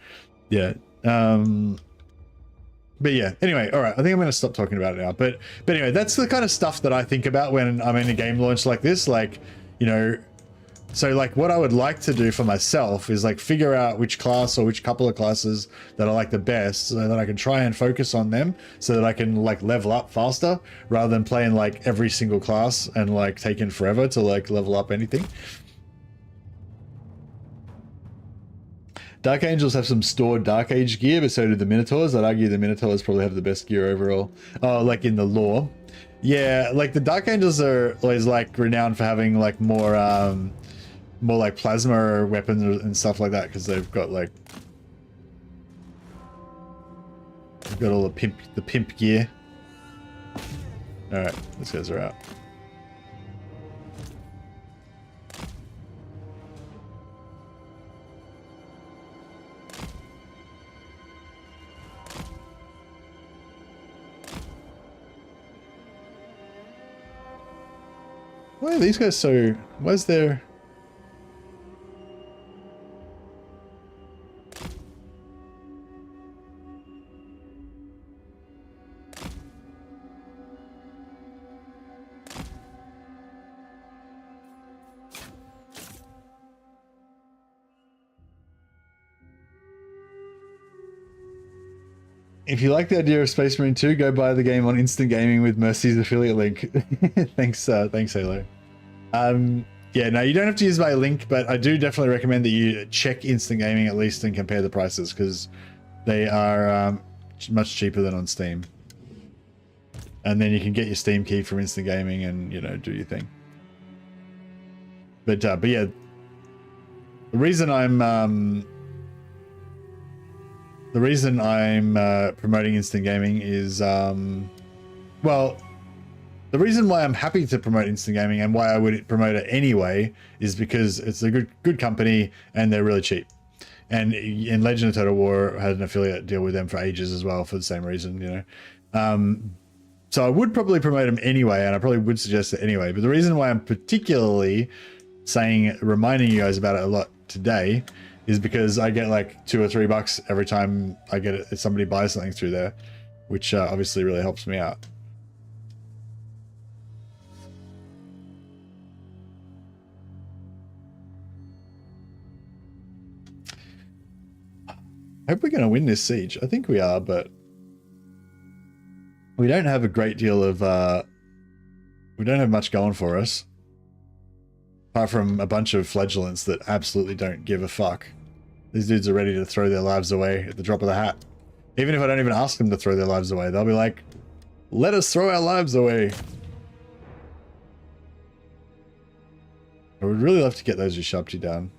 yeah. But yeah, anyway, all right. I think I'm going to stop talking about it now. But anyway, that's the kind of stuff that I think about when I'm in a game launch like this. Like, you know, so like what I would like to do for myself is like figure out which class or which couple of classes that I like the best, so that I can try and focus on them, so that I can like level up faster, rather than playing like every single class and like taking forever to like level up anything. Dark Angels have some stored Dark Age gear, but so do the Minotaurs. I'd argue the Minotaurs probably have the best gear overall. Oh, like in the lore. Yeah, like the Dark Angels are always like renowned for having like more like plasma weapons and stuff like that, because they've got like, they've got all the pimp gear. All right, these guys are out. Why are these guys so... Where's their... If you like the idea of Space Marine 2, go buy the game on Instant Gaming with Mercy's affiliate link. Thanks, Halo. Yeah, no, you don't have to use my link, but I do definitely recommend that you check Instant Gaming at least and compare the prices, because they are much cheaper than on Steam. And then you can get your Steam key from Instant Gaming and, you know, do your thing. But yeah, the reason I'm promoting Instant Gaming is, well, the reason why I'm happy to promote Instant Gaming and why I would promote it anyway is because it's a good company and they're really cheap. And in Legend of Total War had an affiliate deal with them for ages as well for the same reason, you know. So I would probably promote them anyway, and I probably would suggest it anyway. But the reason why I'm particularly reminding you guys about it a lot today is because I get like $2 or $3 every time I get it if somebody buys something through there, which obviously really helps me out. I hope we're going to win this siege. I think we are, but we don't have a great deal of we don't have much going for us. Apart from a bunch of flagellants that absolutely don't give a fuck. These dudes are ready to throw their lives away at the drop of the hat. Even if I don't even ask them to throw their lives away, they'll be like, let us throw our lives away. I would really love to get those Ushabti down.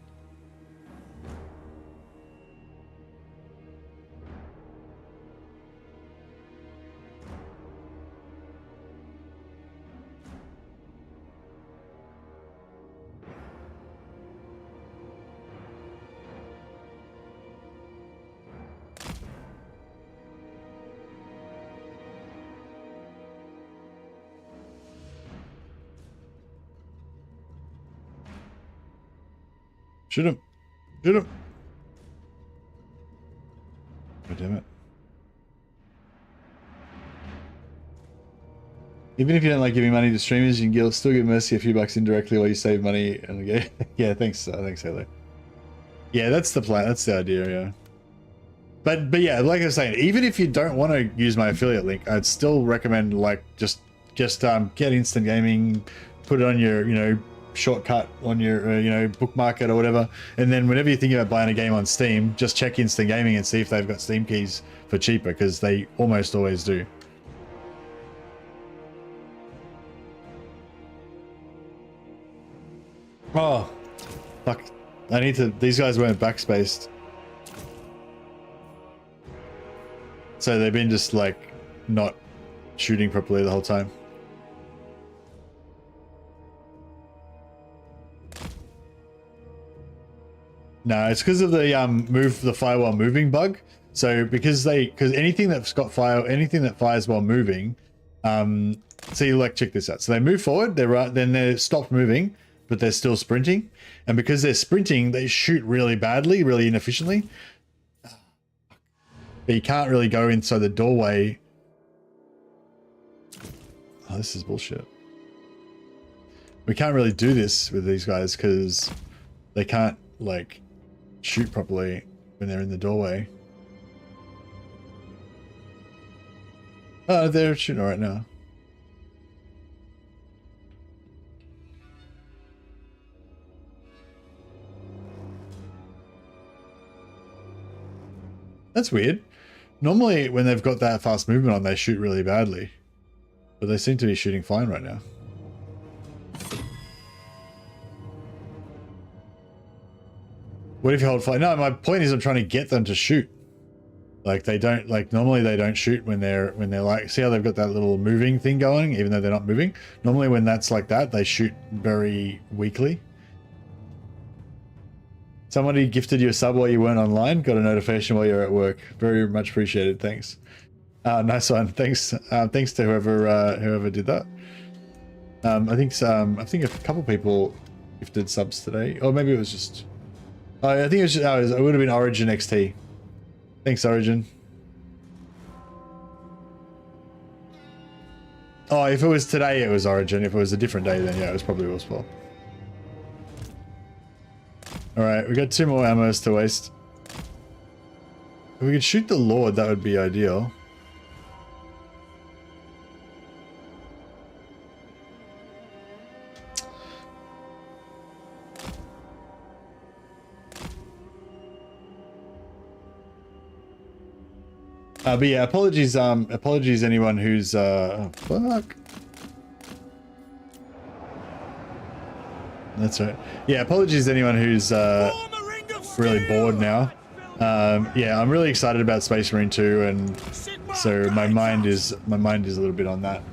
Shoot him. Shoot him. God damn it. Even if you don't like giving money to streamers, you can still give Mercy a few bucks indirectly while you save money. And yeah, thanks, Halo. Yeah, that's the plan. That's the idea, yeah. But yeah, like I was saying, even if you don't want to use my affiliate link, I'd still recommend like just get Instant Gaming, put it on your, you know, shortcut on your you know, bookmark it or whatever, and then whenever you're thinking about buying a game on Steam, just check Instant Gaming and see if they've got Steam keys for cheaper, because they almost always do. Oh fuck, I need to, these guys weren't backspaced, so they've been just like not shooting properly the whole time. No, it's because of the move the fire while moving bug. So because anything that's got fire, anything that fires while moving, see, like, check this out. So they move forward, then they're stopped moving, but they're still sprinting, and because they're sprinting, they shoot really badly, really inefficiently. But you can't really go inside the doorway. Oh, this is bullshit. We can't really do this with these guys because they can't like shoot properly when they're in the doorway. Oh, they're shooting right now. That's weird. Normally when they've got that fast movement on, they shoot really badly, but they seem to be shooting fine right now. What if you hold fire? No, my point is I'm trying to get them to shoot. Like they don't, like normally they don't shoot when they're like, see how they've got that little moving thing going, even though they're not moving. Normally when that's like that, they shoot very weakly. Somebody gifted you a sub while you weren't online. Got a notification while you're at work. Very much appreciated. Thanks. Nice one. Thanks. Thanks to whoever did that. I think a couple people gifted subs today, or maybe it was just. I think it was just. It would have been Origin XT. Thanks, Origin. Oh, if it was today, it was Origin. If it was a different day, then yeah, it was probably Willspell. Alright, we got 2 more ammos to waste. If we could shoot the Lord, that would be ideal. But yeah, apologies anyone who's oh, fuck. That's right. Yeah, apologies anyone who's really bored now. Yeah, I'm really excited about Space Marine 2, and so my mind is a little bit on that.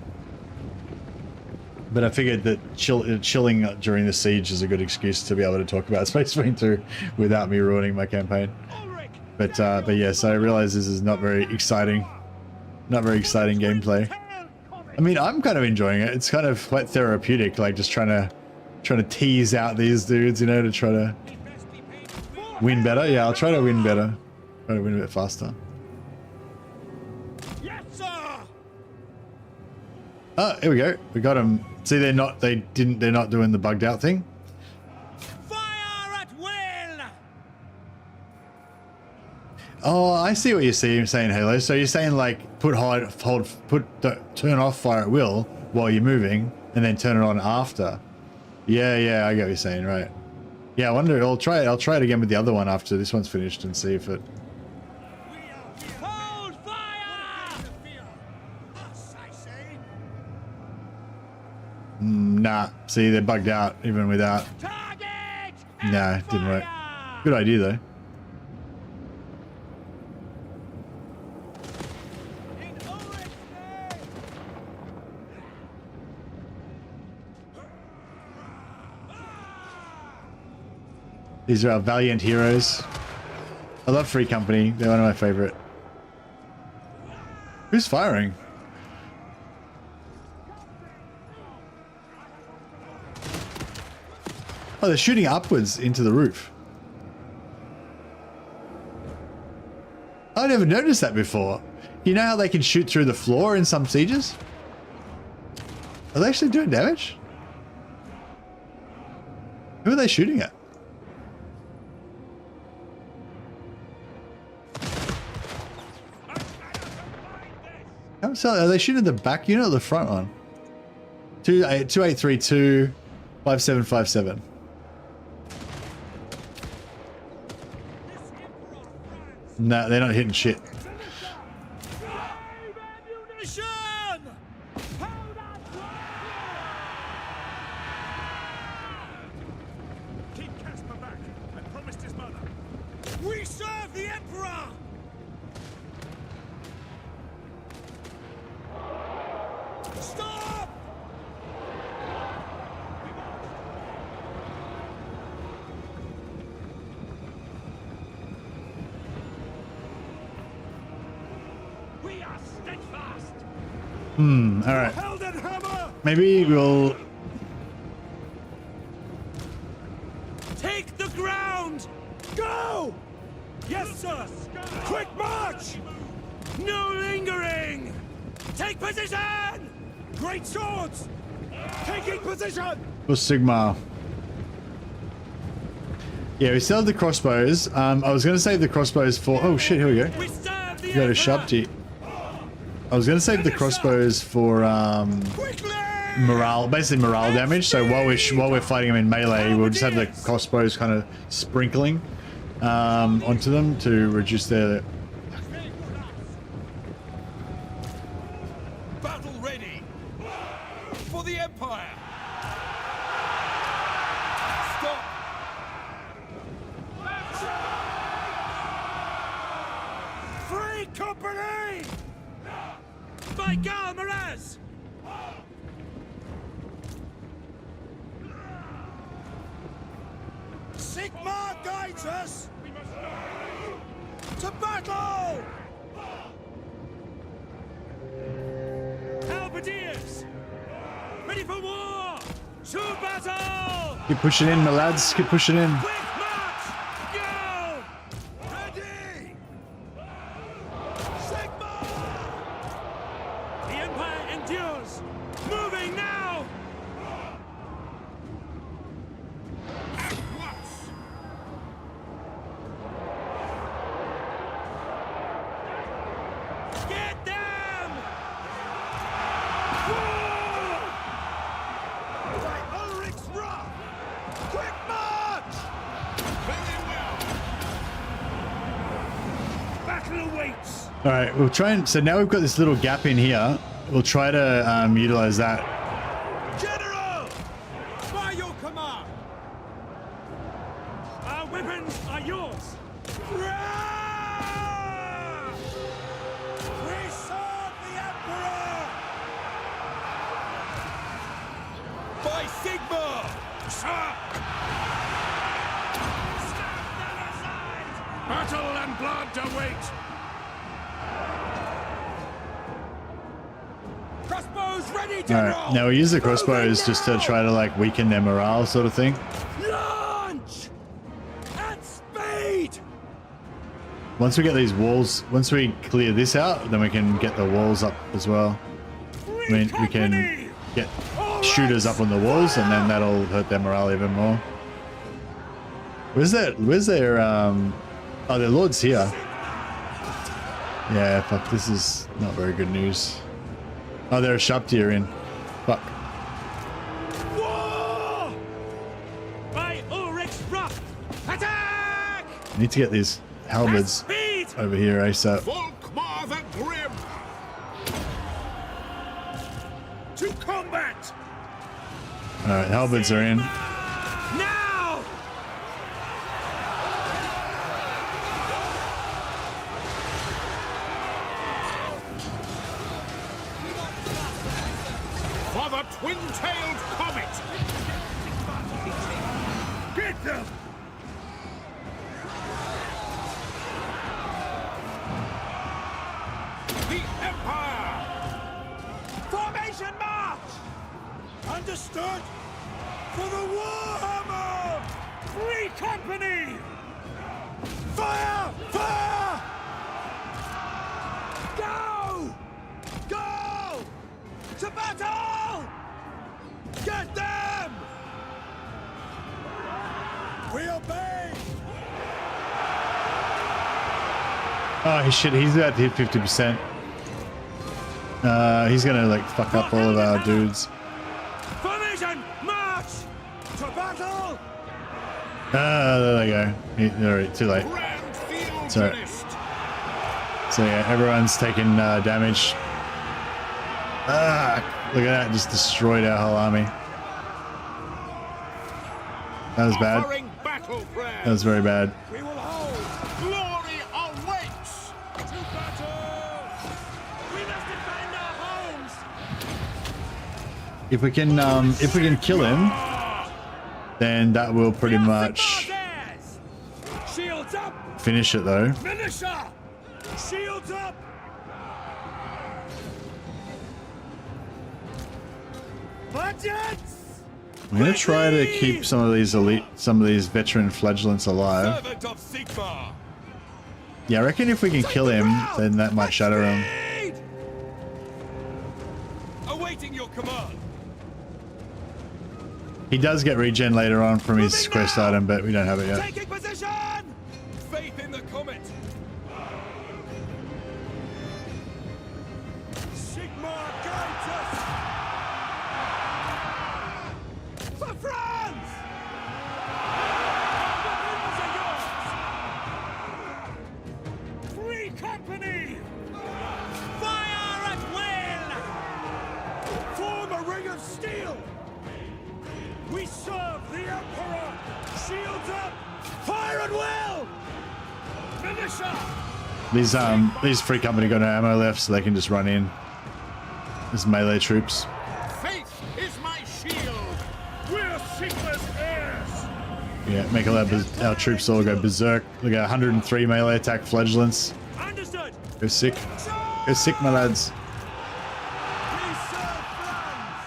But I figured that chilling during the siege is a good excuse to be able to talk about Space Marine 2 without me ruining my campaign. But yes, I realize this is not very exciting gameplay. I mean, I'm kind of enjoying it. It's kind of quite therapeutic, like just trying to tease out these dudes, you know, to try to win better. Yeah, I'll try to win better. Try to win a bit faster. Yes, sir. Oh, here we go. We got them. See, they're not doing the bugged out thing. Fire at will. Oh, I see what you're saying, Halo. So you're saying like turn off fire at will while you're moving, and then turn it on after. Yeah, I get what you're saying, right? Yeah, I wonder. I'll try it again with the other one after this one's finished and see if it. Hold fire! Nah. See, they're bugged out even without. Target! Nah, it didn't work. Good idea though. These are our valiant heroes. I love Free Company. They're one of my favorite. Who's firing? Oh, they're shooting upwards into the roof. I never noticed that before. You know how they can shoot through the floor in some sieges? Are they actually doing damage? Who are they shooting at? Are they shooting the back unit or the front one? 2832 5757. No, they're not hitting shit. Keep Casper back. I promised his mother. We serve the Emperor! Stop! We are steadfast. All right. Helden hammer. Maybe we'll. Take the ground! Go! Yes, sir. Quick march! No lingering! Take position! Great swords! Taking position! For Sigma. Yeah, we still have the crossbows. I was going to save the crossbows for. Oh shit! Here we go. We serve the We got a Emperor! Shabji. I was going to save the crossbows for Quickly! morale, basically morale damage. So while we're fighting them in melee, we'll just have the crossbows kind of sprinkling onto them to reduce their. Battle ready! For the Empire! Stop! Free company! By Gal Miraz! Sigma guides us! To battle! Halberdiers! Ready for war! To battle! Keep pushing in, my lads. Keep pushing in. Quick march! Go! Ready! Sigma! The Empire endures! Moving now! At once! Get them! By Ulrich's wrath! Quick march! Very well! Battle awaits! All right, we'll try and. So now we've got this little gap in here. We'll try to utilize that. General! By your command! Our weapons are yours! We serve the Emperor! By Sigma! Sir! Stand them aside! Battle and blood await! Crossbows ready, All General! right, now we use the crossbows just to try to like weaken their morale, sort of thing. Launch! At speed! Once we get these walls, once we clear this out, then we can get the walls up as well. I mean, we can get shooters up on the walls, and then that'll hurt their morale even more. Where's their oh, their lord's here. Yeah, fuck, this is not very good news. Oh, they're a sharp tier in. Fuck. War! By Ulrich's wrath! Attack! Need to get these halberds Speed! over here ASAP. Volkmar the Grim! To combat! Alright, halberds are in. Now! For the twin-tailed comet! Get them! The Empire! Formation march! Understood! For the Warhammer! Free company! Fire! Fire! Go! Go! To battle! Get them! We obey! Oh shit, he's about to hit 50%. He's gonna like fuck up all of our dudes. Formation march! To battle! There they go. Alright, too late. Grand Sorry. Theogenist! So yeah, everyone's taking damage. Look at that, just destroyed our whole army. That was bad. Offering battle prayer! That was very bad. We will hold! Glory awaits! To battle! We must defend our homes! If we can kill him, then that will pretty much Shields up! finish it though. Militia! Shields up! Budgets! I'm gonna try to keep some of these veteran flagellants alive. Servant of Sigma! Yeah, I reckon if we can kill him, then that might shatter him. Speed! Awaiting your command. He does get regen later on from his quest item, but we don't have it yet. Taking position! Faith in the comet! Sigma guides us! For France! Weapons are yours! Free company! Fire at will! Form a ring of steel! We serve the Emperor! Shields up! Fire at will! Militia! These free company got no ammo left, so they can just run in. There's melee troops. Faith is my shield! We're Sigma's heirs! Yeah, make our troops all go berserk. Look at 103 melee attack flagellants. Understood! Go sick. Go sick, my lads. We serve France!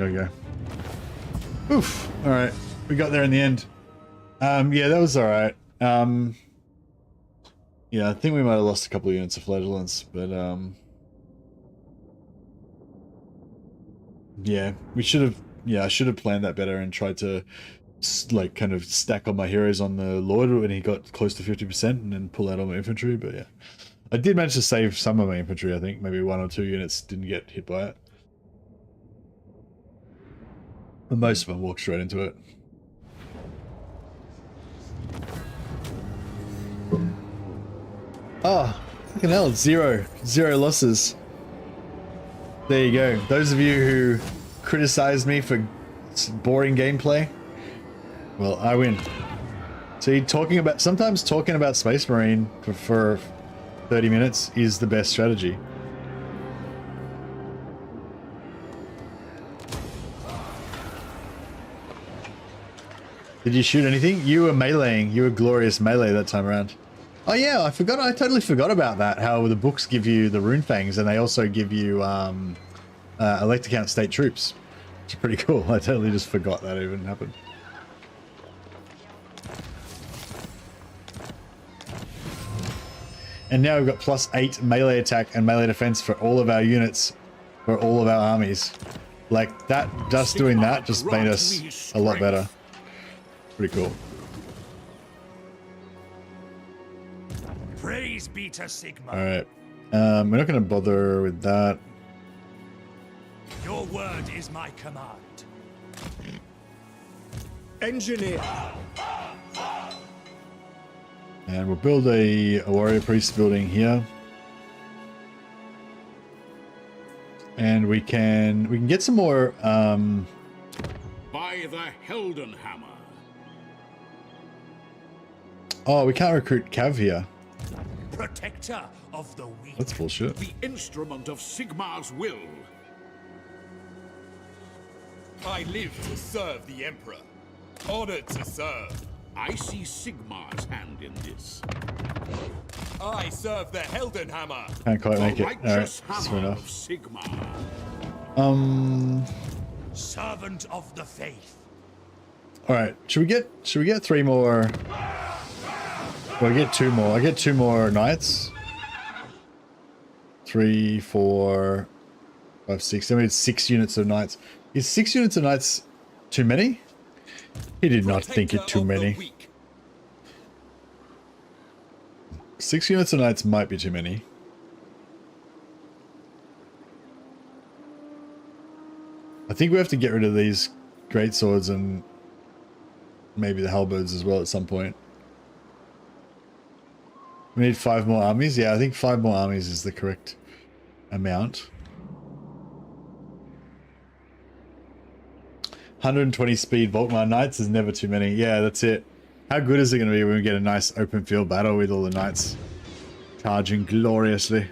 Okay. Oof. All right. We got there in the end. Yeah, that was all right. Yeah, I think we might have lost a couple of units of flagellants, but yeah, we should have. Yeah, I should have planned that better and tried to like kind of stack all my heroes on the Lord when he got close to 50% and then pull out all my infantry. But yeah, I did manage to save some of my infantry. I think maybe 1 or 2 units didn't get hit by it. But most of them walked straight into it. Oh, fucking hell, zero losses. There you go. Those of you who criticized me for boring gameplay, well, I win. See, sometimes talking about Space Marine for 30 minutes is the best strategy. Did you shoot anything? You were meleeing. You were glorious melee that time around. Oh yeah, I totally forgot about that. How the books give you the rune fangs and they also give you Electrocount state troops. It's pretty cool. I totally just forgot that even happened. And now we've got +8 melee attack and melee defense for all of our units, for all of our armies. Like that, just doing that just made us a lot better. Pretty cool. Praise be to Sigma. All right. We're not going to bother with that. Your word is my command. Engineer. And we'll build a warrior priest building here. And we can get some more By the Heldenhammer. oh, we can't recruit Cav here. Protector of the weak. That's bullshit. The instrument of Sigmar's will. I live to serve the Emperor. Honored to serve. I see Sigmar's hand in this. I serve the Heldenhammer. Can't quite make The it. All right, righteous that's fair hammer of enough. Sigmar. Servant of the faith. All right, should we get 3 more? Well, I get 2 more. I get 2 more knights. 3, 4, 5, 6. I mean, 6 units of knights. Is 6 units of knights too many? He did not think it too many. 6 units of knights might be too many. I think we have to get rid of these great swords and maybe the halberds as well at some point. We need 5 more armies. Yeah, I think 5 more armies is the correct amount. 120 speed Volkmar knights is never too many. Yeah, that's it. How good is it going to be when we get a nice open field battle with all the knights charging gloriously?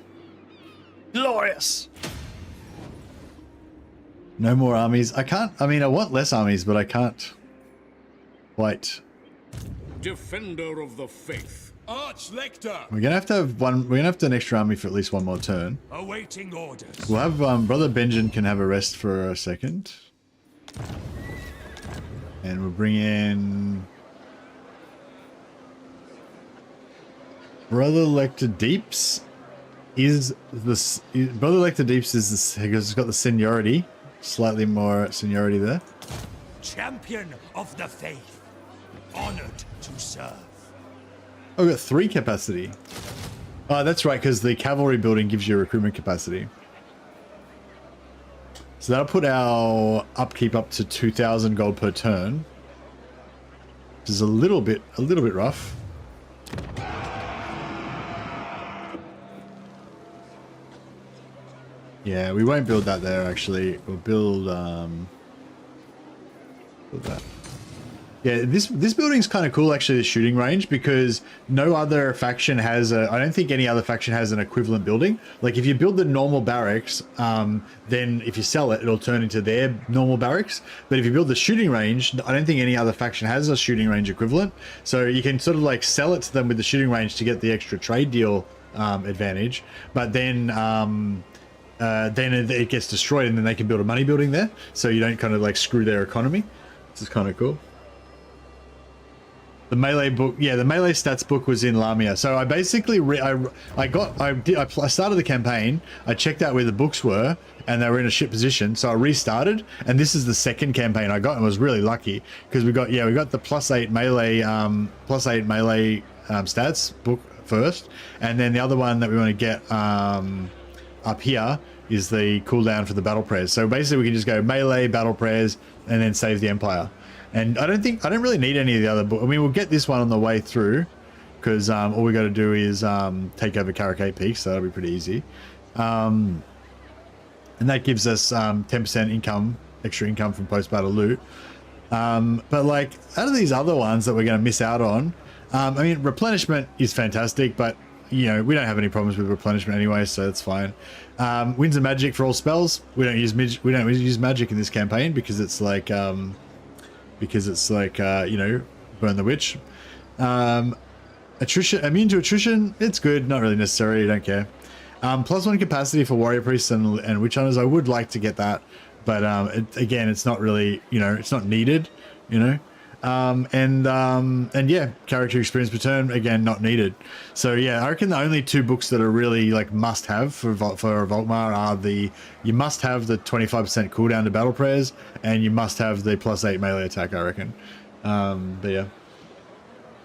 Glorious! No more armies. I mean, I want less armies, but I can't quite. Defender of the faith. Arch-Lector. We're gonna have to have one. We're gonna have to have an extra army for at least 1 more turn. Awaiting orders. We'll have Brother Benjamin can have a rest for a second, and we'll bring in Brother Lecter Deeps. Brother Lecter Deeps is this? Because it's got the seniority, slightly more seniority there. Champion of the faith. Honored to serve. Oh, we've got 3 capacity. Oh, that's right, because the cavalry building gives you recruitment capacity. So that'll put our upkeep up to 2,000 gold per turn, which is a little bit rough. Yeah, we won't build that there. Actually, we'll build that. Yeah, this building's kind of cool, actually, the shooting range, because no other faction has I don't think any other faction has an equivalent building. Like, if you build the normal barracks, then if you sell it, it'll turn into their normal barracks. But if you build the shooting range, I don't think any other faction has a shooting range equivalent. So you can sort of like sell it to them with the shooting range to get the extra trade deal advantage. But then then it gets destroyed, and then they can build a money building there, so you don't kind of like screw their economy. This is kind of cool. The melee book, yeah, the melee stats book was in Lamia. So I basically I started the campaign. I checked out where the books were, and they were in a shit position. So I restarted, and this is the second campaign I got, and was really lucky because we got the +8 melee stats book first, and then the other one that we want to get up here is the cooldown for the battle prayers. So basically, we can just go melee, battle prayers, and then save the Empire. And I don't really need any of the other books. I mean, we'll get this one on the way through, because all we got to do is take over Karakate Peak, so that'll be pretty easy. And that gives us 10% income, extra income from post-battle loot. But like, out of these other ones that we're going to miss out on, I mean, replenishment is fantastic, but you know, we don't have any problems with replenishment anyway, so that's fine. Winds of magic for all spells. We don't use magic in this campaign because it's like you know, burn the witch. Attrition, immune to attrition, it's good, not really necessary, you don't care. +1 capacity for warrior priests and witch hunters. I would like to get that, but again, it's not really, you know, it's not needed, you know. And yeah, character experience per turn, again, not needed. So yeah, I reckon the only two books that are really like must have for Volkmar are you must have the 25% cooldown to battle prayers, and you must have the +8 melee attack, I reckon. But yeah.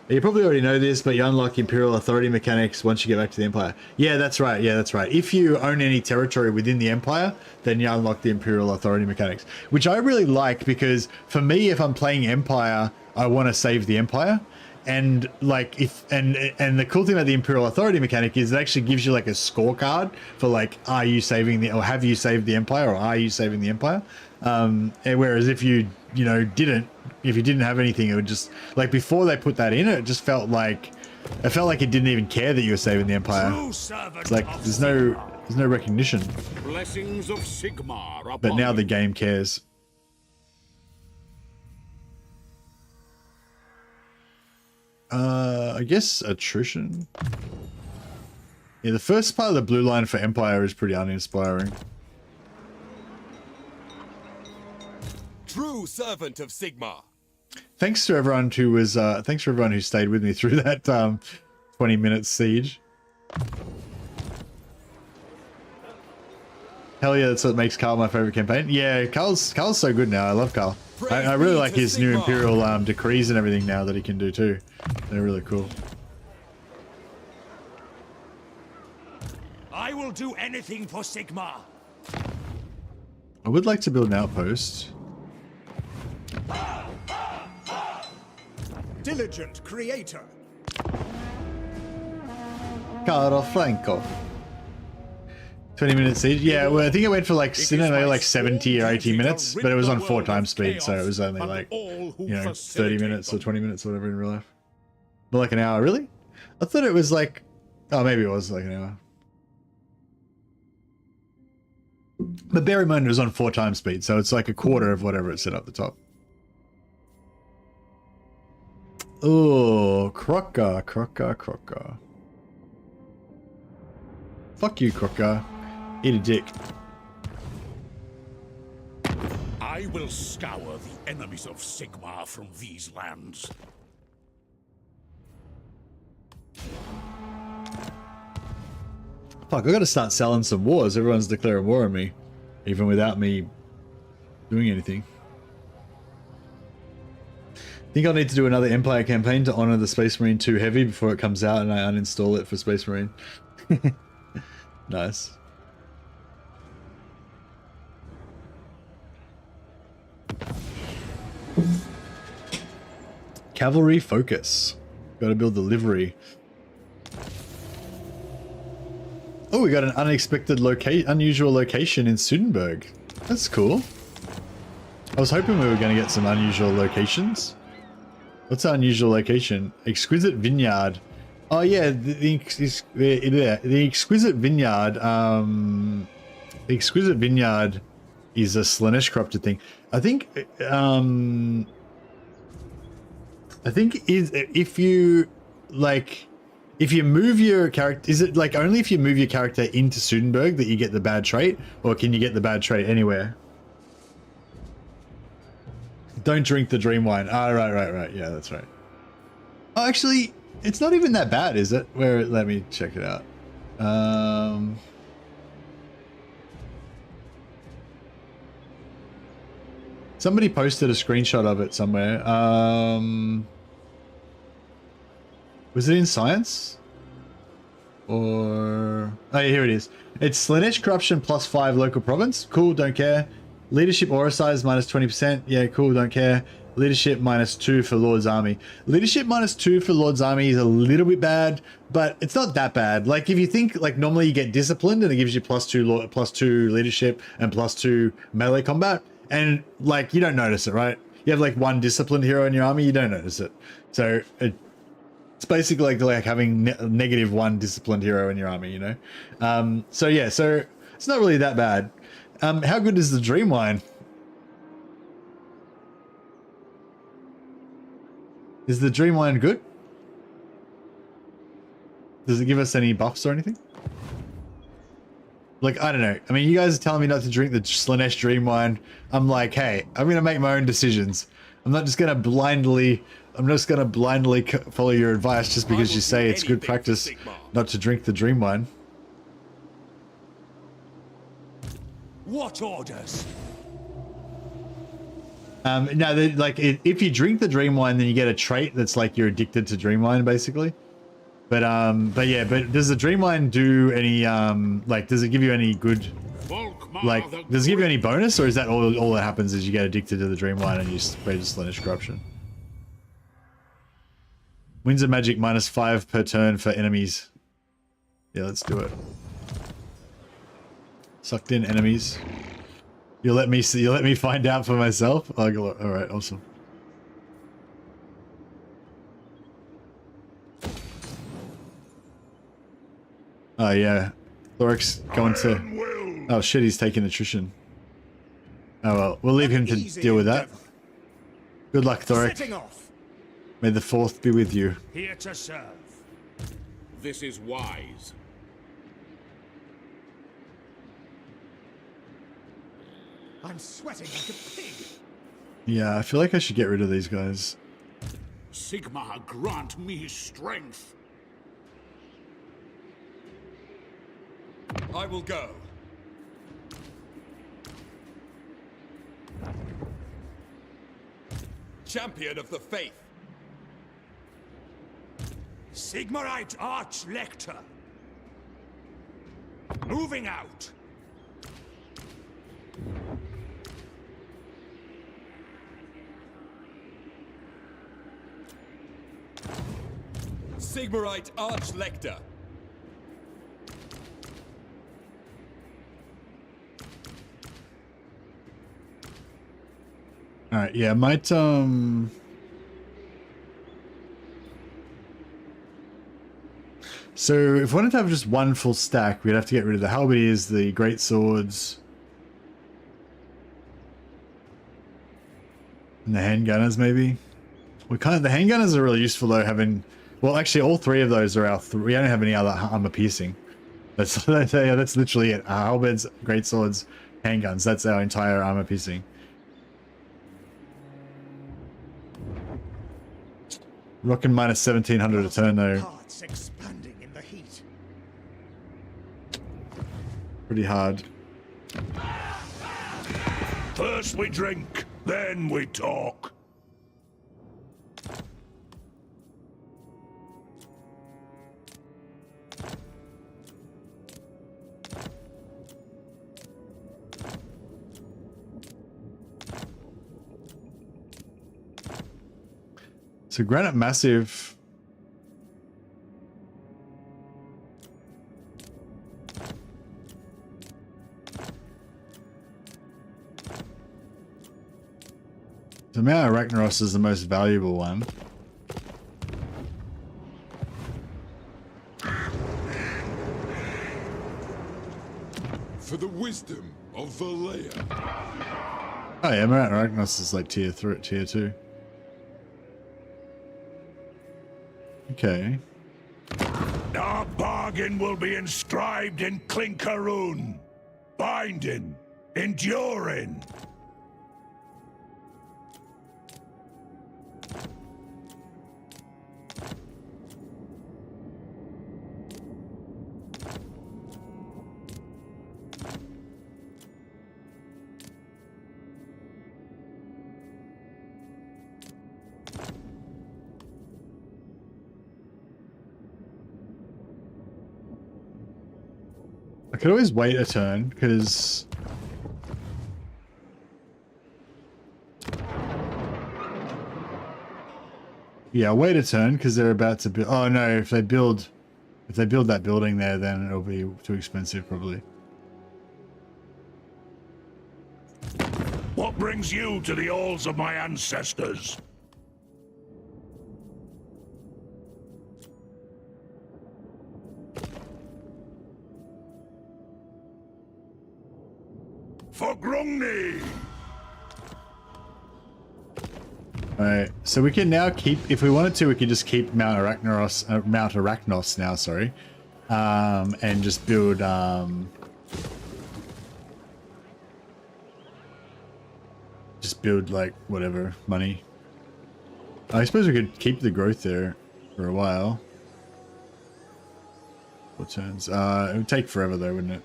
You probably already know this, but you unlock Imperial Authority mechanics once you get back to the Empire. Yeah, that's right. Yeah, that's right. If you own any territory within the Empire, then you unlock the Imperial Authority mechanics, which I really like, because for me, if I'm playing Empire, I want to save the Empire. And like, and the cool thing about the Imperial Authority mechanic is it actually gives you like a scorecard for like, are you saving or have you saved the Empire, or are you saving the Empire? And whereas if you didn't have anything, it would just, like, before they put that in, it just felt like it didn't even care that you were saving the Empire. It's like there's no recognition. Blessings of Sigmar, but now the game cares. I guess attrition. Yeah, the first part of the blue line for Empire is pretty uninspiring. True servant of Sigmar. Thanks to everyone who was thanks for everyone who stayed with me through that 20-minute siege. Hell yeah, that's what makes Carl my favorite campaign. Yeah, Carl's so good now. I love Carl. I really like his new Imperial decrees and everything now that he can do too. They're really cool. I will do anything for Sigmar. I would like to build an outpost. Diligent creator. Caro Franco. 20-minute siege. Yeah, well, I think it went for like, I don't know, like 70 or 80 minutes, but it was on 4x speed, so it was only like, you know, 30 minutes or 20 minutes or whatever in real life. But like an hour, really? I thought it was like, oh, maybe it was like an hour. But bear in mind it was on 4x speed, so it's like a quarter of whatever it said up the top. Oh, Crocker. Fuck you, Crocker. Eat a dick. I will scour the enemies of Sigmar from these lands. Fuck, I gotta start selling some wars. Everyone's declaring war on me, even without me doing anything. Think I'll need to do another Empire campaign to honor the Space Marine 2 Heavy before it comes out and I uninstall it for Space Marine. Nice. Cavalry focus. Gotta build the livery. Oh, we got an unusual location in Sudenburg. That's cool. I was hoping we were going to get some unusual locations. What's our unusual location? Exquisite Vineyard. Oh yeah, the Exquisite Vineyard. The Exquisite Vineyard is a Slaanesh corrupted thing. I think if you like, if you move your character, is it like only if you move your character into Sudenburg that you get the bad trait, or can you get the bad trait anywhere? Don't drink the dream wine. Ah, right. Yeah, that's right. Oh, actually, it's not even that bad, is it? Let me check it out. Somebody posted a screenshot of it somewhere. Was it in science? Or... Oh, yeah, here it is. It's Slanesh Corruption +5 local province. Cool, don't care. Leadership aura size -20%. Yeah, cool, don't care. Leadership -2 for Lord's Army. Leadership -2 for Lord's Army is a little bit bad, but it's not that bad. Like, if you think, like, normally you get disciplined and it gives you +2 leadership and +2 melee combat, and, like, you don't notice it, right? You have, like, one disciplined hero in your army, you don't notice it. So, it's basically like having -1 disciplined hero in your army, you know? So, yeah, so it's not really that bad. How good is the Dream Wine? Is the Dream Wine good? Does it give us any buffs or anything? Like, I don't know. I mean, you guys are telling me not to drink the Slanesh Dream Wine. I'm like, hey, I'm going to make my own decisions. I'm not just going to blindly follow your advice just because you say it's good practice not to drink the Dream Wine. What orders? No, like, if you drink the Dream Wine, then you get a trait that's like you're addicted to Dream Wine, basically. But yeah, but does the Dream Wine do any, like, does it give you any good, like, does it give you any bonus, or is that all that happens is you get addicted to the Dream Wine and you spread the Slanesh Corruption? Winds of Magic -5 per turn for enemies. Yeah, let's do it. Sucked in enemies. You let me see. You let me find out for myself. Oh, all right, awesome. Oh yeah, Thoric's going to. Oh shit, he's taking attrition. Oh well, we'll leave him to deal with that. Good luck, Thoric. May the 4th be with you. Here to serve. This is wise. I'm sweating like a pig. Yeah, I feel like I should get rid of these guys. Sigmar, grant me strength. I will go. Champion of the Faith. Sigmarite Arch-Lector. Moving out. Sigmarite Arch-Lector. Alright, yeah, I might, So, if we wanted to have just one full stack, we'd have to get rid of the halberdiers, the great swords, and the handgunners, maybe. The handgunners are really useful, though, having... Well, actually, all 3 of those are our... We don't have any other armor piercing. That's literally it. Halberds, great swords, handguns. That's our entire armor piercing. Rocking minus 1700 a turn, though. Hearts expanding in the heat. Pretty hard. First we drink, then we talk. So Granite Massive. So now Arachnaros is the most valuable one. For the wisdom of Valea. Oh yeah, Arachnaros is like tier 2. Okay. Our bargain will be inscribed in clinker rune, binding, enduring. I could always wait a turn, because... Yeah, wait a turn, because they're about to build... Oh no, if they build that building there, then it'll be too expensive, probably. What brings you to the halls of my ancestors? For Grungni! Alright, so we can now keep, if we wanted to, we could just keep Mount Arachnos now, sorry. And just build, like, whatever, money. I suppose we could keep the growth there for a while. 4 turns. It would take forever though, wouldn't it?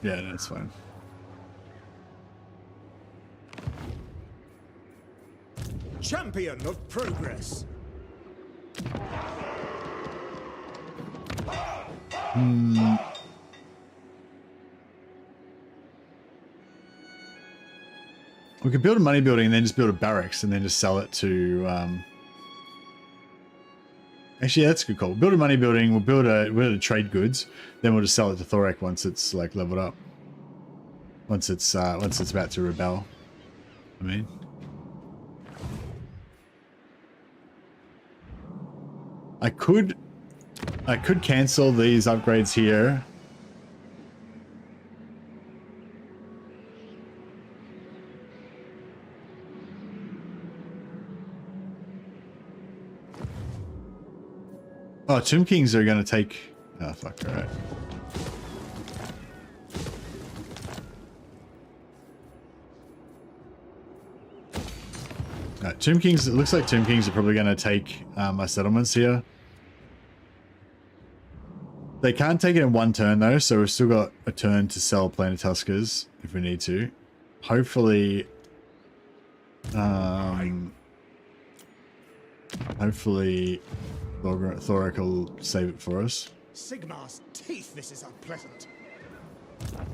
Yeah, that's fine. Champion of progress. We could build a money building and then just build a barracks and then just sell it to... Actually, yeah, that's a good call. We'll build a money building, we'll build a trade goods, then we'll just sell it to Thorek once it's like leveled up. Once it's about to rebel. I mean. I could cancel these upgrades here. Oh, Tomb Kings are going to take... Oh, fuck, alright. Alright, Tomb Kings... It looks like Tomb Kings are probably going to take my settlements here. They can't take it in one turn, though, so we've still got a turn to sell Planatuskers if we need to. Hopefully... hopefully... Thorek will save it for us. Sigmar's teeth, this is unpleasant.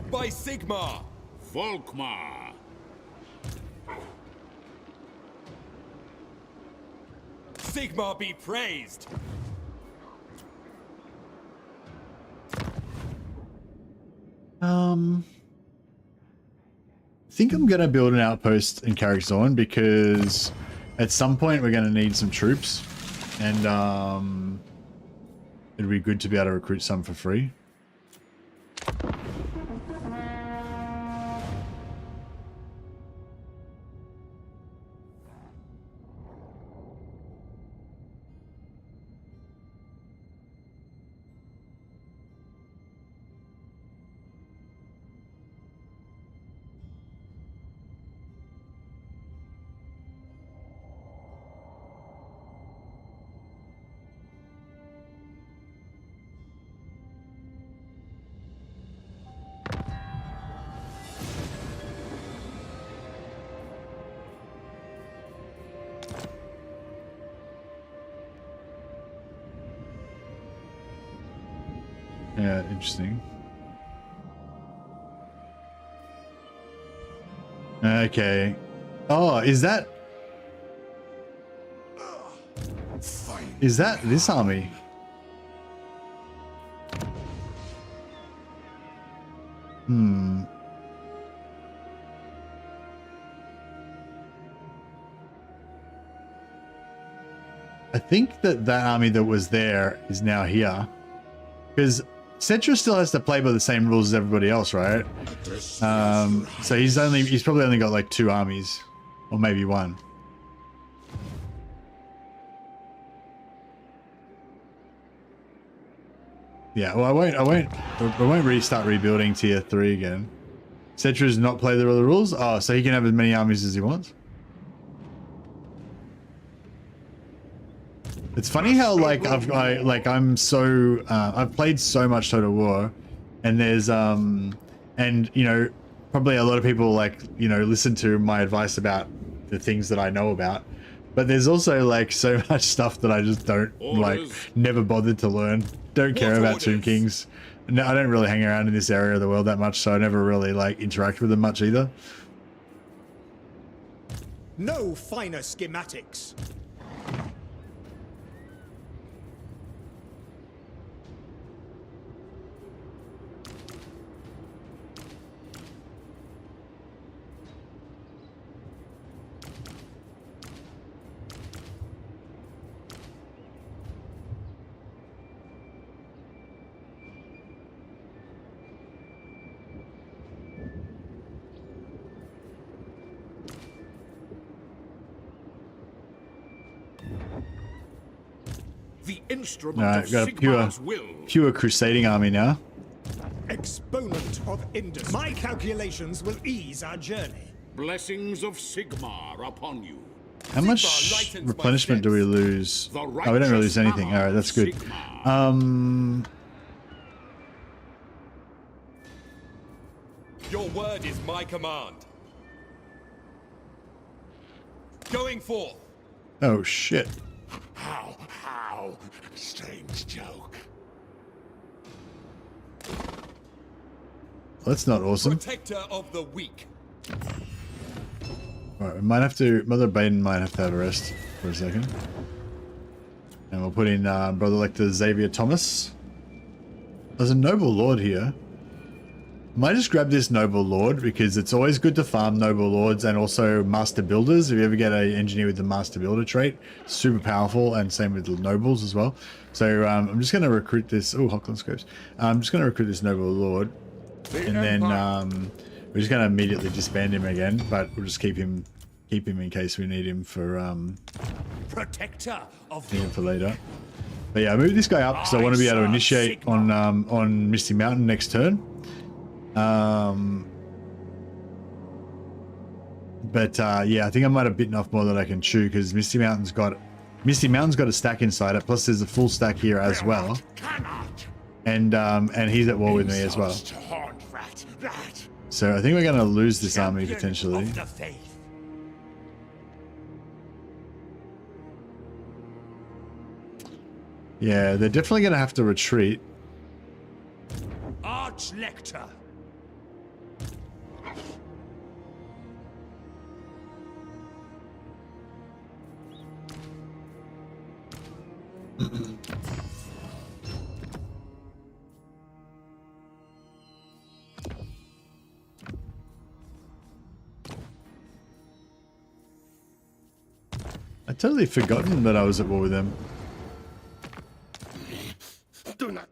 By Sigmar! Volkmar! Sigmar be praised! I think I'm gonna build an outpost in Carrickthorne because at some point we're gonna need some troops. And it'd be good to be able to recruit some for free. Yeah, interesting. Okay. Oh, is that this army? I think that army that was there is now here. Because Cetra still has to play by the same rules as everybody else, right? So he's probably only got like 2 armies, or maybe 1. Yeah, well, I won't restart rebuilding tier 3 again. Cetra's not play the other rules? Oh, so he can have as many armies as he wants? It's funny how like I've played so much Total War, and there's and you know, probably a lot of people like, you know, listen to my advice about the things that I know about, but there's also like so much stuff that I just don't like, never bothered to learn. Don't care about Tomb Kings. No, I don't really hang around in this area of the world that much, so I never really like interact with them much either. No finer schematics. The instrument Alright, of got a Sigmar's will. pure crusading army now. Exponent of industry. My calculations will ease our journey. Blessings of Sigmar upon you. How much lightens my replenishment do we lose? The Oh, we don't really lose anything. power Alright, that's of good. Sigmar. Your word is my command. Going forth. Oh shit. How? Strange joke. That's not awesome. Protector of the weak. Alright, we might have to, Mother Baden might have to have a rest for a second. And we'll put in Brother Lector Xavier Thomas. There's a Noble Lord here. Might just grab this Noble Lord because it's always good to farm Noble Lords and also Master Builders. If you ever get an engineer with the Master Builder trait, super powerful, and same with the Nobles as well. So I'm just going to recruit this. Oh, Hockland Scopes. I'm just going to recruit this Noble Lord. And then we're just going to immediately disband him again, but we'll just keep him in case we need him for Protector of for later. But yeah, I moved this guy up because I want to be able to initiate on Misty Mountain next turn. But yeah, I think I might have bitten off more than I can chew because Misty Mountain's got a stack inside it. Plus, there's a full stack here as well. And he's at war with me as well. So I think we're going to lose this army potentially. Yeah, they're definitely going to have to retreat. Arch Lector. I'd totally forgotten that I was at war with them. Do not.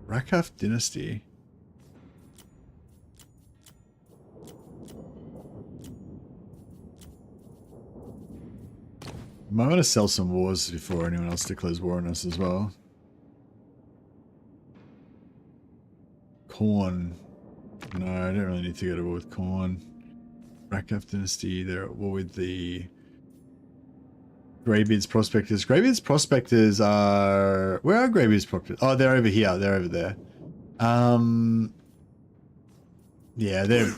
Rakaf Dynasty. Might want to sell some wars before anyone else declares war on us as well. Corn. No, I don't really need to go to war with Corn. Rakaf Dynasty, they're at war with the Greybeard's Prospectors. Greybeard's Prospectors are... Where are Greybeard's Prospectors? Oh, they're over here. They're over there. Yeah, they're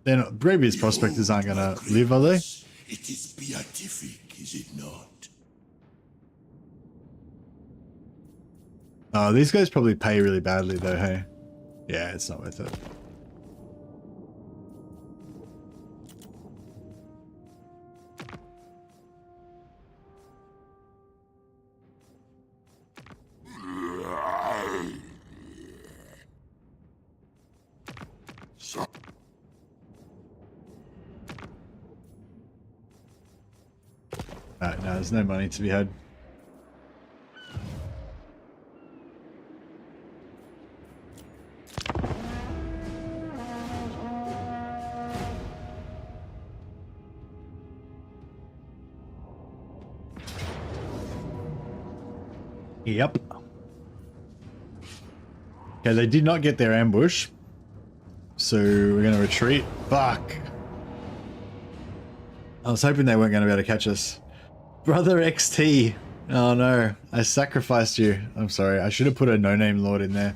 not... Greybeard's Prospectors aren't going to live, are they? It is beatific, is it not? Oh, these guys probably pay really badly though, hey? Yeah, it's not worth it. Alright, no, there's no money to be had. Yep. Okay, they did not get their ambush. So we're going to retreat. Fuck. I was hoping they weren't going to be able to catch us. Brother XT. Oh no, I sacrificed you. I'm sorry. I should have put a no-name lord in there.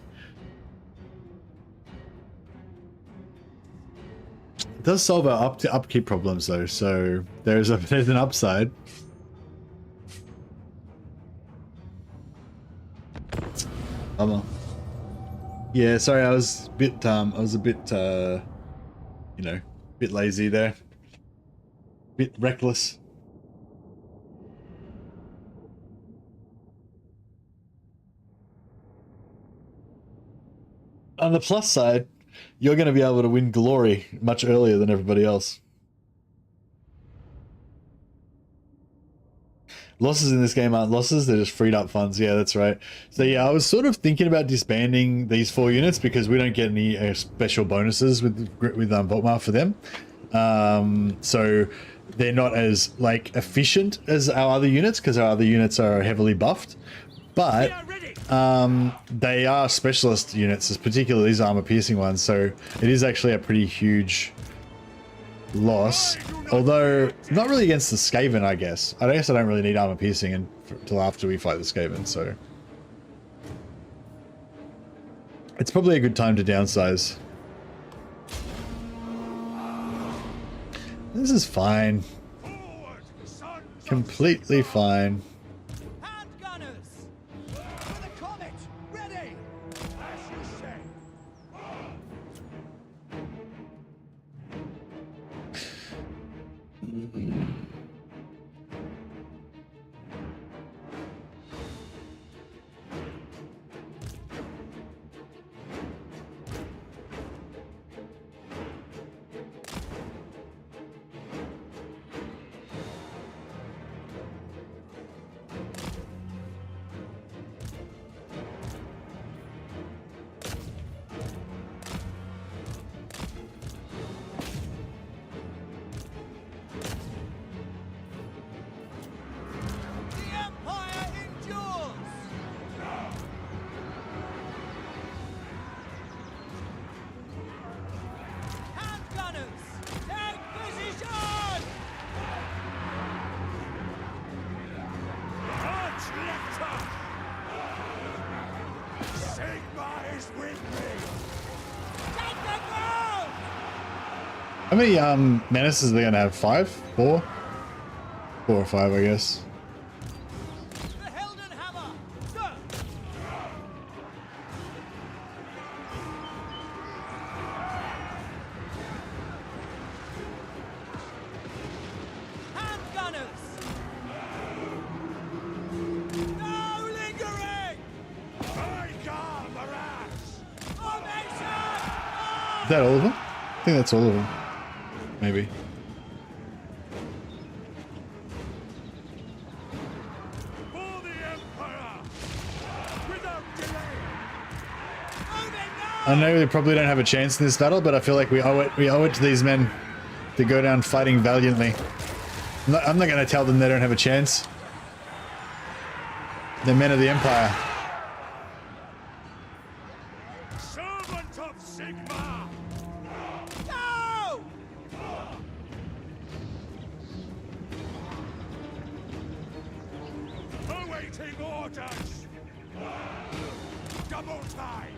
It does solve our upkeep problems though, so there's an upside. Bummer. Yeah, sorry, I was a bit you know, bit lazy there. Bit reckless. On the plus side, you're going to be able to win glory much earlier than everybody else. Losses in this game aren't losses, they're just freed up funds. Yeah, that's right. So yeah, I was sort of thinking about disbanding these 4 units because we don't get any special bonuses with Volkmar for them. So they're not as like efficient as our other units because our other units are heavily buffed. But they are specialist units, particularly these armor piercing ones, so it is actually a pretty huge loss. Although not really against the Skaven, I guess. I guess I don't really need armor piercing until after we fight the Skaven, so it's probably a good time to downsize. This is fine. Completely fine. How many menaces are they gonna have? 5? 4? 4 or 5, I guess. Is that all of them? I think that's all of them. Maybe. For the Emperor! Without delay! I know they probably don't have a chance in this battle, but I feel like we owe it to these men to go down fighting valiantly. I'm not going to tell them they don't have a chance. They're men of the Empire. Servant of Sigma! Awaiting orders! Double time!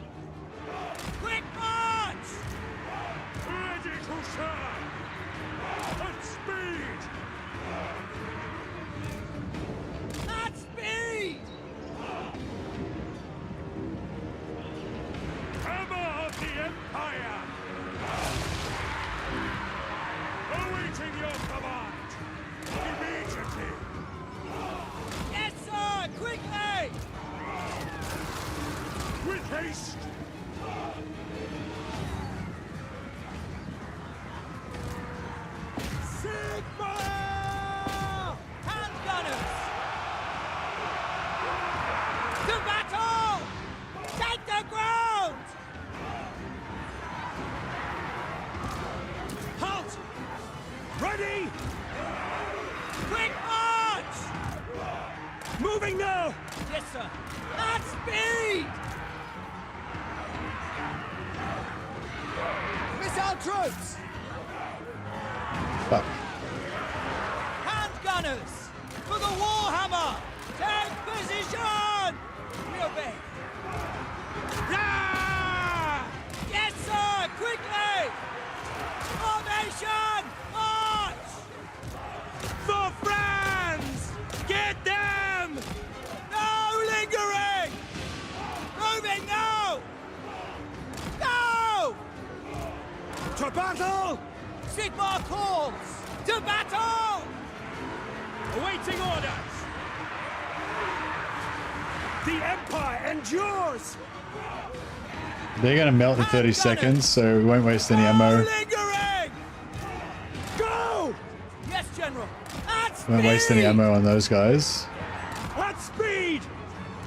Quick march! Ready to serve! At speed! At speed! Hammer of the Empire! Awaiting your command! Immediately! Yes, sir! Quickly! With haste! Sigma! Handgunners! To battle! Take the ground! Halt! Ready! Quick march! Moving now! Yes, sir. At speed! our troops! Fuck. Hand gunners! For the Warhammer! Take position! We obey. Rah! Yes, sir! Quickly! Formation! March! For France! Get them! No lingering! Moving now! Go! To battle! Sigmar calls! To battle! Awaiting orders! The Empire endures! They're gonna melt in 30 seconds, so we won't waste any No ammo. lingering! Go! Yes, General! At speed! Won't waste any ammo on those guys. At speed!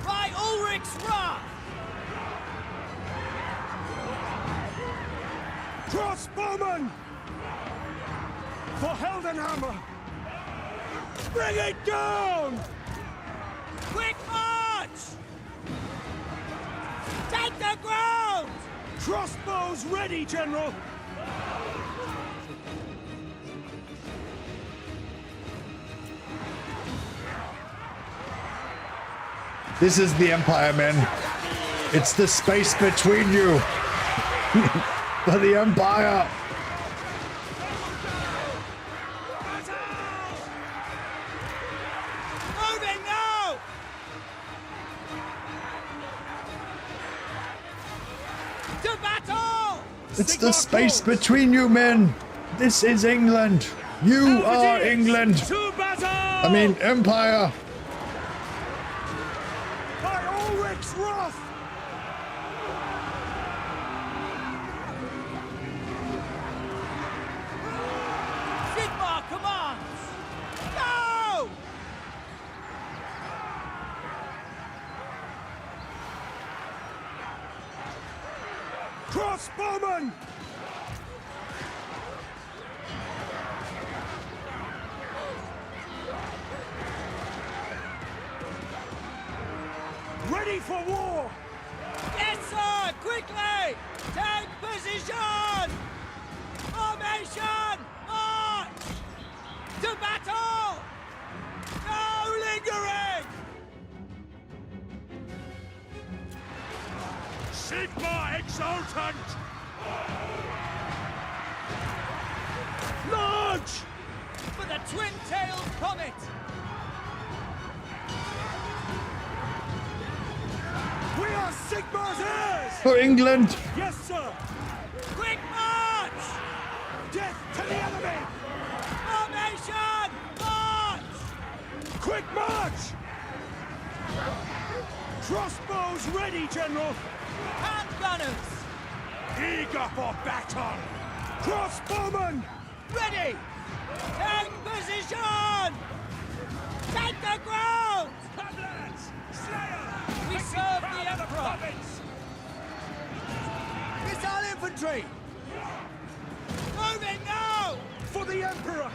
By Ulrich's wrath! Crossbowmen! For Heldenhammer! Bring it down! Quick march! Take the ground! Crossbows ready, General! This is the Empire, men. It's the space between you. For the Empire. Moving now! To battle! It's the space between you, men. This is England. You are England. To battle! I mean, Empire. By Ulrich's wrath! Sigmar commands! Go! Crossbowmen! Ready for war! Yes, sir! Quickly! Take position! Formation! March! To battle! No lingering! Sigma exultant! Launch! For the twin-tailed comet! We are Sigmar's heirs! For England. Yes, sir! Quick march! Death to the enemy! Formation! March! Quick march! Crossbows ready, General! Hand gunners! Eager for battle! Crossbowmen! Ready! Take position! Take the ground! Comrades! Slayer! We serve the Emperor! Missile infantry! Moving now! For the Emperor!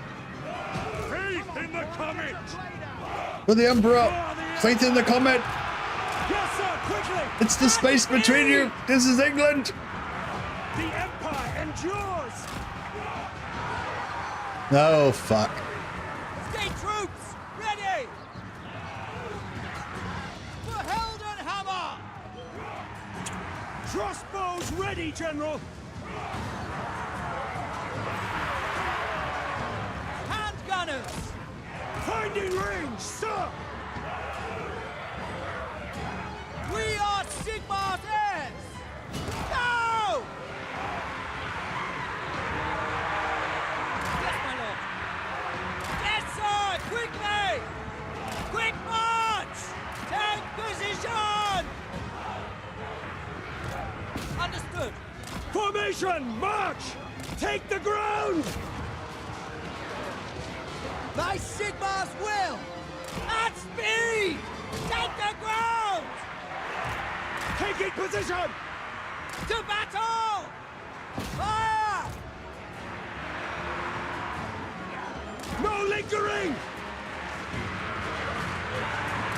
Faith in the comet! For the Emperor. Faith in the comet. Yes, sir! Quickly! It's the space between you. This is England. The Empire endures! Oh, fuck. State troops! Ready! For Heldenhammer! Crossbows ready, General! Hand gunners! Finding range, sir! We are Sigmar's heirs! Go! Yes, my lord! Yes, sir! Quickly! Quick march! Take position! Understood! Formation, march! Take the ground! By Sigmar's will! At speed! Take the ground! Taking position! To battle! Fire! No lingering!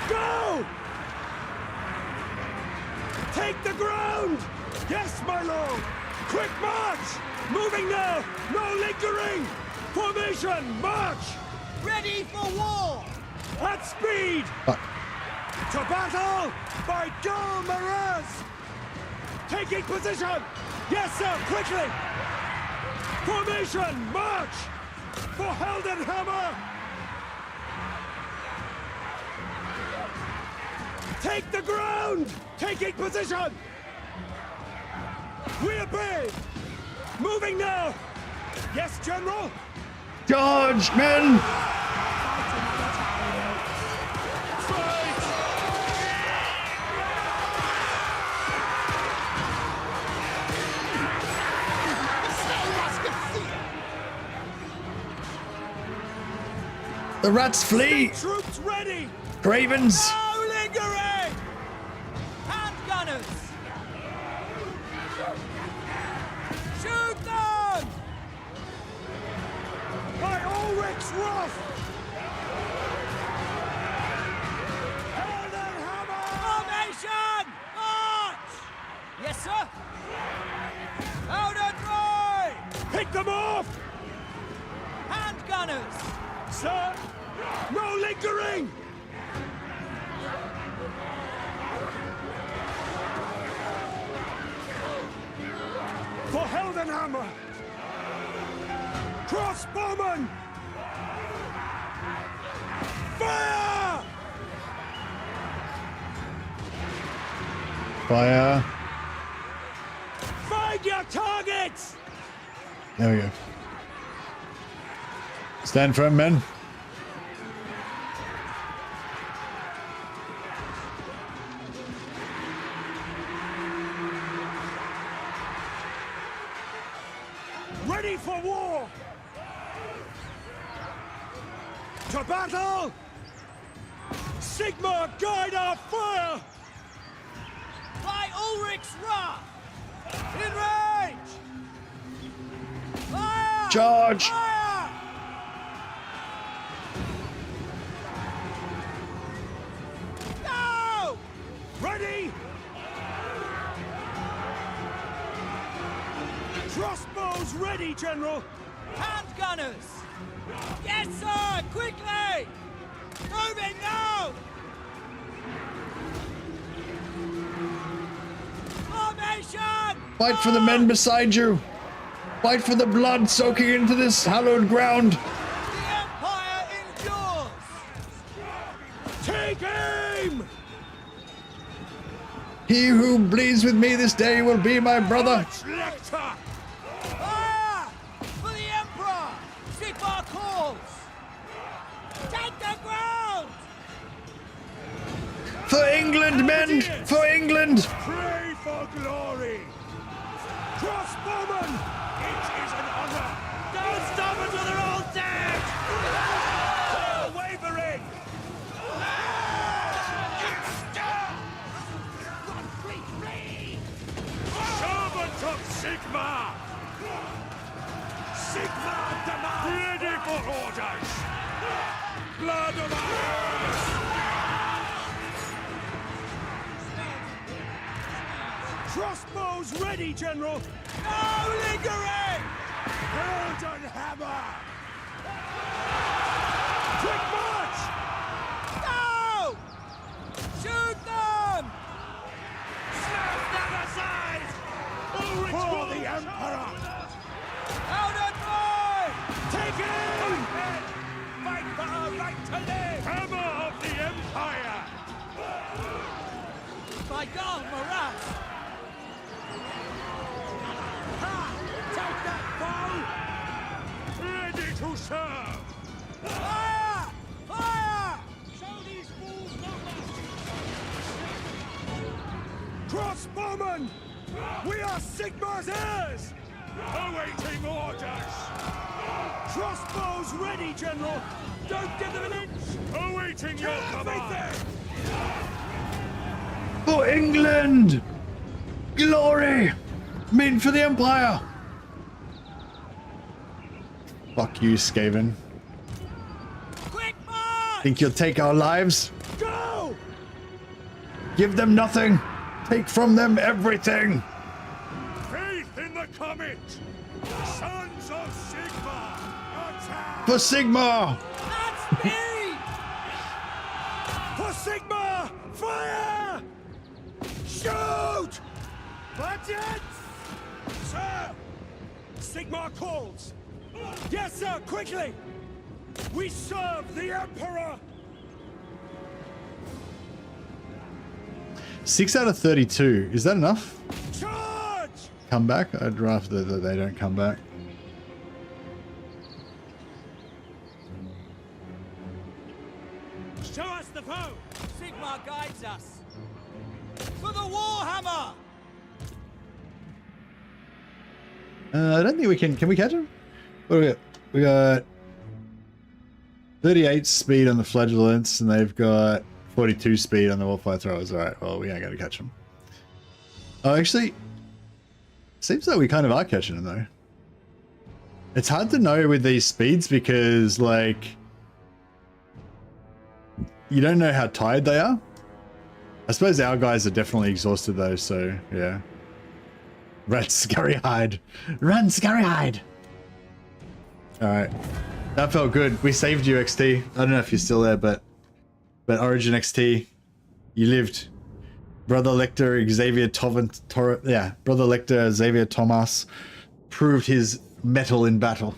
Go! Take the ground! Yes, my lord! Quick march! Moving now! No lingering! Formation, march! Ready for war! At speed! To battle by dual mirrors! Taking position! Yes, sir, quickly! Formation, march! For Heldenhammer! Take the ground! Taking position! We obey! Moving now! Yes, General? Charge, men! The rats flee! Troops ready! Cravens! No lingering! Hand gunners! Shoot them! By Ulrich's wrath! Formation! March! Yes, sir! Powder dry! Pick them off! Hand gunners! Sir! No lingering! For Heldenhammer! Crossbowmen! Fire! Fire. Find your targets! There we go. Stand firm, men. Ready for war! To battle! Sigma, guide our fire! By Ulrich's wrath! In range! Fire! Charge! Fire! Go! Ready! Crossbows ready, General! Hand gunners! Yes, sir! Quickly! Moving now! Formation! Fight for the men beside you! Fight for the blood soaking into this hallowed ground! The Empire endures! Take aim! He who bleeds with me this day will be my brother! Lecter! Fire! For the Emperor! Sigmar calls! Take the ground! For England, men! For England! Pray for glory! Crossbowmen! It is an honor! Don't stop until they're all dead! No wavering! Servant of Sigma! Sigma demands! Ready for orders! Blood of ours! Crossbows ready, General! No lingering! Heldenhammer! Quick march! Go! Shoot them! Snap them aside! For the Emperor! Out and drive! Take aim! Fight for our right to live! Hammer of the Empire! By God, Marat! Take that foe! Ready to serve! Fire! Fire! Show these fools no mercy! Crossbowmen! We are Sigmar's heirs! Awaiting orders! Crossbows ready, General! Don't give them an inch! Awaiting your command! Everything! For England! Glory! Men for the Empire! Fuck you, Skaven. Quick march! Think you'll take our lives? Go! Give them nothing! Take from them everything! Faith in the comet! Sons of Sigma, attack! For Sigma! That's me! For Sigma, fire! Shoot! Budget! Sir! Sigma calls! Yes, sir, quickly! We serve the Emperor! 6 out of 32. Is that enough? Charge! Come back? I'd rather that they don't come back. Show us the foe! Sigma guides us! For the Warhammer! I don't think we can. Can we catch him? What do we got? We got 38 speed on the flagellants, and they've got 42 speed on the Warfire Throwers. Alright, well, we ain't going to catch them. Oh, actually, seems like we kind of are catching them, though. It's hard to know with these speeds because, like, you don't know how tired they are. I suppose our guys are definitely exhausted, though, so, yeah. Run, Scurry Hide! Run, Scurry Hide! Alright. That felt good. We saved you, XT. I don't know if you're still there, but Origin XT, you lived. Brother Lecter Xavier Brother Lecter Xavier Thomas proved his mettle in battle.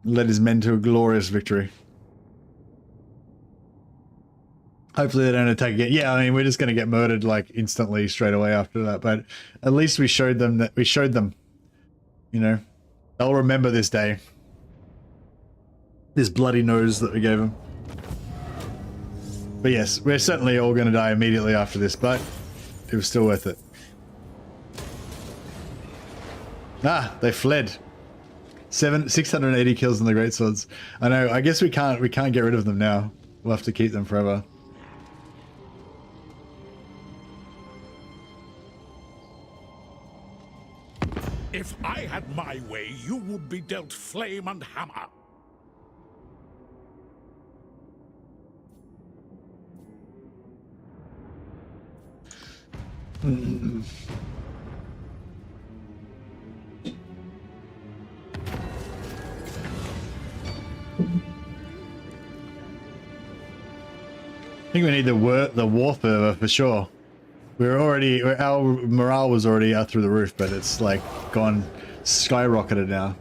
Led his men to a glorious victory. Hopefully they don't attack again. Yeah, I mean, we're just going to get murdered like instantly straight away after that, but at least we showed them that you know, they'll remember this day. This bloody nose that we gave them. But yes, we're certainly all going to die immediately after this, but it was still worth it. Ah, they fled. 680 kills on the greatswords. I know. I guess we can't get rid of them now. We'll have to keep them forever. If I had my way, you would be dealt flame and hammer. I think we need the war fervor for sure. Our morale was already out through the roof, but it's like gone skyrocketed now.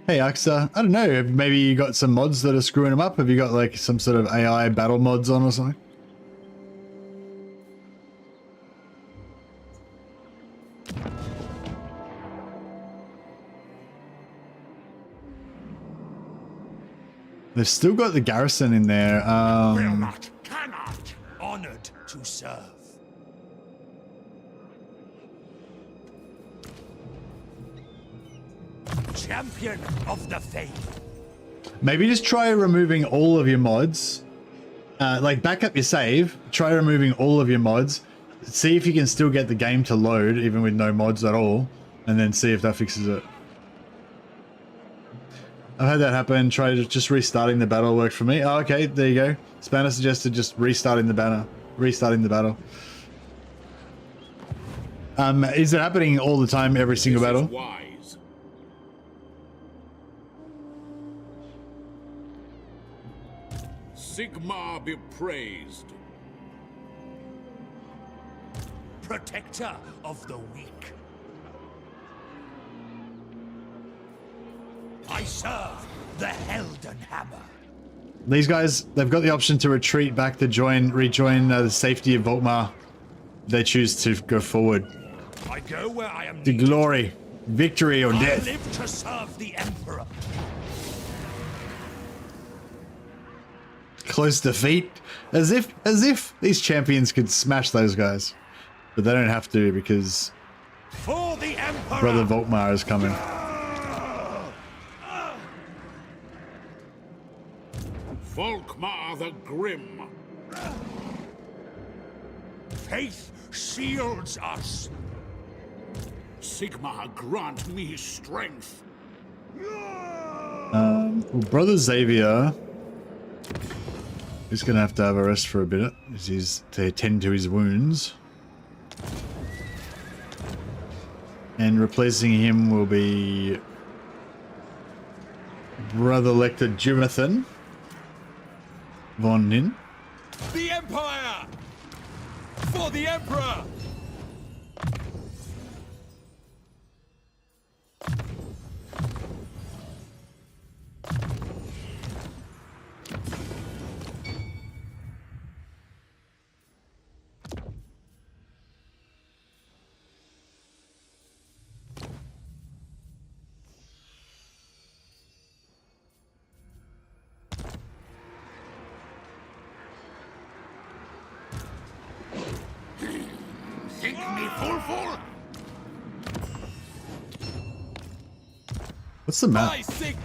Hey Axa, I don't know, maybe you got some mods that are screwing them up? Have you got like some sort of AI battle mods on or something? They've still got the garrison in there. Will not, cannot, honored to serve. Champion of the faith. Maybe just try removing all of your mods. Like back up your save, try removing all of your mods. See if you can still get the game to load even with no mods at all. And then see if that fixes it. I've had that happen. Try just restarting the battle worked for me. Oh, okay, there you go. Spanner suggested just restarting the battle. Is it happening all the time, every single battle? Wise. Sigma be praised. Protector of the weak. I serve the Helden Hammer. These guys, they've got the option to retreat back to rejoin the safety of Volkmar. They choose to go forward. I go where I am To needed. glory, victory, or I death. live to serve the Emperor. Close defeat. As if these champions could smash those guys. But they don't have to because For the Emperor. Brother Volkmar is coming. Volkmar the Grim. Faith shields us. Sigma grant me strength. Well, Brother Xavier is going to have a rest for a bit as he's to tend to his wounds. And replacing him will be Brother Lector Jonathan Von Nin. The Empire! For the Emperor! Think me full? What's the map? I sig-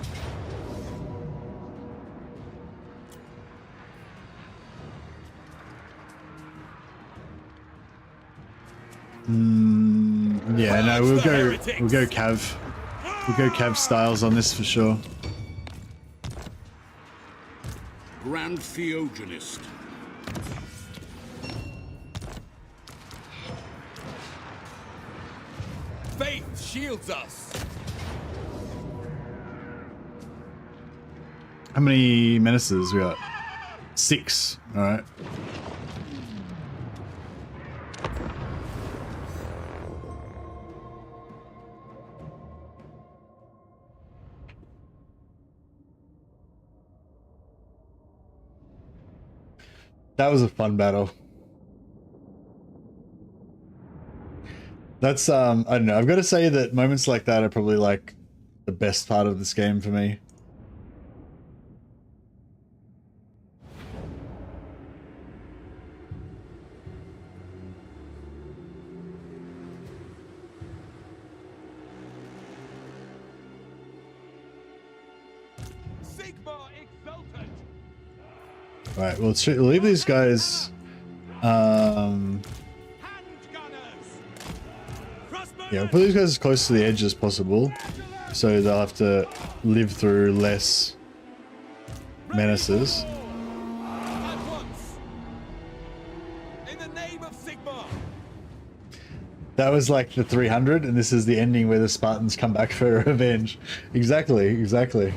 Yeah, no, we'll go Cav. We'll go Cav styles on this for sure. Grand Theogenist. Faith shields us! How many menaces we got? 6. All right. That was a fun battle. That's I don't know. I've got to say that moments like that are probably like the best part of this game for me. Sigmar exultant! Right, well, let's leave these guys. Hand gunners! Yeah, we'll put these guys as close to the edge as possible, so they'll have to live through less menaces. At once! In the name of Sigmar! That was like the 300, and this is the ending where the Spartans come back for revenge. Exactly, exactly.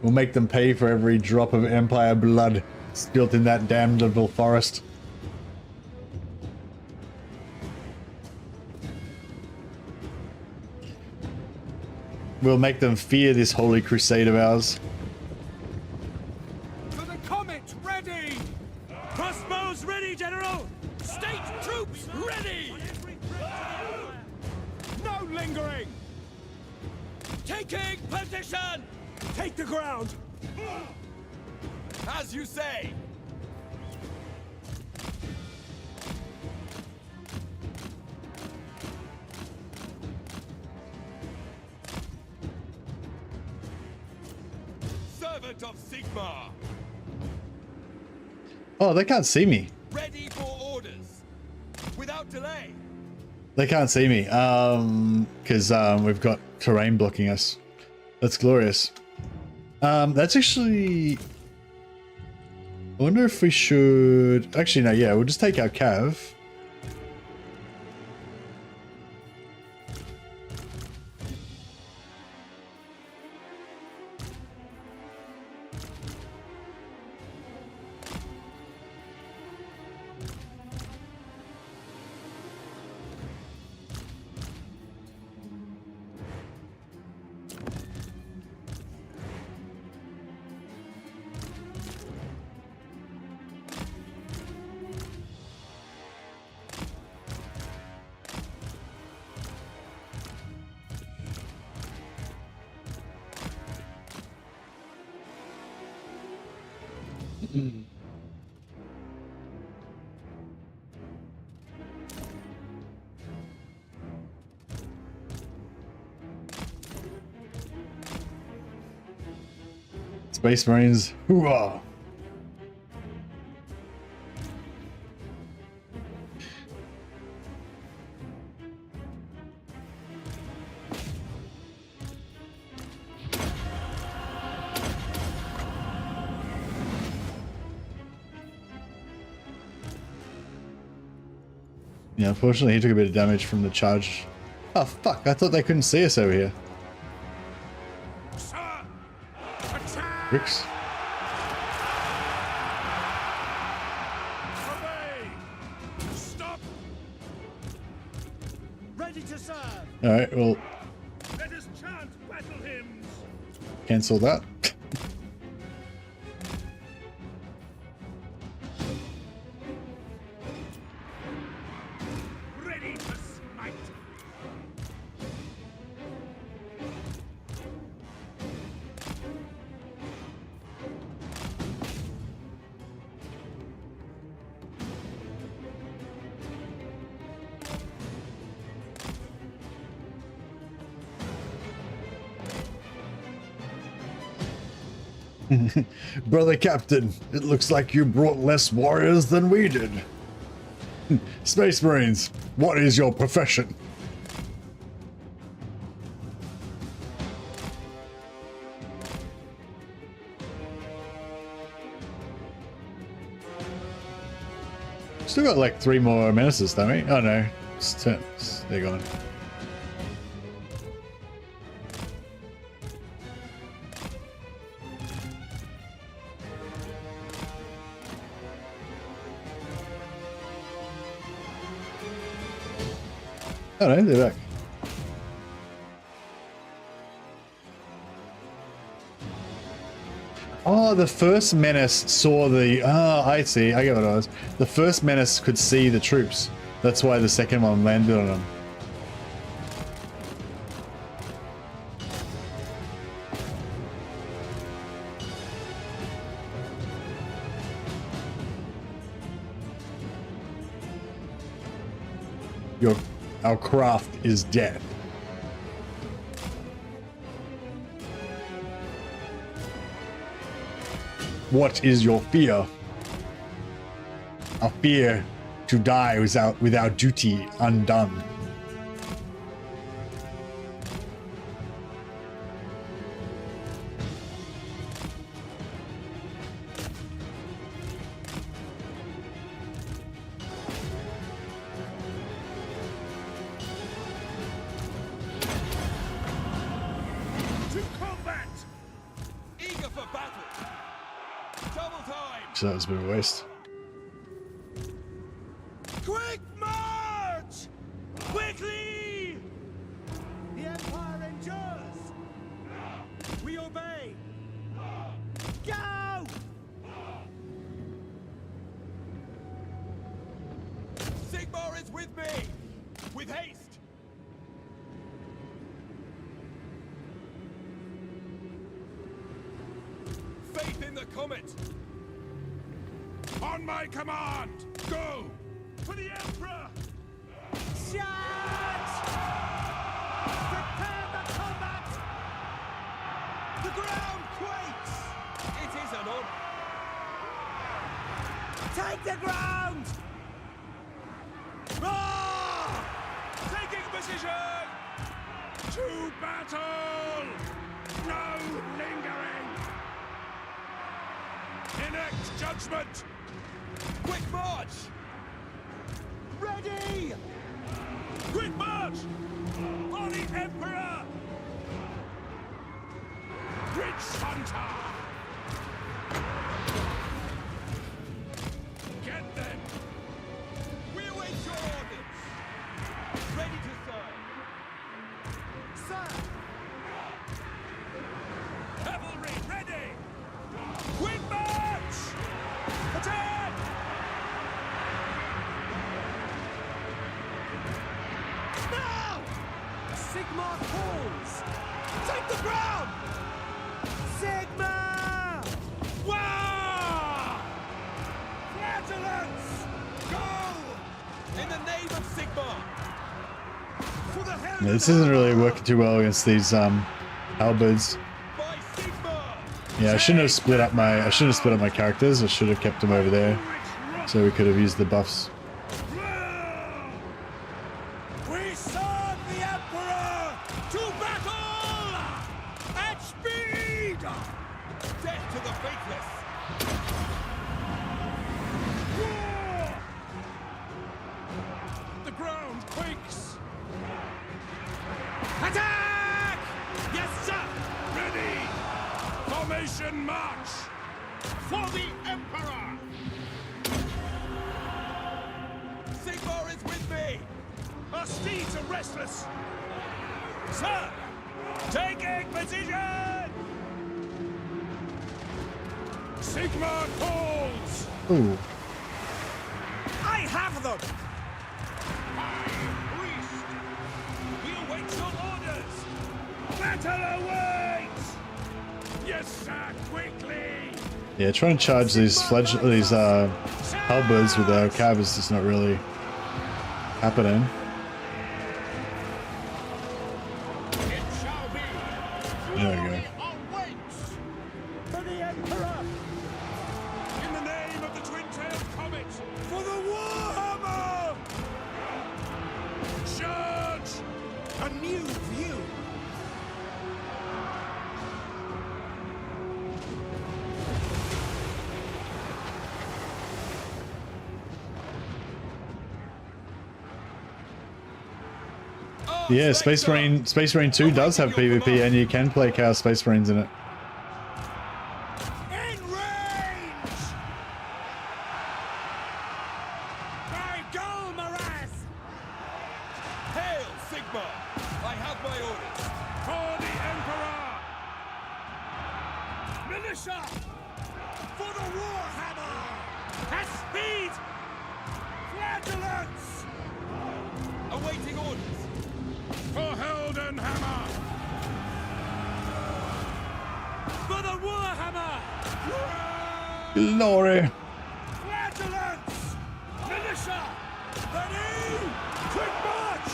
We'll make them pay for every drop of Empire blood spilt in that damned little forest. We'll make them fear this holy crusade of ours. For the comet, ready! Crossbows ready, General! State troops, ready! No lingering! Taking position! Take the ground! As you say! Servant of Sigmar! Oh, they can't see me. Ready for orders! Without delay! They can't see me, because we've got terrain blocking us. That's glorious. That's actually... I wonder if we should... Actually, no, yeah, we'll just take our Cav. Space Marines, hoorah! Yeah, unfortunately he took a bit of damage from the charge. Oh fuck, I thought they couldn't see us over here. Sir! Attack! Bricks. Obey! Stop! Ready to serve. Alright, well, Let us chant battle hymns! cancel that. Ready to smite! Brother Captain, it looks like you brought less warriors than we did. Space Marines, what is your profession? Still got like 3 more menaces, don't we? Oh no, they're gone. Oh no, they're back. Oh, the first menace saw the... Oh, I see. I get what it was. The first menace could see the troops. That's why the second one landed on them. Our craft is death. What is your fear? A fear to die without duty undone. To combat! Eager for battle. Double time. So that was a bit of a waste. Quick march! Quickly! The Empire endures! We obey! Go! Sigmar is with me. With haste. Faith in the comet. On my command! Go! For the Emperor! Charge! Prepare the combat! The ground quakes. It is an honor. Take the ground! Roar! Taking position! To battle! No lingering! Enact judgment! Quick march. Ready! Quick march! For the Emperor! Witch Hunter! Get them! We await your orders. Ready to serve. Sir! Cavalry ready! Quick march! Attack! Now! Sigmar calls! Take the ground! Sigmar! Wah! Flatulence! Go! In the name of Sigmar. For the hell Yeah, this isn't really working too well against these halberds. By Sigmar. Yeah, I shouldn't have split up my characters. I should have kept them over there, so we could have used the buffs. We serve the Emperor! To battle! At speed! Death to the faithless. War! The Formation march! For the Emperor! Sigmar is with me! Our steeds are restless! Sir! Taking position! Sigmar calls! Ooh. I have them! Priest! We await your orders! Battle awaits! Yes, sir, quickly! Yeah, trying to charge these halberds with our cab is just not really happening. It shall be! There we go. Glory awaits! For the Emperor! In the name of the twin-tailed comet! For the Warhammer! Charge! A new view! Yeah, Space Marine 2 does have PvP, and you can play Chaos Space Marines in it. In range! By Golmaraz! Hail, Sigmar! I have my orders! For the Emperor! Militia! For the Warhammer! At speed! Flagellants! Awaiting orders! For Heldenhammer! For the Warhammer! Glory! Flagellants! Militia! Ready! Quick march!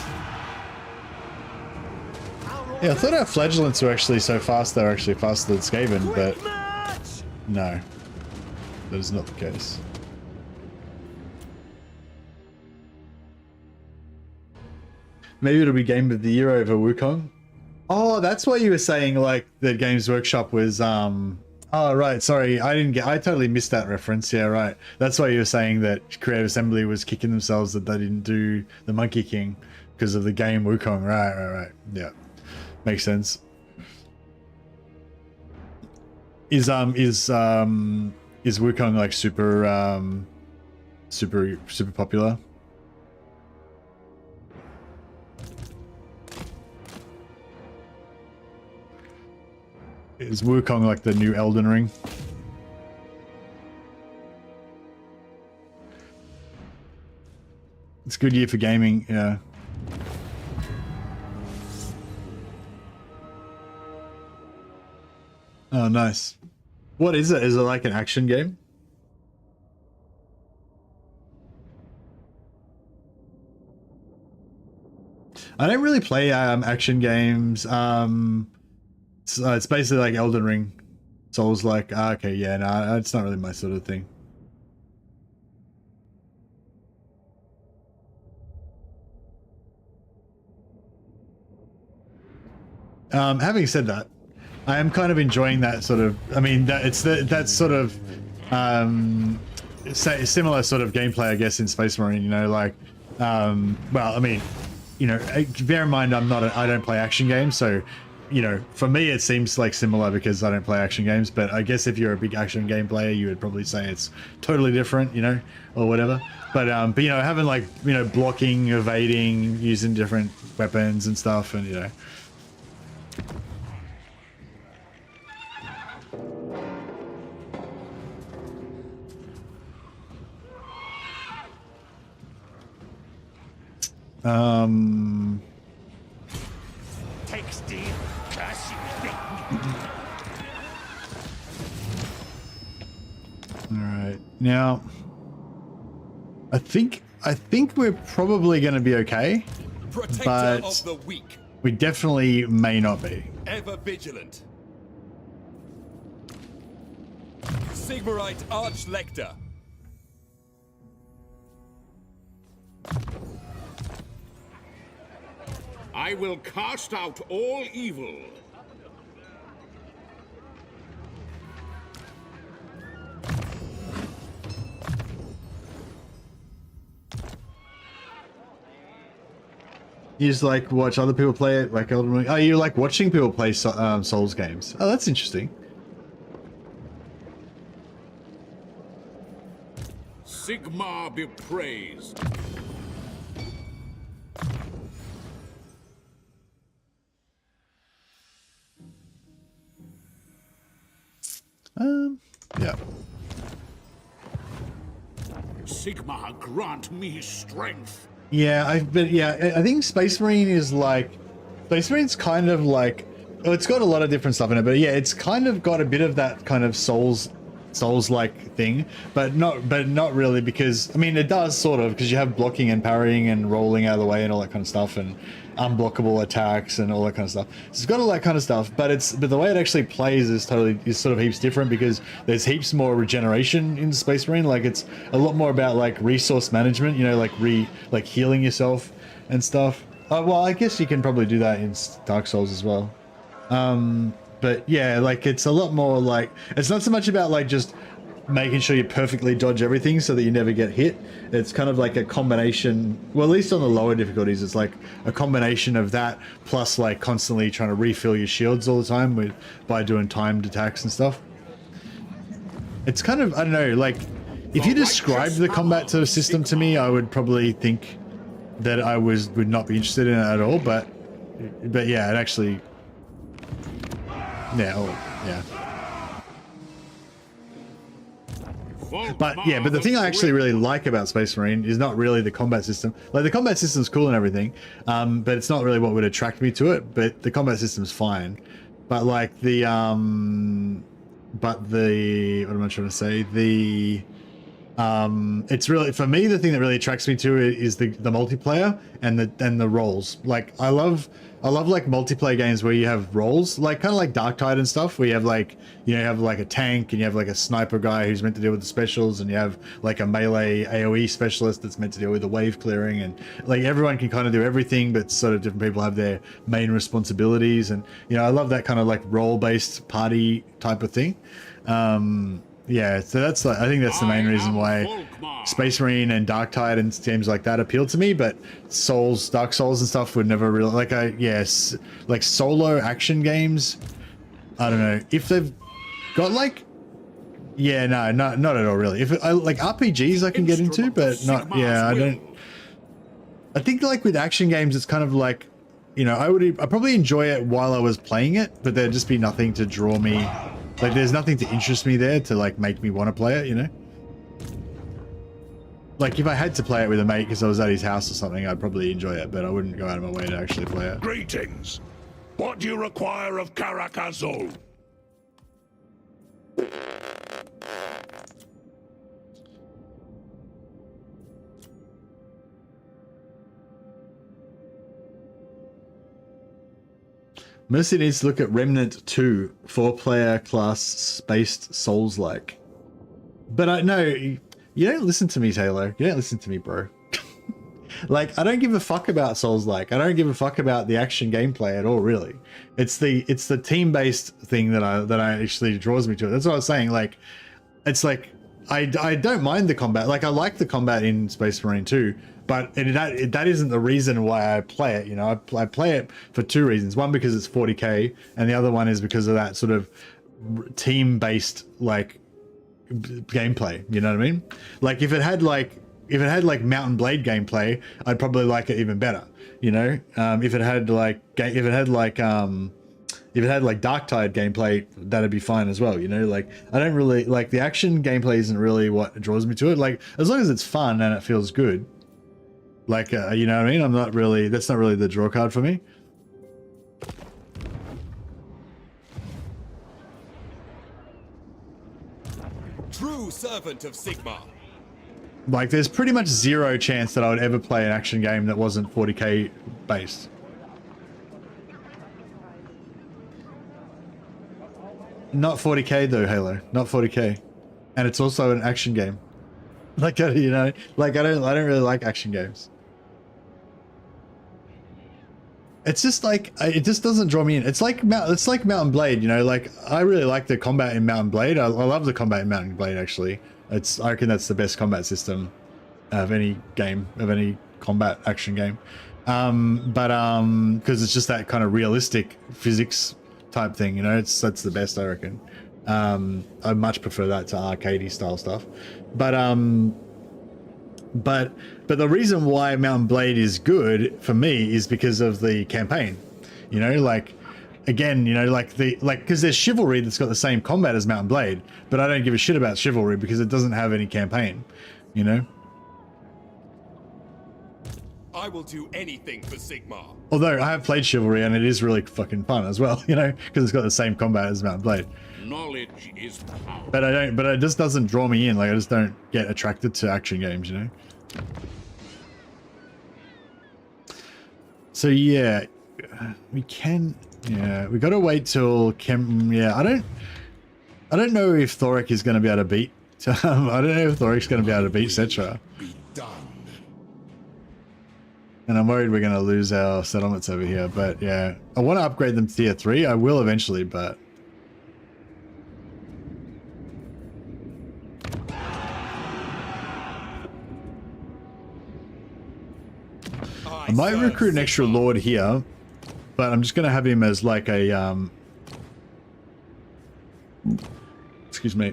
Yeah, I thought our flagellants were actually so fast they were actually faster than Skaven, but Quick march! no. That is not the case. Maybe it'll be Game of the Year over Wukong. Oh, that's why you were saying like the Games Workshop was oh right, sorry, I totally missed that reference. Yeah, right. That's why you were saying that Creative Assembly was kicking themselves that they didn't do the Monkey King because of the game Wukong. Right. Yeah. Makes sense. Is Wukong like super popular? Is Wukong like the new Elden Ring? It's a good year for gaming, yeah. Oh, nice. What is it? Is it like an action game? I don't really play action games. It's basically like Elden Ring. Souls like, okay, yeah, no, it's not really my sort of thing. Having said that, I am kind of enjoying that sort of, I mean, that sort of similar sort of gameplay, I guess, in Space Marine, you know, like, well, I mean, you know, bear in mind I don't play action games, so, you know, for me it seems like similar because I don't play action games, but I guess if you're a big action game player, you would probably say it's totally different, you know, or whatever. But you know, having like, you know, blocking, evading, using different weapons and stuff, and you know. Take steel, curse you thing! All right, now I think we're probably going to be okay, Protector but of the weak. we definitely may not be. Ever vigilant. Sigmarite Arch-Lector. I will cast out all evil. You just like watch other people play it, like Elden Ring. Oh, you like watching people play Souls games. Oh, that's interesting. Sigmar be praised. Yeah. Sigmar grant me strength. Yeah, I think Space Marine is like, Space Marine's kind of like, oh, it's got a lot of different stuff in it, but yeah, it's kind of got a bit of that kind of Souls-like thing, but not really, because I mean it does sort of, because you have blocking and parrying and rolling out of the way and all that kind of stuff, and unblockable attacks and all that kind of stuff. So it's got all that kind of stuff, but the way it actually plays is sort of heaps different, because there's heaps more regeneration in Space Marine. Like it's a lot more about like resource management, you know, like healing yourself and stuff. Well, I guess you can probably do that in Dark Souls as well. But yeah, like it's a lot more like, it's not so much about like just making sure you perfectly dodge everything so that you never get hit. It's kind of like a combination, well, at least on the lower difficulties, it's like a combination of that plus like constantly trying to refill your shields all the time by doing timed attacks and stuff. It's kind of, I don't know, like if you described the combat sort of system to me, I would probably think that I would not be interested in it at all, but yeah, it actually, yeah, yeah. But yeah, but the thing I actually really like about Space Marine is not really the combat system. Like the combat system's cool and everything, but it's not really what would attract me to it. But the combat system's fine. But like what am I trying to say? It's really, for me, the thing that really attracts me to it is the multiplayer and the roles. Like I love like multiplayer games where you have roles, like kind of like Darktide and stuff, where you have like, you know, you have like a tank and you have like a sniper guy who's meant to deal with the specials, and you have like a melee AoE specialist that's meant to deal with the wave clearing, and like everyone can kind of do everything, but sort of different people have their main responsibilities. And you know, I love that kind of like role-based party type of thing. Yeah, so that's like, I think that's the main reason why Space Marine and Darktide and games like that appeal to me. But Dark Souls and stuff would never really, like like solo action games, I don't know if they've got like, yeah, no, not at all really. If I like RPGs I can get into, but not, yeah, I don't. I think like with action games, it's kind of like, you know, I probably enjoy it while I was playing it, but there'd just be nothing to draw me. Like there's nothing to interest me there to like make me want to play it, you know? Like if I had to play it with a mate because I was at his house or something, I'd probably enjoy it, but I wouldn't go out of my way to actually play it. Greetings. What do you require of Karakazul? Mercy needs to look at Remnant 2, 4-player class-based Souls-like. But I know, you don't listen to me, Taylor. You don't listen to me, bro. Like, I don't give a fuck about Souls-like. I don't give a fuck about the action gameplay at all, really. It's the team-based thing that actually draws me to it. That's what I was saying. Like, it's like, I don't mind the combat. Like, I like the combat in Space Marine 2. But that isn't the reason why I play it, you know. I play it for two reasons. One, because it's 40k, and the other one is because of that sort of team-based like gameplay. You know what I mean? Like if it had like Mountain Blade gameplay, I'd probably like it even better. You know, if it had like Darktide gameplay, that'd be fine as well. You know, like I don't really like the action gameplay. Isn't really what draws me to it. Like as long as it's fun and it feels good. Like, you know what I mean? That's not really the draw card for me. True servant of Sigmar. Like, there's pretty much zero chance that I would ever play an action game that wasn't 40k based. Not 40k though, Halo. Not 40k. And it's also an action game. Like, you know, like I don't really like action games. It's just like, it just doesn't draw me in. It's like Mountain Blade, you know, like I really like the combat in Mountain Blade. I love the combat in Mountain Blade, actually. I reckon that's the best combat system of any game, of any combat action game. Because it's just that kind of realistic physics type thing, you know, that's the best, I reckon. I much prefer that to arcadey style stuff. But But the reason why Mountain Blade is good for me is because of the campaign. You know, like, again, you know, like because there's Chivalry that's got the same combat as Mountain Blade, but I don't give a shit about Chivalry because it doesn't have any campaign, you know? I will do anything for Sigmar. Although I have played Chivalry and it is really fucking fun as well, you know, because it's got the same combat as Mountain Blade. Knowledge is power. But it just doesn't draw me in. Like, I just don't get attracted to action games, you know? So yeah, we can, yeah, we got to wait till yeah, I don't know if Thoric is going to be able to beat, I don't know if Thoric's going to be able to beat Cetra. Be done. And I'm worried we're going to lose our settlements over here, but yeah, I want to upgrade them to tier 3. I will eventually, but I might recruit an extra lord here, but I'm just going to have him as like a, excuse me.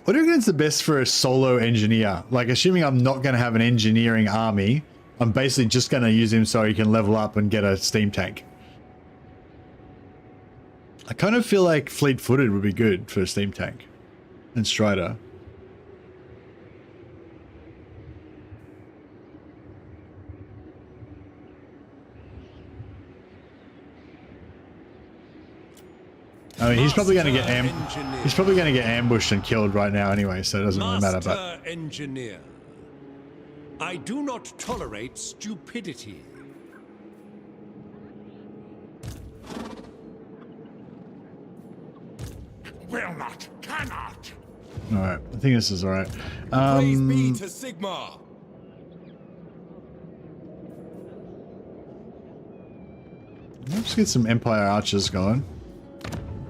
What do you reckon is the best for a solo engineer? Like, assuming I'm not going to have an engineering army, I'm basically just going to use him so he can level up and get a steam tank. I kind of feel like fleet-footed would be good for a steam tank. And Strider. I mean, he's probably going to get ambushed and killed right now anyway, so it doesn't really matter. But Engineer, I do not tolerate stupidity. Will not, cannot. all right, I think this is all right. Praise be to Sigmar. Let's get some Empire archers going.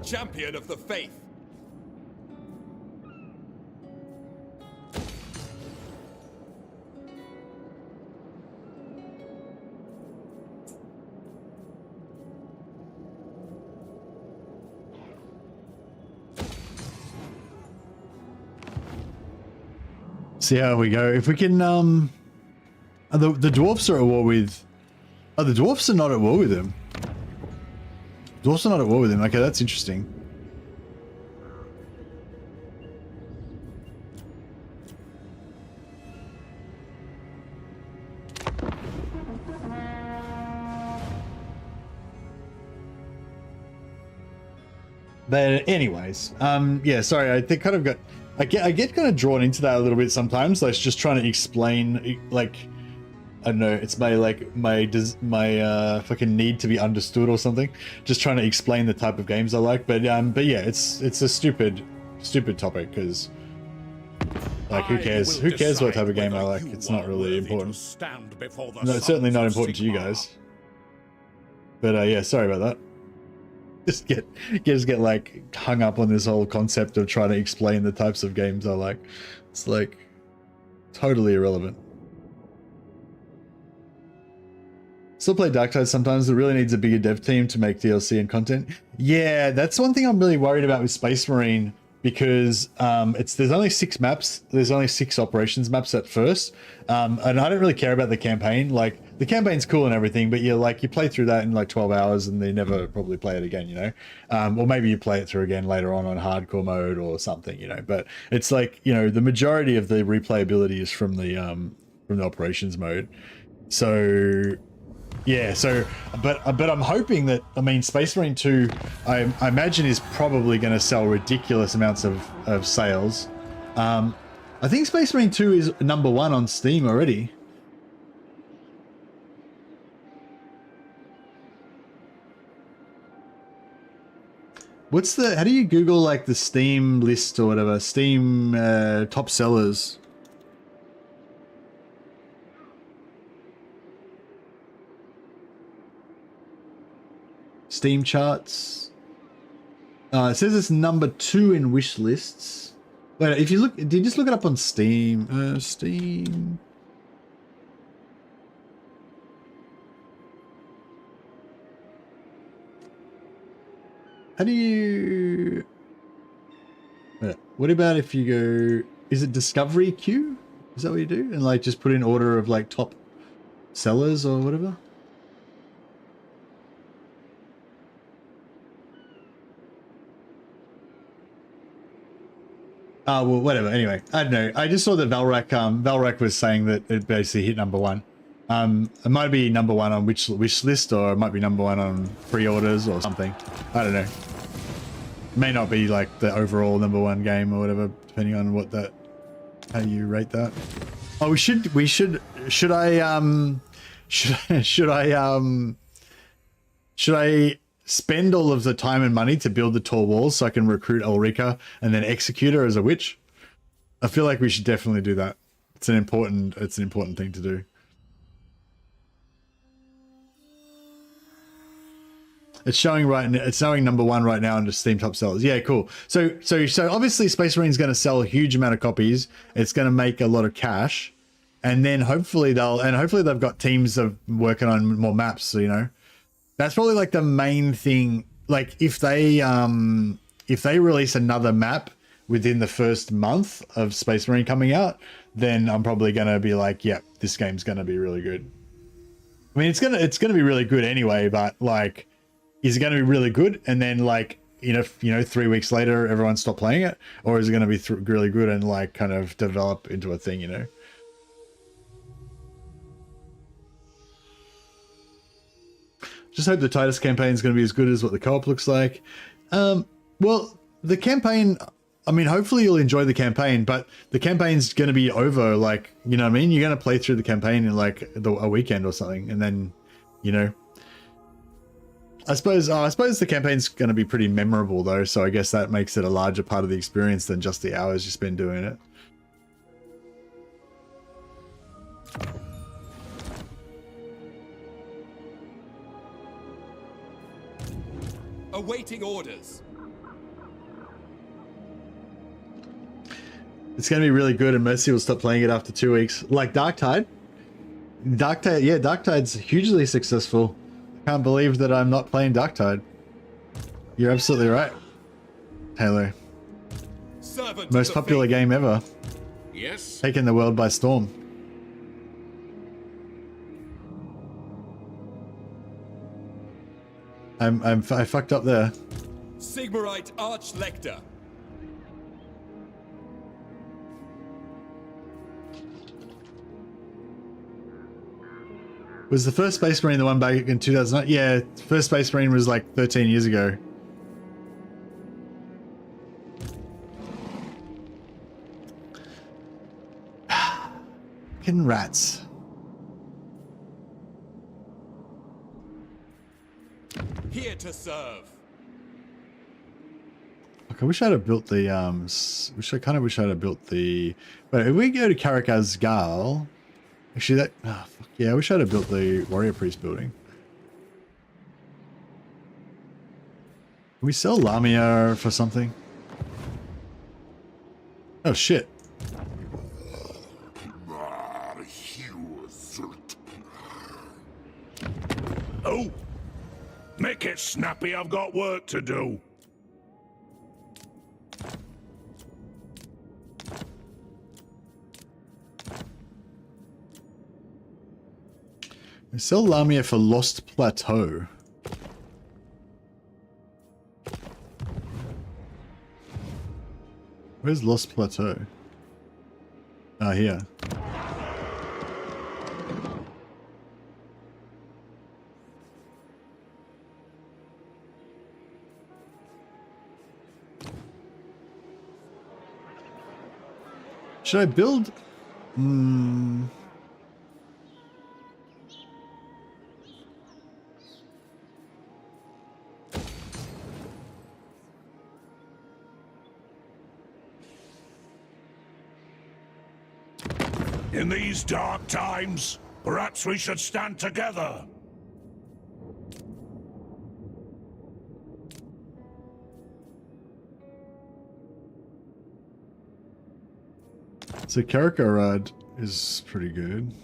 Champion of the faith. See how we go. If we can, the dwarfs are at war with. Oh, the dwarfs are not at war with him. Dwarfs are not at war with him. Okay, that's interesting. But anyways, yeah, sorry, I think kind of got, I get kind of drawn into that a little bit sometimes. Like, just trying to explain, like, I don't know, it's my fucking need to be understood or something. Just trying to explain the type of games I like. But yeah, it's a stupid topic because, like, who cares? Who cares what type of game I like? It's not really important. No, it's certainly not important to you guys. But yeah, sorry about that. Just get like hung up on this whole concept of trying to explain the types of games I like. It's like totally irrelevant. Still play Darktide sometimes. It really needs a bigger dev team to make DLC and content. Yeah, that's one thing I'm really worried about with Space Marine, because there's only 6 maps. There's only 6 operations maps at first, and I don't really care about the campaign. Like, the campaign's cool and everything, but you play through that in like 12 hours and they never probably play it again, you know? Or maybe you play it through again later on hardcore mode or something, you know? But it's like, you know, the majority of the replayability is from the operations mode. So yeah, so but I'm hoping that, I mean, Space Marine 2 I imagine is probably going to sell ridiculous amounts of sales. I think Space Marine 2 is #1 on Steam already. How do you Google like the Steam list or whatever? Steam top sellers. Steam charts. It says it's #2 in wish lists. Wait, if you look, did you just look it up on Steam? Steam. How do you... Yeah. What about if you go, is it discovery queue? Is that what you do? And like just put in order of like top sellers or whatever? Well, whatever. Anyway, I don't know. I just saw that Valrak was saying that it basically hit #1. It might be #1 on wish list, or it might be #1 on pre-orders or something. I don't know. It may not be like the overall #1 game or whatever, depending on what that, how you rate that. Oh, should I spend all of the time and money to build the tall walls so I can recruit Ulrika and then execute her as a witch? I feel like we should definitely do that. It's an important thing to do. It's showing it's showing #1 right now under Steam top sellers. Yeah, cool. So obviously Space Marine's going to sell a huge amount of copies. It's going to make a lot of cash, and then hopefully they've got teams of working on more maps. So, you know, that's probably like the main thing. Like if they release another map within the first month of Space Marine coming out, then I'm probably going to be like, yeah, this game's going to be really good. I mean, it's going to be really good anyway, but like, is it going to be really good and then like, you know, 3 weeks later everyone stop playing it, or is it going to be really good and like kind of develop into a thing, you know? Just hope the Titus campaign is going to be as good as what the co-op looks like. Well, the campaign, I mean, hopefully you'll enjoy the campaign, but the campaign's going to be over, like, you know what I mean? You're going to play through the campaign in like a weekend or something, and then, you know, I suppose the campaign's going to be pretty memorable though, so I guess that makes it a larger part of the experience than just the hours you spend doing it. Awaiting orders. It's going to be really good, and Mercy will stop playing it after 2 weeks. Like Darktide. Yeah, Darktide's hugely successful. I can't believe that I'm not playing Darktide. You're absolutely right, Halo. Most popular game ever. Yes. Taking the world by storm. I fucked up there. Sigmarite Arch-Lector. Was the first Space Marine the one back in 2009? Yeah, first Space Marine was like 13 years ago. Fucking rats. Here to serve. Look, I wish I'd have built the I wish I'd have built the. But if we go to Karakaz Gal, actually that. Oh, fuck yeah! I wish I'd have built the Warrior Priest building. Can we sell Lamia for something? Oh shit! Oh! Make it snappy, I've got work to do. We sell Lamia for Lost Plateau. Where's Lost Plateau? Ah, here. Should I build? In these dark times, perhaps we should stand together. So Karakarad is pretty good.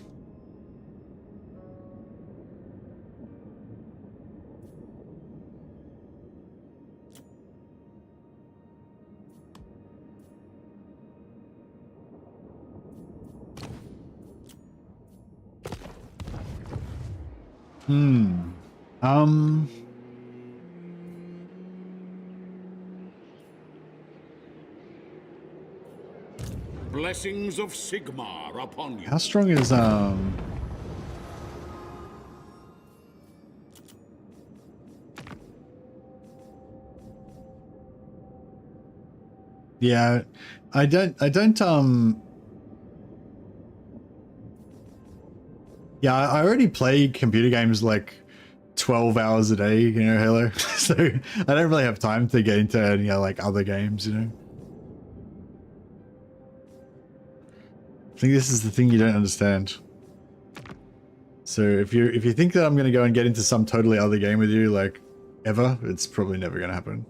Um. Blessings of Sigmar upon you. How strong is Yeah, I don't yeah, I already play computer games like 12 hours a day, you know, Halo. So I don't really have time to get into any like other games, you know. I think this is the thing you don't understand. So if you think that I'm gonna go and get into some totally other game with you, like ever, it's probably never gonna happen.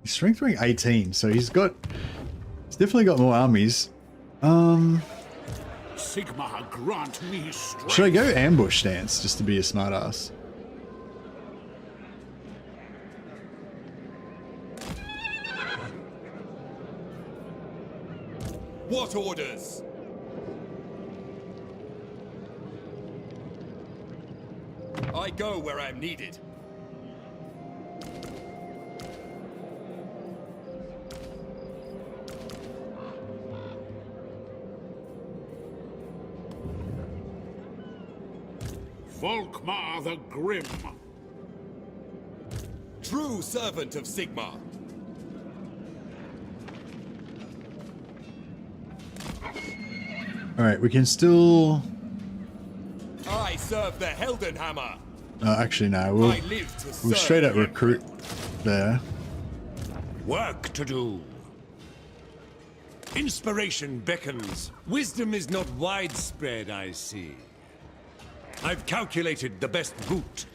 He's strength rank 18, so he's definitely got more armies. Sigmar, grant me strength. Should I go ambush stance just to be a smartass? What orders? I go where I'm needed. Volkmar the Grim. True servant of Sigmar. All right, we can still. I serve the Heldenhammer. Actually, no. We'll straight up recruit there. Work to do. Inspiration beckons. Wisdom is not widespread, I see. I've calculated the best boot.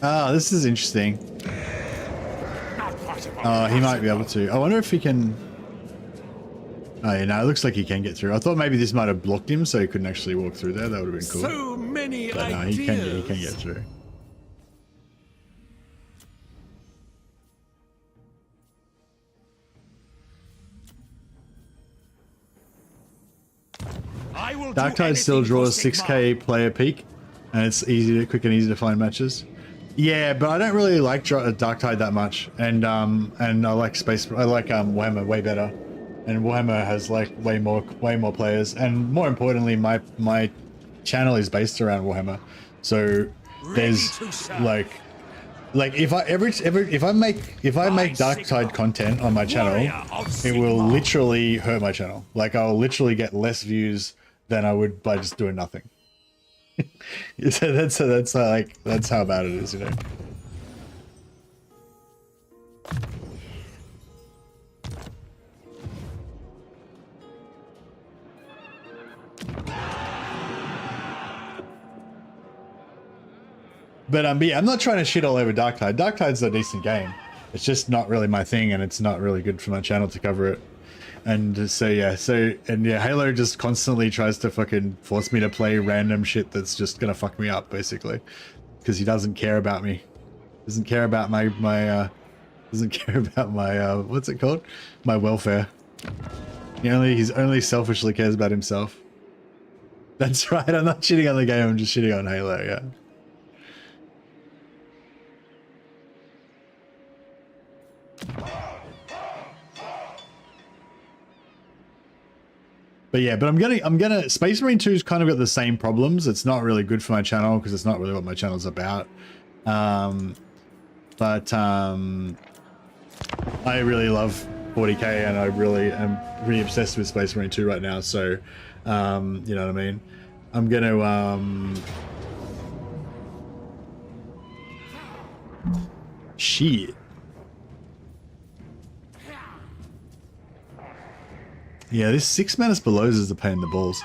Ah, this is interesting. Oh, he might be able to. I wonder if he can. Oh, yeah, no, it looks like he can get through. I thought maybe this might have blocked him so he couldn't actually walk through there. That would have been cool. So many But no, ideas. he can get through. I will Dark do Tide still anything draws for 6k player peak, and it's quick and easy to find matches. Yeah, but I don't really like Dark Tide that much, and I like Warhammer way better, and Warhammer has like way more players, and more importantly, my channel is based around Warhammer, so there's like if I make Dark Tide content on my channel, it will literally hurt my channel. Like I'll literally get less views than I would by just doing nothing. So that's how bad it is, you know. But yeah, I'm not trying to shit all over Dark Tide. Dark Tide's a decent game. It's just not really my thing, and it's not really good for my channel to cover it. And so yeah, Halo just constantly tries to fucking force me to play random shit that's just gonna fuck me up, basically, because he doesn't care about me. Doesn't care about my what's it called? My welfare. He only selfishly cares about himself. That's right. I'm not shitting on the game. I'm just shitting on Halo. Yeah. But yeah, but I'm gonna Space Marine 2's kind of got the same problems. It's not really good for my channel because it's not really what my channel's about. But I really love 40k, and I really am pretty obsessed with Space Marine 2 right now. So, you know what I mean? I'm gonna shit. Yeah, this 6 Manus Below is a pain in the balls.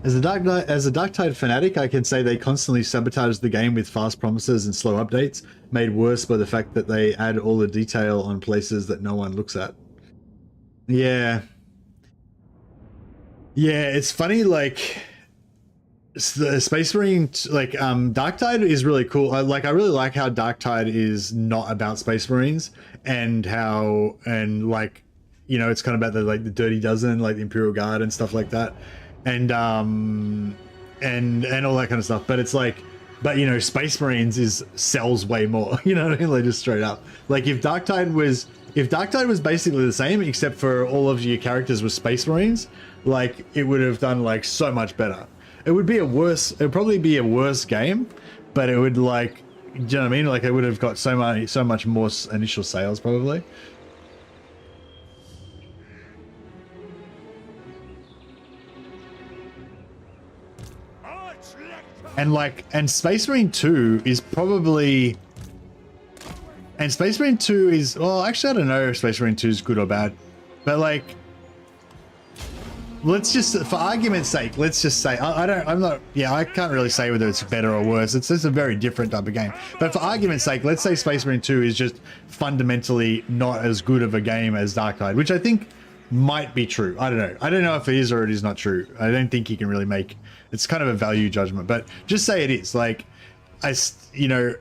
As a Darktide fanatic, I can say they constantly sabotage the game with fast promises and slow updates, made worse by the fact that they add all the detail on places that no one looks at. Yeah. Yeah, it's funny, like, the Space Marine, like, Darktide is really cool. I really like how Darktide is not about Space Marines, and how, and like, you know, it's kind of about the, like, the Dirty Dozen, like the Imperial Guard and stuff like that. And all that kind of stuff. But it's like, but you know, Space Marines sells way more. You know what I mean? Like, just straight up. Like, if Darktide was basically the same, except for all of your characters were Space Marines, like, it would have done like so much better. It would probably be a worse game, but it would, like, do you know what I mean? Like, it would have got so much more initial sales probably. And Space Marine 2 is probably, and Space Marine 2 is, well, actually, I don't know if Space Marine 2 is good or bad, but like, let's just, for argument's sake, let's just say, I can't really say whether it's better or worse. It's just a very different type of game. But for argument's sake, let's say Space Marine 2 is just fundamentally not as good of a game as Darktide, which I think might be true. I don't know. I don't know if it is or it is not true. I don't think you can really make, it's kind of a value judgment, but just say it is. Like, you know,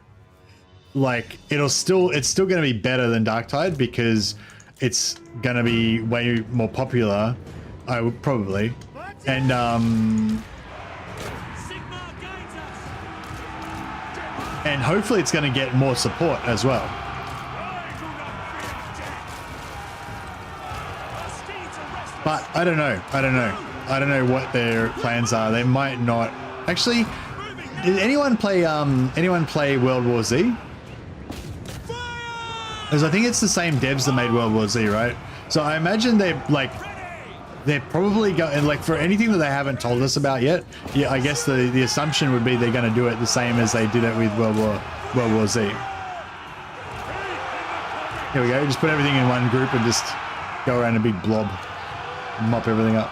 like, it's still going to be better than Darktide because it's going to be way more popular. I would probably, and hopefully it's going to get more support as well. But I don't know. I don't know what their plans are. They might not actually. Did anyone play World War Z? Because I think it's the same devs that made World War Z, right? So I imagine they're probably going, like, for anything that they haven't told us about yet. Yeah, I guess the assumption would be they're going to do it the same as they did it with World War Z. Here we go. Just put everything in one group and just go around a big blob, mop everything up.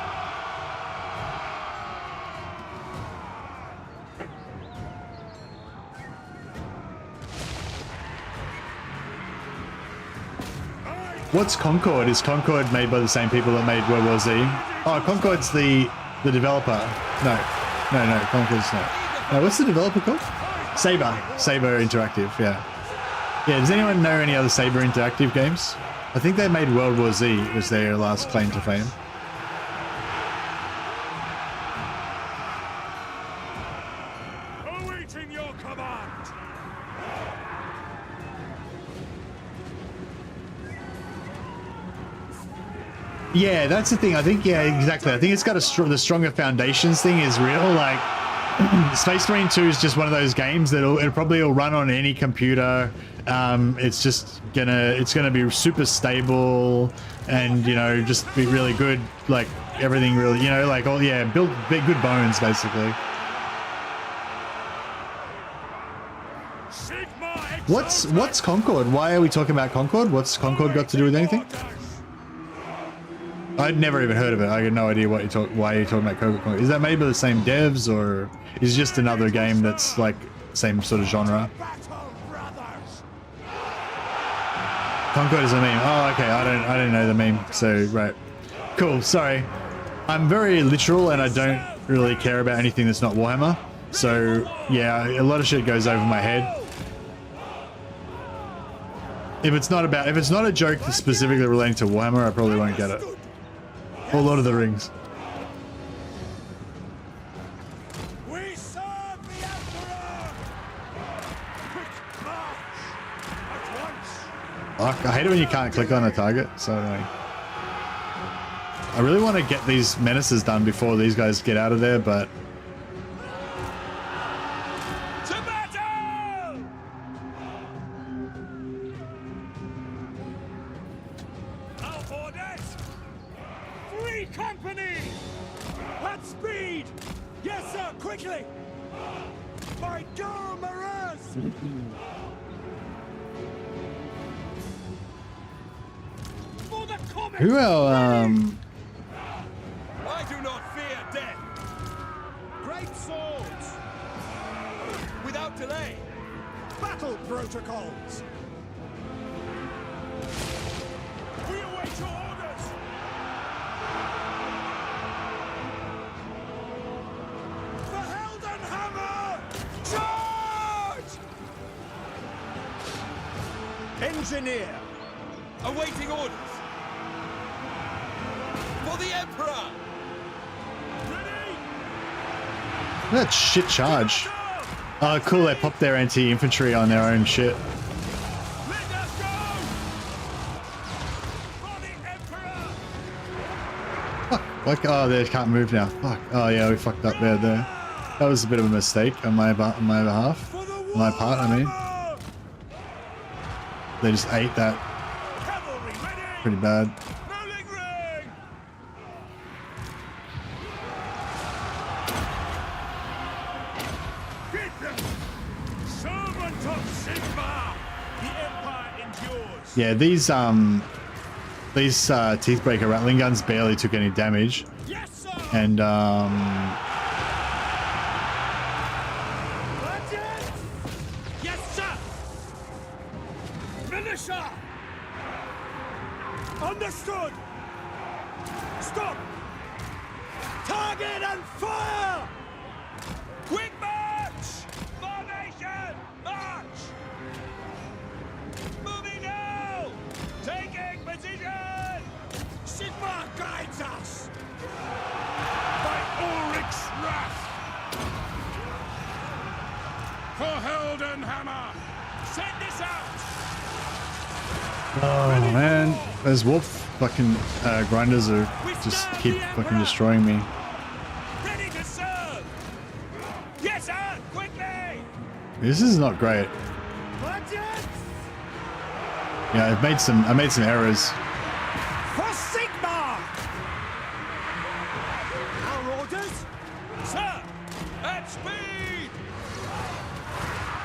What's Concord? Is Concord made by the same people that made World War Z? Oh, Concord's the developer. No, Concord's not. No, what's the developer called? Saber Interactive, yeah. Yeah, does anyone know any other Saber Interactive games? I think they made World War Z, was their last claim to fame. Awaiting your command. Yeah, that's the thing. I think, yeah, exactly. I think it's got the stronger foundations thing is real. Like, Space Marine 2 is just one of those games that it'll probably run on any computer. It's just gonna be super stable and, you know, just be really good. Like, everything really, you know, like, oh yeah, build big good bones basically. What's Concord? Why are we talking about Concord? What's Concord got to do with anything? I'd never even heard of it. I had no idea why you're talking about Concord. Is that maybe the same devs, or is it just another game that's like same sort of genre? Concord is a meme. Oh, okay. I don't know the meme. So right, cool. Sorry, I'm very literal and I don't really care about anything that's not Warhammer. So yeah, a lot of shit goes over my head. If it's not a joke specifically relating to Warhammer, I probably won't get it. Or Lord of the Rings. We serve the Emperor! Quick march! At once! I hate it when you can't click on a target, so annoying. I really want to get these menaces done before these guys get out of there, but... To battle! Our orders! Free company! At speed! Yes, sir, quickly! My girl Maraz! For the comet! Who else, I do not fear death. protocols. We await your orders. The Heldenhammer! Charge! Engineer! Awaiting orders! For the Emperor! Ready? That shit charge. Oh, cool. They popped their anti-infantry on their own shit. Let us go! For the Emperor! Like, oh, they can't move now. Fuck. Oh, yeah, we fucked up there. That was a bit of a mistake on my behalf. For the On my part, I mean. Warhammer! They just ate that Cavalry ready! pretty bad. Rolling ring! Get them! Servant of Sigma! The Empire endures! Yeah, these Teethbreaker Rattling guns barely took any damage. Yes, sir! And, Legend! Yes, sir! Militia! Understood! Stop! Target and fire! Quick march! Formation! March! Moving now! Taking position! Sigma guides us! By Ulrich's wrath! For Heldenhammer! Send this out! oh man, those wolf fucking grinders are just keep fucking destroying me. Ready to serve! Yes, sir! Quickly! This is not great. Yeah, I made some errors. For Sigma! Our orders? Sir! At speed!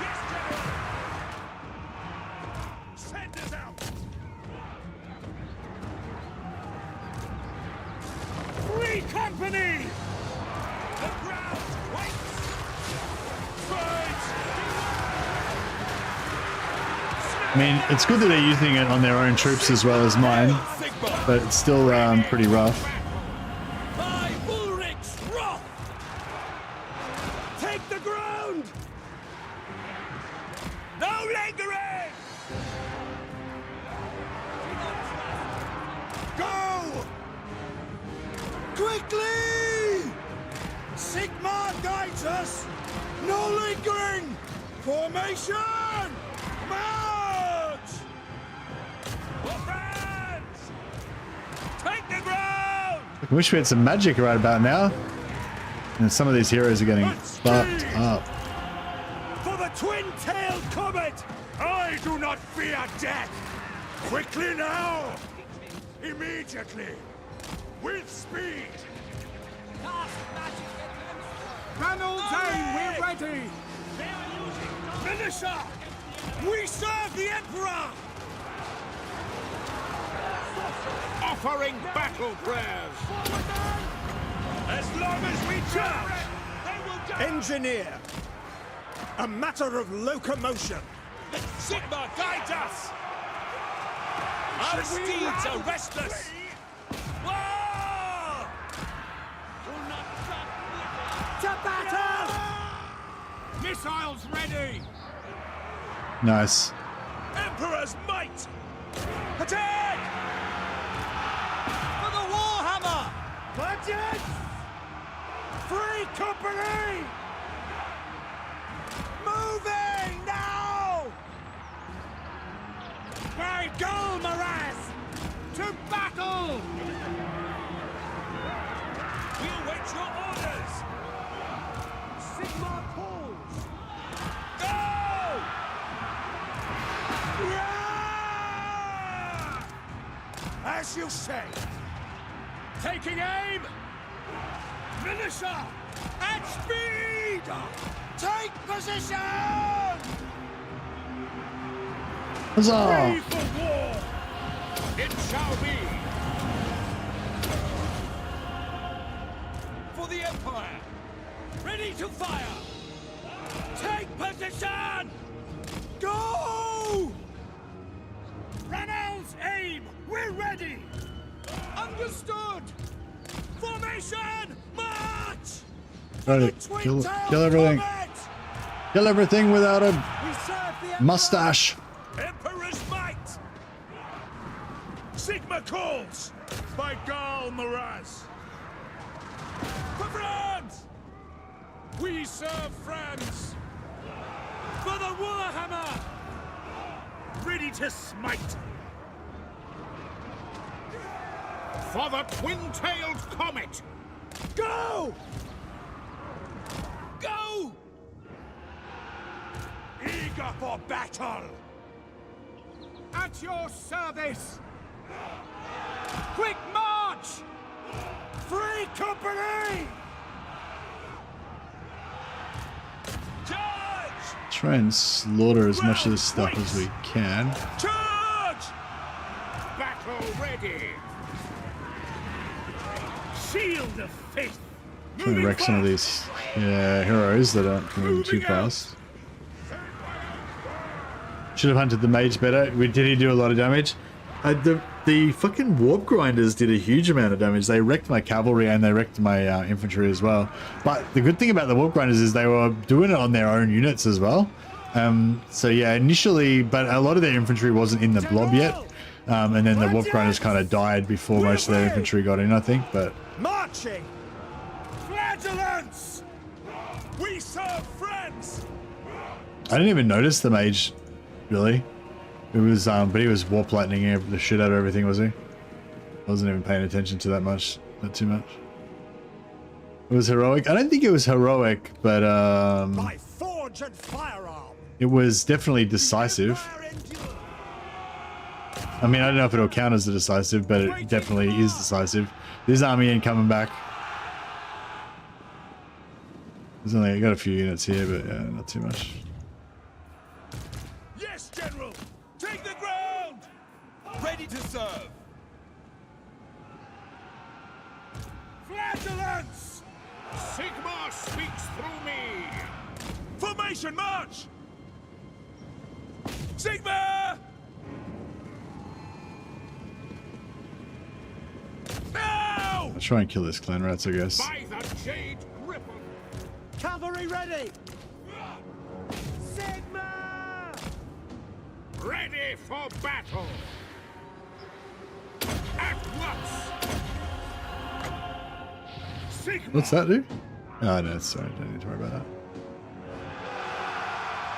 Yes, General! Send us out! Free company! The ground waits! Fight! I mean, it's good that they're using it on their own troops as well as mine, Sigma! but it's still pretty rough. By Ulrich's wrath! Take the ground! No lingering! Go! Quickly! Sigma guides us! No lingering! Formation! March! For France! Take the ground! I wish we had some magic right about now. And some of these heroes are getting fucked up. For the twin-tailed comet! I do not fear death! Quickly now! Immediately! With speed! Hamilton, we're ready! Militia! We serve the Emperor! Offering battle prayers. As long as we charge! Engineer! A matter of locomotion! Sigma guides us! Our steeds are restless! Whoa! To battle! Missiles ready! Nice. Emperor's might! Attack! For the Warhammer! Budget! Free company! Moving now! By Golmaraz! To battle! We await your orders! Sigma pulls! Go! Yeah! As you say! Taking aim! Militia! At speed! Take position! Huzzah! Ready for war! It shall be! For the Empire! Ready to fire! Take position! Go! Ranel's aim! We're ready! Understood! Formation! March! Right, kill everything. Kill everything without a We serve the mustache. Emperor's might! Sigma calls! By Gal Maraz! For France! We serve France! For the Warhammer! Ready to smite! For the twin-tailed comet! Go! Go! Eager for battle! At your service! Quick march! Free company! Charge! Try and slaughter as much of this stuff as we can. Charge! Battle ready! Shield of faith! Trying to wreck some of these heroes that aren't moving too fast. Should have hunted the mage better. Did he do a lot of damage? The fucking warp grinders did a huge amount of damage. They wrecked my cavalry and they wrecked my infantry as well. But the good thing about the warp grinders is they were doing it on their own units as well. So yeah, initially, but a lot of their infantry wasn't in the blob yet. And then the warp grinders kind of died before most of their infantry got in, I think. But Marching! Flagellants! We serve France! I didn't even notice the mage, really. It was, but he was warp lightning the shit out of everything, was he? I wasn't even paying attention to that much, not too much. It was heroic. I don't think it was heroic, but By forge and firearm! it was definitely decisive. I mean, I don't know if it'll count as a decisive, but it definitely is decisive. This army ain't coming back. There's only, I got a few units here, but yeah, not too much. Yes, General! Take the ground! Ready to serve! Flagellants! Sigma speaks through me! Formation march! Sigma! Now! I'll try and kill this clan rats, I guess. By the Jade Griffin! Cavalry ready! Sigma! Ready for battle! At once! Sigma! What's that do? Oh no, sorry, don't need to worry about that.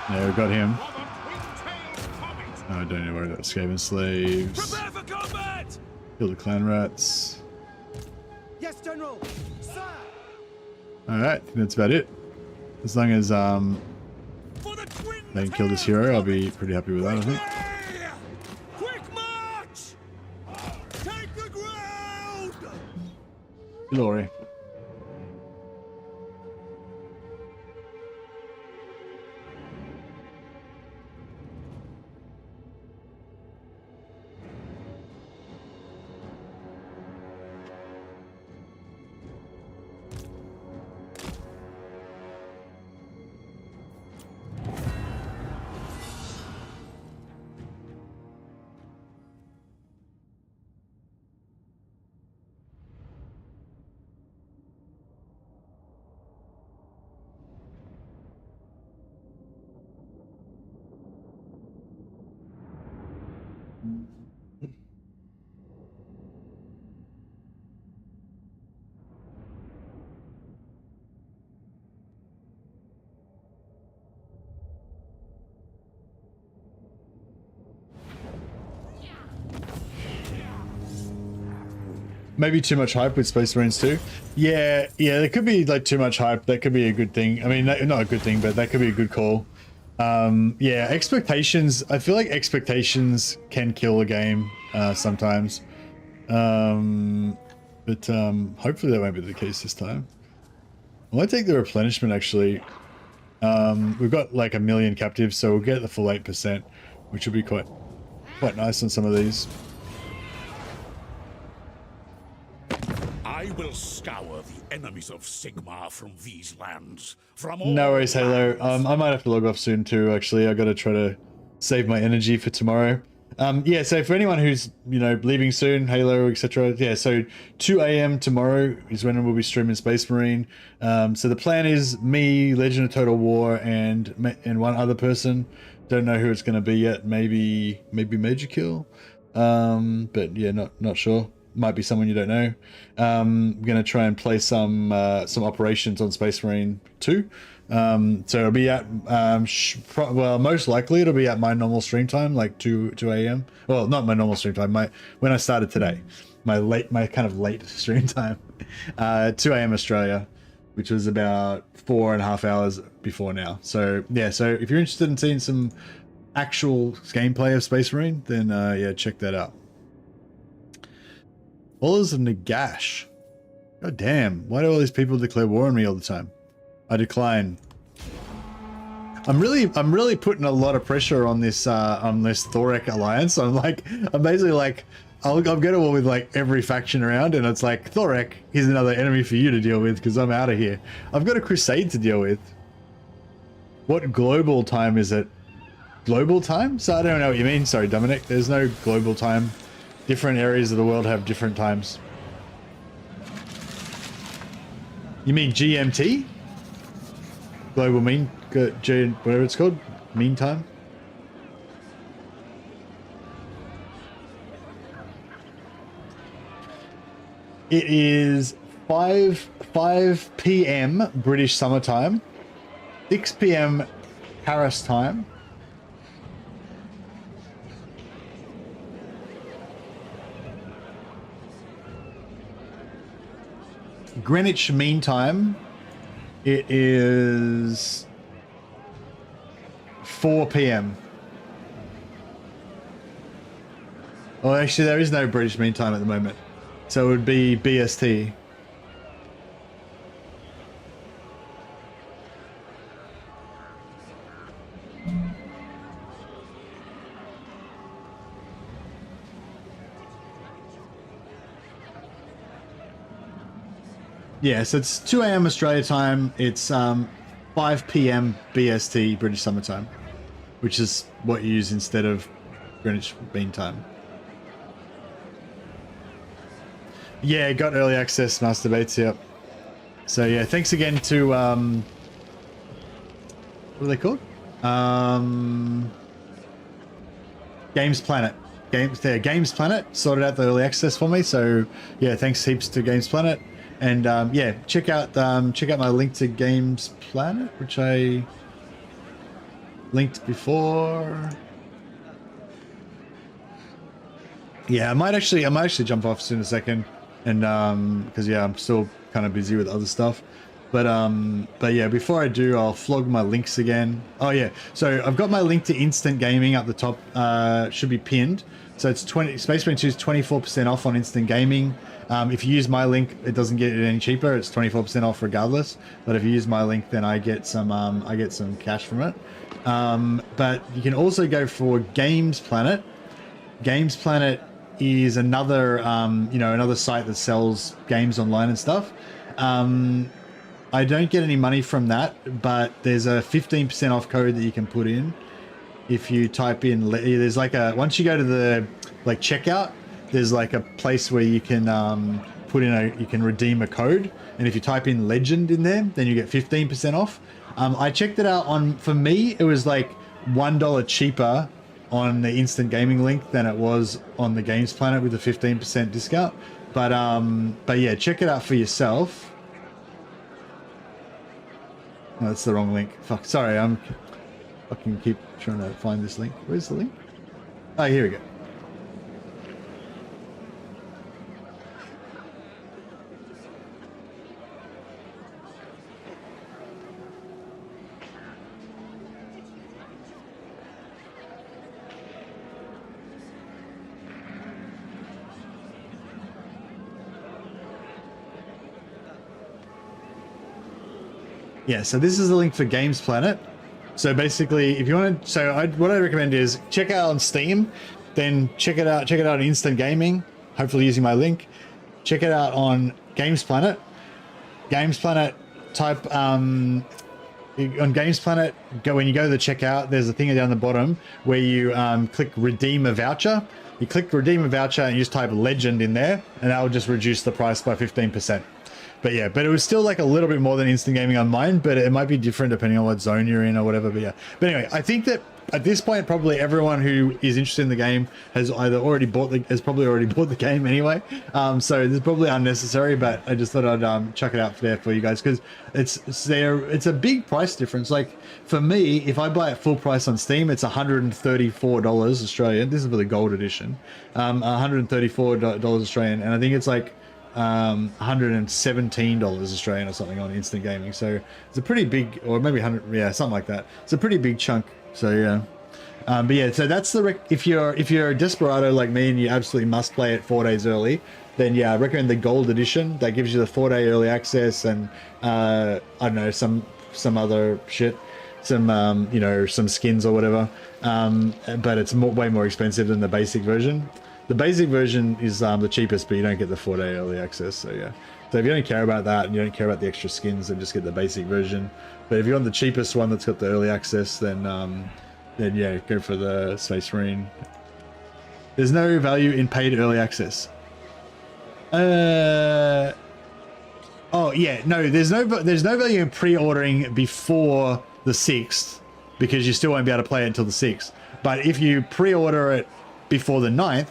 Yeah, we got him. For the twin-tailed comet! No, I don't need to worry about Skaven slaves. Prepare for combat! Kill the clan rats. Yes, General! Sir! Alright, I think that's about it. As long as For the twin they can kill this hero, I'll be pretty happy with that, I think. Quick march! Take the ground! Glory. Maybe too much hype with Space Marines too. Yeah, there could be like too much hype. That could be a good thing. I mean, not a good thing, but that could be a good call. Yeah, expectations. I feel like expectations can kill a game sometimes. Hopefully that won't be the case this time. I might take the replenishment actually. We've got like 1 million captives, so we'll get the full 8%, which will be quite nice on some of these. I will scour the enemies of Sigma from these lands. From all No worries, Halo. I might have to log off soon too, actually. I gotta try to Save my energy for tomorrow. Yeah, so for anyone who's, you know, leaving soon, Halo, etc. Yeah, so 2 a.m. tomorrow is when we'll be streaming Space Marine. So the plan is me, Legend of Total War, and one other person. Don't know who it's going to be yet. Maybe Major Kill. But yeah, not sure. Might be someone you don't know. I'm going to try and play some operations on Space Marine 2. So it'll be at well, most likely it'll be at my normal stream time, like 2 a.m. Well, not my normal stream time, when I started today, my kind of late stream time, 2 a.m. Australia, which was about 4.5 hours before now. So yeah, so if you're interested in seeing some actual gameplay of Space Marine, then yeah, check that out. Followers of Nagash. God damn, why do all these people declare war on me all the time? I decline. I'm really putting a lot of pressure on this Thorek alliance. I'm basically like, I'll get to war with like every faction around, and it's like, Thorek, here's another enemy for you to deal with because I'm out of here. I've got a crusade to deal with. What global time is it? Global time? So I don't know what you mean. Sorry, Dominic. There's no global time. Different areas of the world have different times. You mean GMT? Global mean, whatever it's called, mean time. It is 5 p.m. British summertime, 6 p.m. Paris time. Greenwich Mean Time. It is 4 p.m. Well, actually, there is no British Mean Time at the moment, so it would be BST. Yeah, so it's 2 a.m. Australia time. It's 5 p.m. BST, British Summer Time, which is what you use instead of Greenwich Mean Time. Yeah, got early access, Masturbates, yep. So yeah, thanks again to, what are they called? Games Planet. Games Planet sorted out the early access for me, so yeah, thanks heaps to Games Planet. And yeah, check out my link to Games Planet, which I linked before. Yeah, I might actually jump off soon in a second, and because yeah, I'm still kind of busy with other stuff. But yeah, before I do, I'll flog my links again. Oh yeah, so I've got my link to Instant Gaming up the top. Should be pinned. So it's Space Marine 2 is 24% off on Instant Gaming. If you use my link, it doesn't get it any cheaper. It's 24% off regardless. But if you use my link, then I get some cash from it. But you can also go for Games Planet. Games Planet is another another site that sells games online and stuff. I don't get any money from that, but there's a 15% off code that you can put in if you type in. There's like once you go to the checkout, there's like a place where you can you can redeem a code, and if you type in legend in there, then you get 15% off. I checked it out for me, it was like $1 cheaper on the Instant Gaming link than it was on the Games Planet with a 15% discount. But yeah, check it out for yourself. No, that's the wrong link. Fuck, sorry, I can keep trying to find this link. Where's the link? Oh, here we go. Yeah, so this is the link for Games Planet. So basically, if you want to, what I recommend is check out on Steam, then check it out on Instant Gaming, hopefully using my link. Check it out on Games Planet. Games Planet, type on Games Planet, when you go to the checkout, there's a thing down the bottom where you click redeem a voucher. You click redeem a voucher and you just type legend in there, and that will just reduce the price by 15%. But yeah, but it was still like a little bit more than instant gaming on mine, but it might be different depending on what zone you're in or whatever. But yeah, but anyway, I think that at this point, probably everyone who is interested in the game has either already bought the game anyway. So this is probably unnecessary, but I just thought I'd chuck it out there for you guys, because it's a big price difference. Like for me, if I buy it full price on Steam, it's $134 Australian. This is for the gold edition, $134 Australian, and I think it's like $117 Australian or something on instant gaming. So it's a pretty big, or maybe 100, yeah, something like that. It's a pretty big chunk. So yeah, but yeah, so that's the if you're a desperado like me and you absolutely must play it 4 days early, then yeah, I recommend the gold edition. That gives you the 4-day early access and I don't know, some other shit, some you know, some skins or whatever. But it's way more expensive than the basic version. The basic version is the cheapest, but you don't get the 4-day early access. So yeah, so if you don't care about that and you don't care about the extra skins, then just get the basic version. But if you want the cheapest one that's got the early access, then yeah, go for the Space Marine. There's no value in paid early access. Oh yeah, no, there's no value in pre-ordering before the 6th, because you still won't be able to play it until the 6th. But if you pre-order it before the 9th,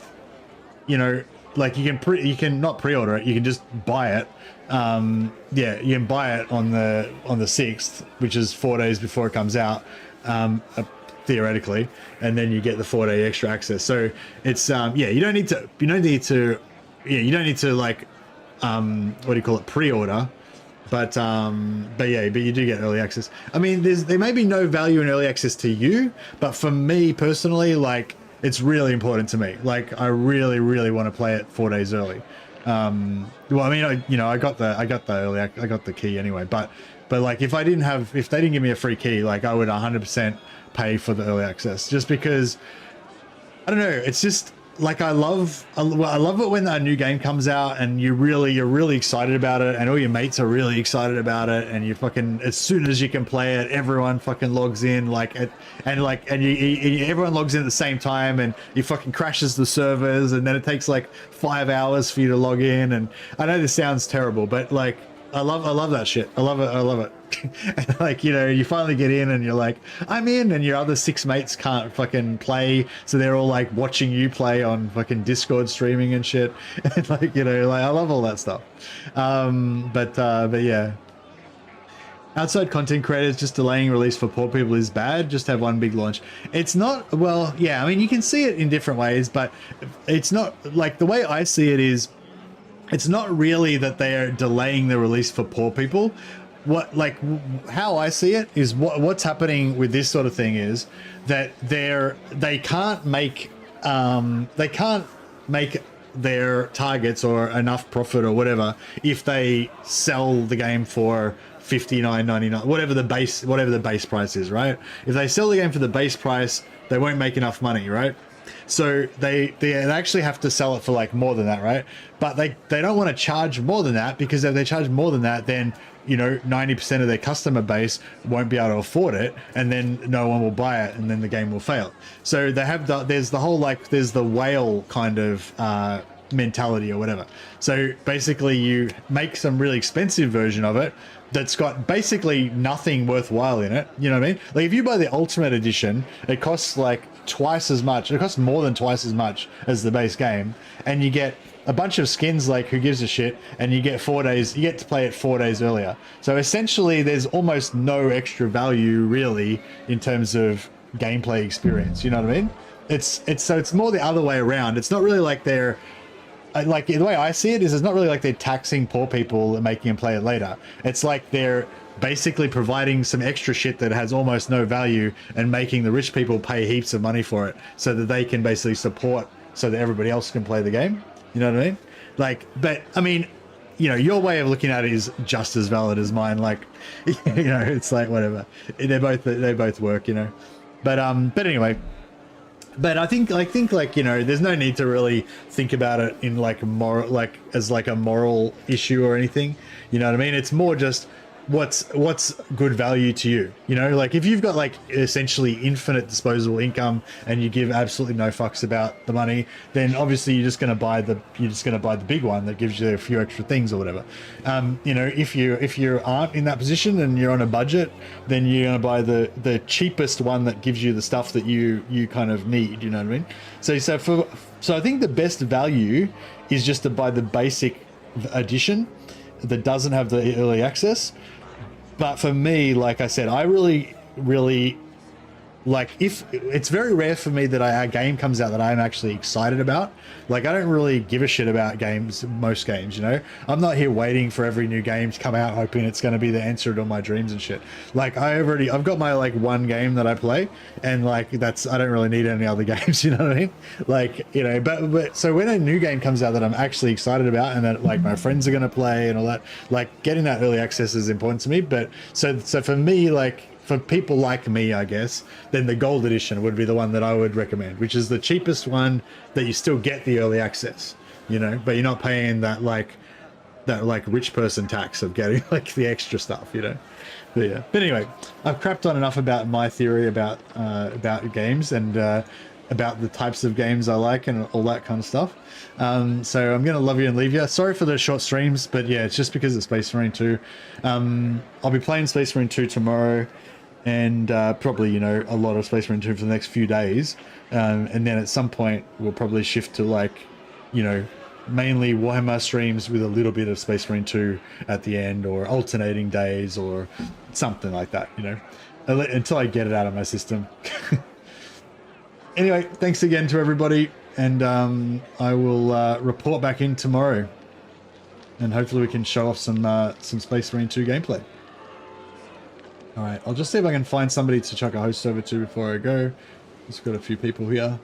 you know, like you can not pre-order it, you can just buy it. Yeah, you can buy it on the 6th, which is 4 days before it comes out, theoretically, and then you get the 4-day extra access. So it's yeah, you don't need to like what do you call it, pre-order, but yeah, but you do get early access. I mean, there may be no value in early access to you, but for me personally, like, it's really important to me. Like, I really want to play it 4 days early. Well, I mean, I got the key anyway, but like, if they didn't give me a free key, like, I would 100% pay for the early access, just because, I don't know, it's just like, I love it when a new game comes out and you're really excited about it, and all your mates are really excited about it, and you fucking, as soon as you can play it, everyone fucking logs in, like, everyone logs in at the same time, and you fucking crashes the servers, and then it takes like 5 hours for you to log in. And I know this sounds terrible, but like, I love that shit. I love it. And like, you know, you finally get in and you're like, I'm in, and your other 6 mates can't fucking play, so they're all like watching you play on fucking Discord streaming and shit. And like, you know, like, I love all that stuff. But yeah. Outside content creators just delaying release for poor people is bad. Just have one big launch. It's not, well, yeah, I mean, you can see it in different ways, but it's not, like, the way I see it is, it's not really that they are delaying the release for poor people. How I see it is, what's happening with this sort of thing is that they can't make their targets or enough profit or whatever if they sell the game for $59.99, whatever the base price is, right? If they sell the game for the base price, they won't make enough money, right? So they actually have to sell it for like more than that, right? But they don't want to charge more than that, because if they charge more than that, then, you know, 90% of their customer base won't be able to afford it, and then no one will buy it, and then the game will fail. So they have there's the whale kind of mentality or whatever. So basically, you make some really expensive version of it that's got basically nothing worthwhile in it. You know what I mean? Like, if you buy the Ultimate Edition, it costs like twice as much. It costs more than twice as much as the base game, and you get a bunch of skins, like, who gives a shit, and you get 4 days, you get to play it 4 days earlier. So essentially there's almost no extra value really in terms of gameplay experience. You know what I mean? It's more the other way around. It's not really like they're, like, the way I see it is, it's not really like they're taxing poor people and making them play it later. It's like they're basically providing some extra shit that has almost no value and making the rich people pay heaps of money for it, so that they can basically support, so that everybody else can play the game. You know what I mean? Like, but I mean, you know, your way of looking at it is just as valid as mine. Like, you know, it's like, whatever. They both work, you know. But anyway. But I think like, you know, there's no need to really think about it in like moral, like, as like a moral issue or anything. You know what I mean? It's more just, what's good value to you, you know? Like if you've got like essentially infinite disposable income and you give absolutely no fucks about the money, then obviously you're just going to buy the big one that gives you a few extra things or whatever. You know, if you aren't in that position and you're on a budget, then you're going to buy the cheapest one that gives you the stuff that you kind of need, you know what I mean? So I think the best value is just to buy the basic edition that doesn't have the early access. But for me, like I said, I really like, if it's very rare for me that a game comes out that I'm actually excited about. Like I don't really give a shit about most games, you know. I'm not here waiting for every new game to come out hoping it's going to be the answer to all my dreams and shit. Like I've got my like one game that I play, and like I don't really need any other games, you know what I mean? Like, you know, but so when a new game comes out that I'm actually excited about and that like my friends are going to play and all that, like getting that early access is important to me. But so for me, like, for people like me, I guess, then the gold edition would be the one that I would recommend, which is the cheapest one that you still get the early access, you know, but you're not paying that rich person tax of getting like the extra stuff, you know. But yeah. But anyway, I've crapped on enough about my theory about games and about the types of games I like and all that kind of stuff. So I'm gonna love you and leave you. Sorry for the short streams, but yeah, it's just because of Space Marine 2. I'll be playing Space Marine 2 tomorrow, and probably, you know, a lot of Space Marine 2 for the next few days, and then at some point we'll probably shift to, like, you know, mainly Warhammer streams with a little bit of Space Marine 2 at the end, or alternating days or something like that, you know, until I get it out of my system. Anyway, thanks again to everybody, and I will report back in tomorrow, and hopefully we can show off some Space Marine 2 gameplay. All right, I'll just see if I can find somebody to chuck a host over to before I go. Just got a few people here.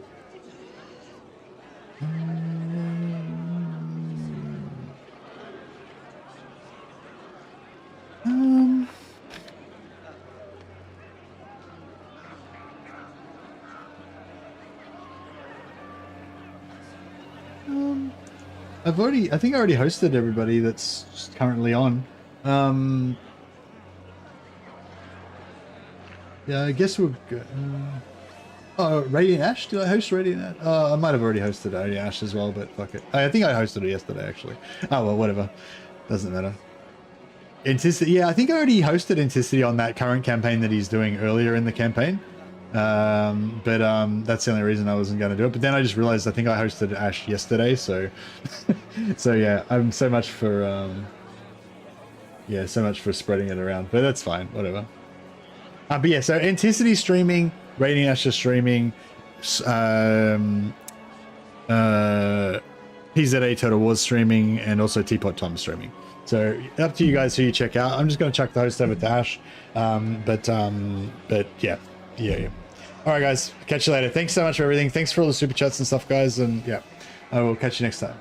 I think I already hosted everybody that's currently on. Yeah, I guess we'll go. Oh, Radiant Ash? Did I host Radiant Ash? I might have already hosted Radiant Ash as well, but fuck it. I think I hosted it yesterday, actually. Oh, well, whatever. Doesn't matter. Anticity. Yeah, I think I already hosted Anticity on that current campaign that he's doing earlier in the campaign. But that's the only reason I wasn't going to do it. But then I just realized I think I hosted Ash yesterday, so so yeah, I'm so much for so much for spreading it around, but that's fine, whatever. But yeah, so Anticity streaming, Radiant Ash is streaming, PZA Total Wars streaming, and also Teapot Tom streaming. So up to you guys who you check out. I'm just going to chuck the host over to Ash, but yeah. All right, guys, catch you later. Thanks so much for everything. Thanks for all the super chats and stuff, guys, and yeah, I will catch you next time.